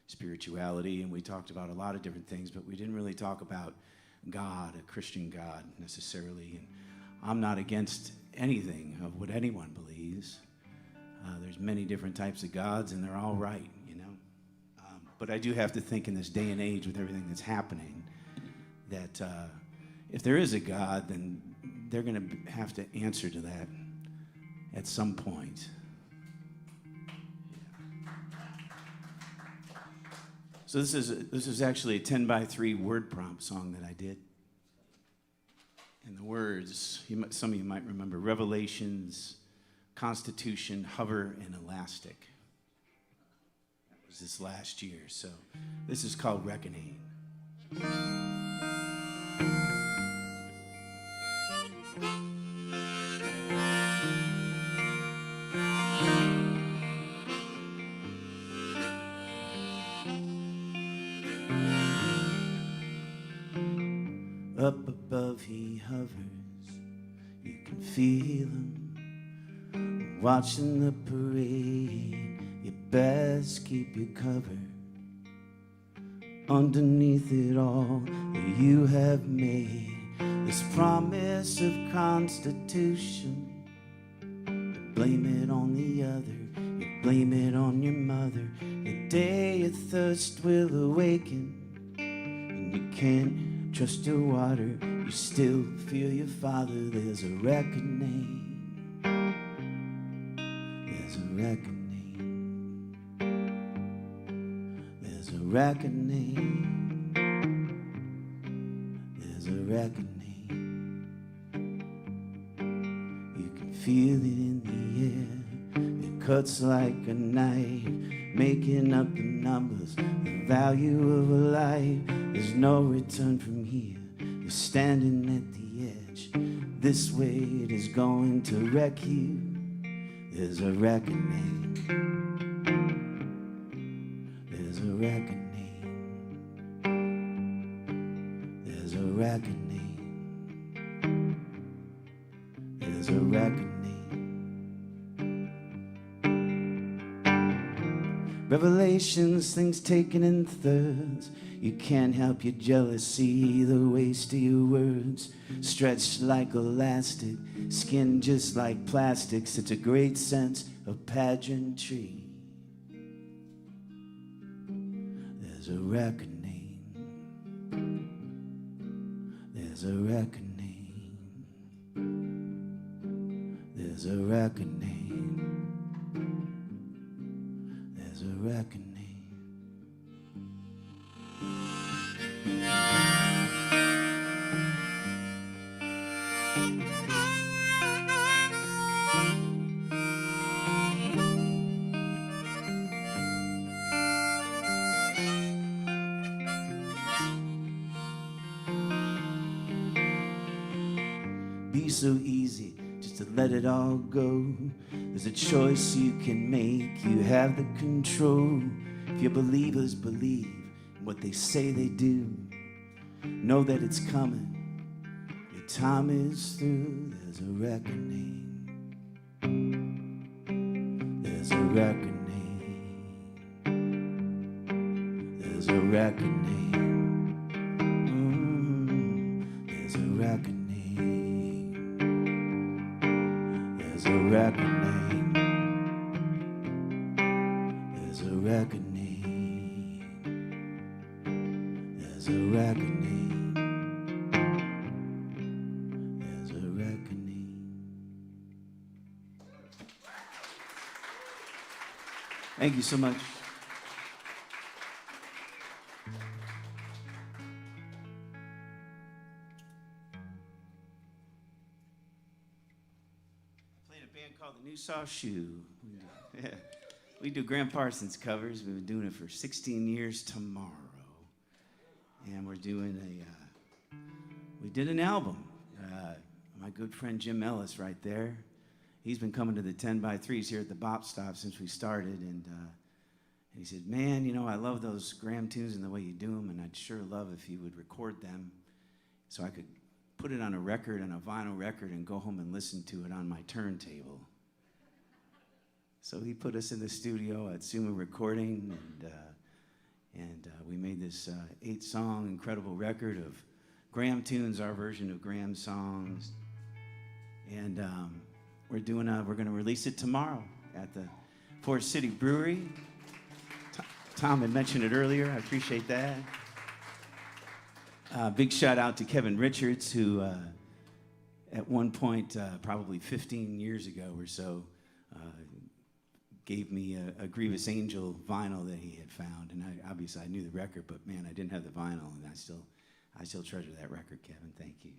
spirituality, and we talked about a lot of different things, but we didn't really talk about God, a Christian God, necessarily. And I'm not against anything of what anyone believes. There's many different types of gods, and they're all right, you know. But I do have to think in this day and age with everything that's happening that if there is a God, then they're going to have to answer to that at some point. Yeah. So this is actually a 10 by 3 word prompt song that I did. And the words, some of you might remember, Revelations, Constitution, Hover, and Elastic. That was this last year. So this is called Reckoning. Up above he hovers, you can feel him watching the parade. You best keep your cover. Underneath it all that you have made, this promise of Constitution. You blame it on the other, you blame it on your mother. The day your thirst will awaken, and you can't trust your water, you still feel your father. There's a reckoning. There's a reckoning. There's a reckoning. There's a reckoning. You can feel it in the air. It cuts like a knife, making up the numbers, the value of a life. There's no return from here. You're standing at the edge. This weight is going to wreck you. There's a reckoning. There's a reckoning. There's a reckoning. There's a reckoning. Revelations, things taken in thirds. You can't help your jealousy, the waste of your words. Stretched like elastic, skin just like plastic. Such a great sense of pageantry. There's a reckoning. There's a reckoning. There's a reckoning. There's a reckoning. Be so easy just to let it all go. There's a choice you can make. You have the control. If your believers believe in what they say they do, know that it's coming. Your time is through. There's a reckoning. There's a reckoning. There's a reckoning. There's a reckoning. There's a reckoning. There's a reckoning. There's a reckoning. There's a reckoning. Thank you so much. Playing a band called the New Soft Shoe. Yeah. We do Graham Parsons covers. We've been doing it for 16 years tomorrow. And we're doing we did an album. My good friend Jim Ellis right there. He's been coming to the 10x3s here at the BOP Stop since we started. And he said, man, you know, I love those Graham tunes and the way you do them, and I'd sure love if you would record them so I could put it on a record, on a vinyl record, and go home and listen to it on my turntable. So he put us in the studio at Suma Recording, and we made this 8-song incredible record of Graham tunes, our version of Graham songs. And we're going to release it tomorrow at the Forest City Brewery. Tom had mentioned it earlier. I appreciate that. Big shout out to Kevin Richards, who at one point, probably 15 years ago or so, gave me a Grievous Angel vinyl that he had found. And obviously I knew the record, but man, I didn't have the vinyl, and I still treasure that record, Kevin. Thank you.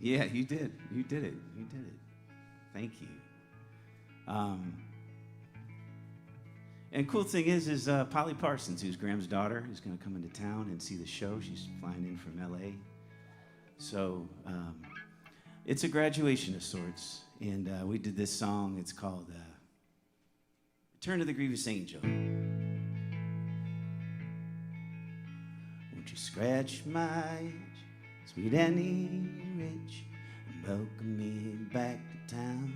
Yeah, you did. You did it. You did it. Thank you. And cool thing is Polly Parsons, who's Graham's daughter, is going to come into town and see the show. She's flying in from L.A. So it's a graduation of sorts. And we did this song. It's called Return of the Grievous Angel. Won't you scratch my itch, sweet Annie Rich, and welcome me back to town?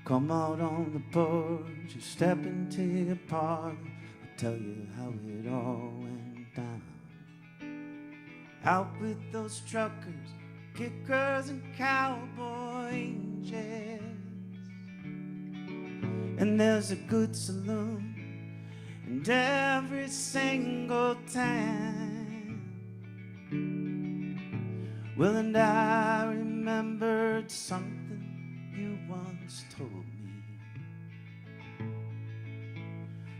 Come out on the porch, you step into your parlor, I'll tell you how it all went down. Out with those truckers, kickers, and cowboy angels. And there's a good saloon in every single town. Well, and I remembered something you once told me,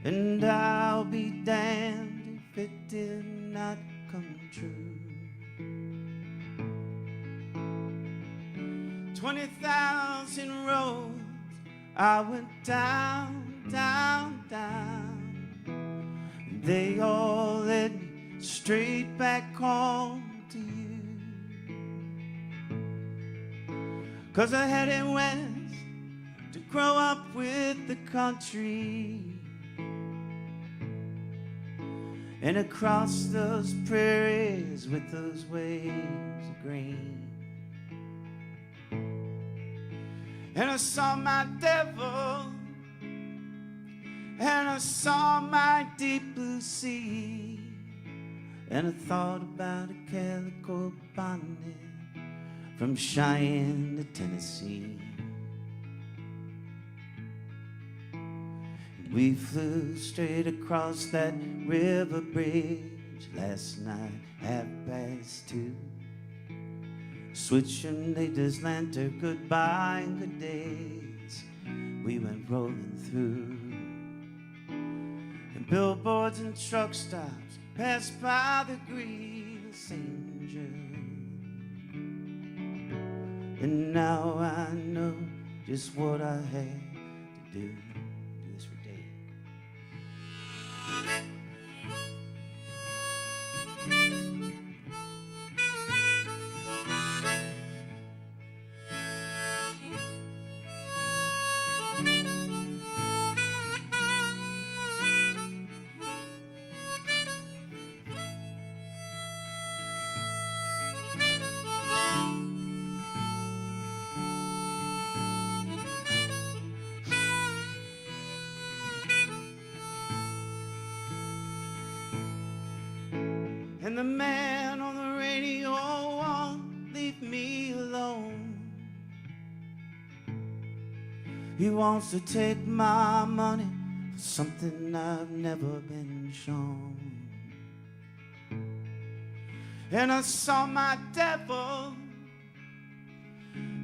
and I'll be damned if it did not come true. 20,000 roads I went down, down, down. They all led me straight back home to you. 'Cause I headed west to grow up with the country, and across those prairies with those waves of green. And I saw my devil, and I saw my deep blue sea, and I thought about a calico bonnet from Cheyenne to Tennessee. And we flew straight across that river bridge last night, 2:30. Switching Nature's lantern, goodbye and good days. We went rolling through, and billboards and truck stops passed by the Grievous Angel. And now I know just what I had to do. Do this for Dave. And the man on the radio won't leave me alone. He wants to take my money for something I've never been shown. And I saw my devil,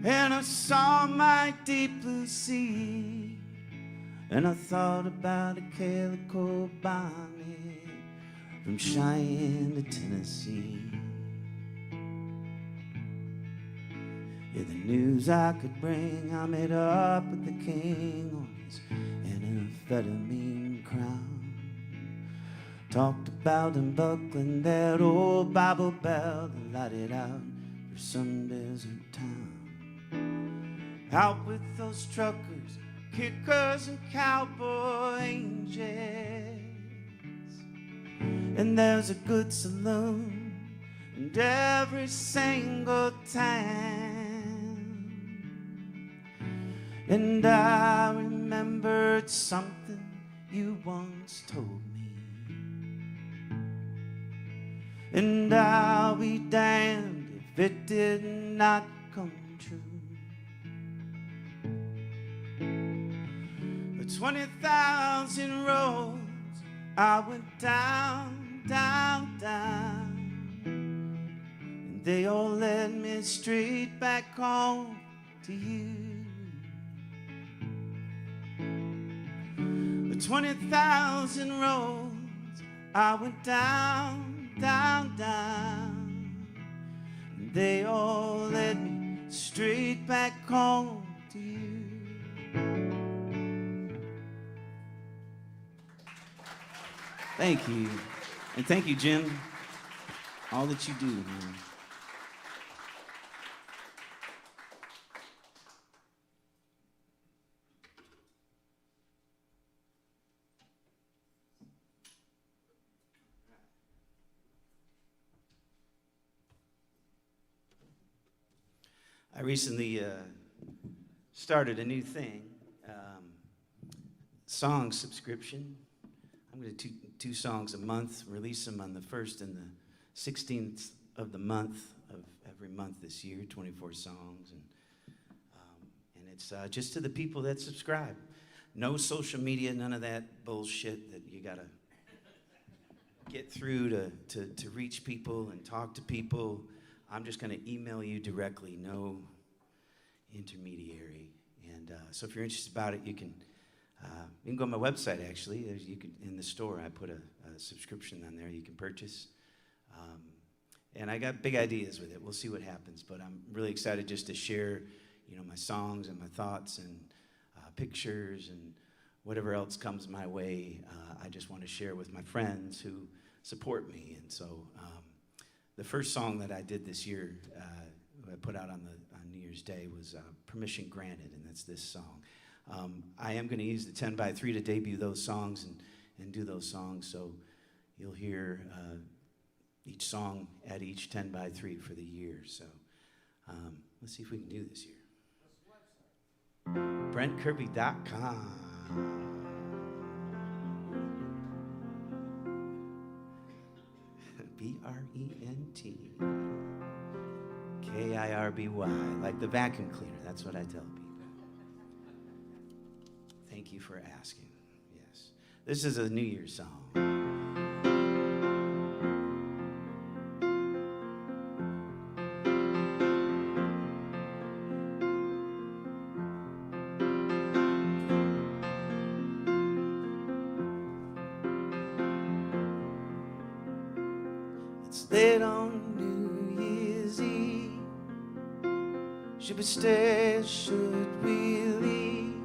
and I saw my deep blue sea, and I thought about a calico bonnet from Cheyenne to Tennessee. Yeah, the news I could bring, I made up with the king on his amphetamine crown. Talked about him buckling that old Bible bell and lighted out for some desert town. Out with those truckers, kickers, and cowboy angels. And there's a good saloon in every single town. And I remembered something you once told me. And I'll be damned if it did not come true. For 20,000 roads I went down, down, down, and they all led me straight back home to you. For 20,000 roads I went down, down, down, and they all led me straight back home to you. Thank you. And thank you, Jim. All that you do, man. I recently started a new thing, song subscription. I'm going to do 2 songs a month, release them on the 1st and the 16th of the month of every month this year, 24 songs. And it's just to the people that subscribe. No social media, none of that bullshit that you got to get through to reach people and talk to people. I'm just going to email you directly, no intermediary. And so if you're interested about it, you can go on my website, actually. You can, in the store, I put a subscription on there you can purchase. And I got big ideas with it. We'll see what happens. But I'm really excited just to share, my songs and my thoughts and pictures and whatever else comes my way. I just want to share with my friends who support me. And so the first song that I did this year, I put out on New Year's Day, was Permission Granted, and that's this song. I am going to use the 10x3 to debut those songs and do those songs, so you'll hear each song at each 10x3 for the year. So let's see if we can do this year. BrentKirby.com. BRENTKIRBY, like the vacuum cleaner. That's what I tell people. Thank you for asking. Yes. This is a New Year's song. It's late on New Year's Eve. Should we stay? Should we leave?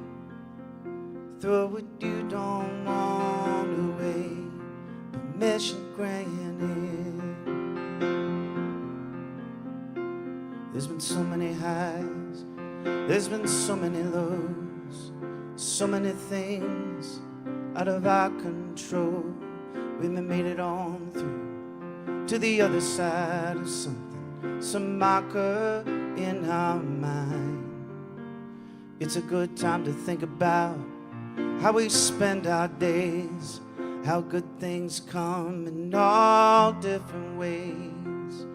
Throw what you don't want away. Permission granted. There's been so many highs, there's been so many lows, so many things out of our control. We've made it on through to the other side of something, some marker in our mind. It's a good time to think about how we spend our days. how good things come in all different ways.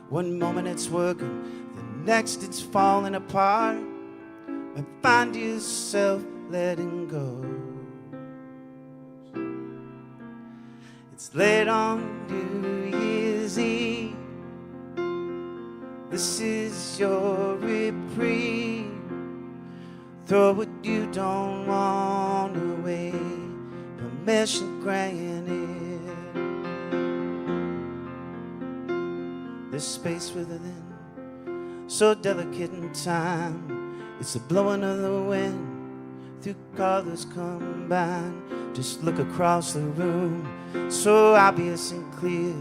One moment it's working, the next it's falling apart, and find yourself letting go. It's late on New Year's Eve. This is your reprieve. Throw what you don't want away. Permission granted. There's space within, so delicate in time. It's the blowing of the wind through colors combined. Just look across the room, so obvious and clear.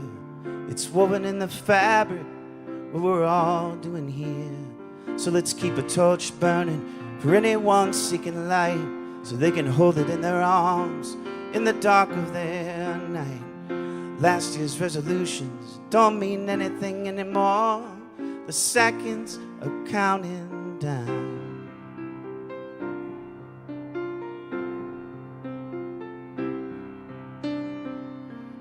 It's woven in the fabric, what we're all doing here. So let's keep a torch burning for anyone seeking light, so they can hold it in their arms in the dark of their night. Last year's resolutions don't mean anything anymore. The seconds are counting down.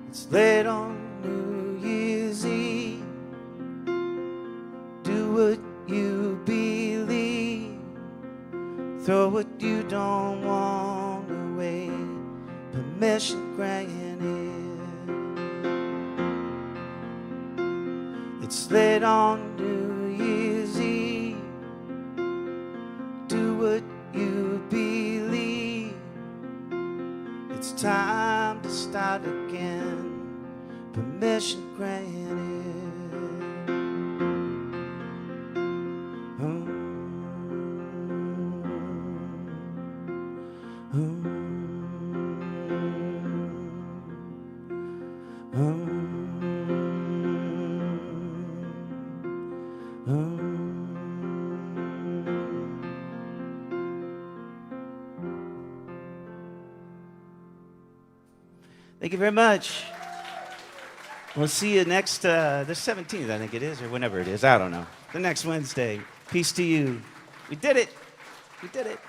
It's late on New Year's Eve. Do what you believe. Throw what you don't want away. Permission granted. It's late on New Year's Eve. Do what you believe. It's time to start again. Permission granted. Thank you very much. We'll see you next, the 17th, I think it is, or whenever it is. I don't know. The next Wednesday. Peace to you. We did it. We did it.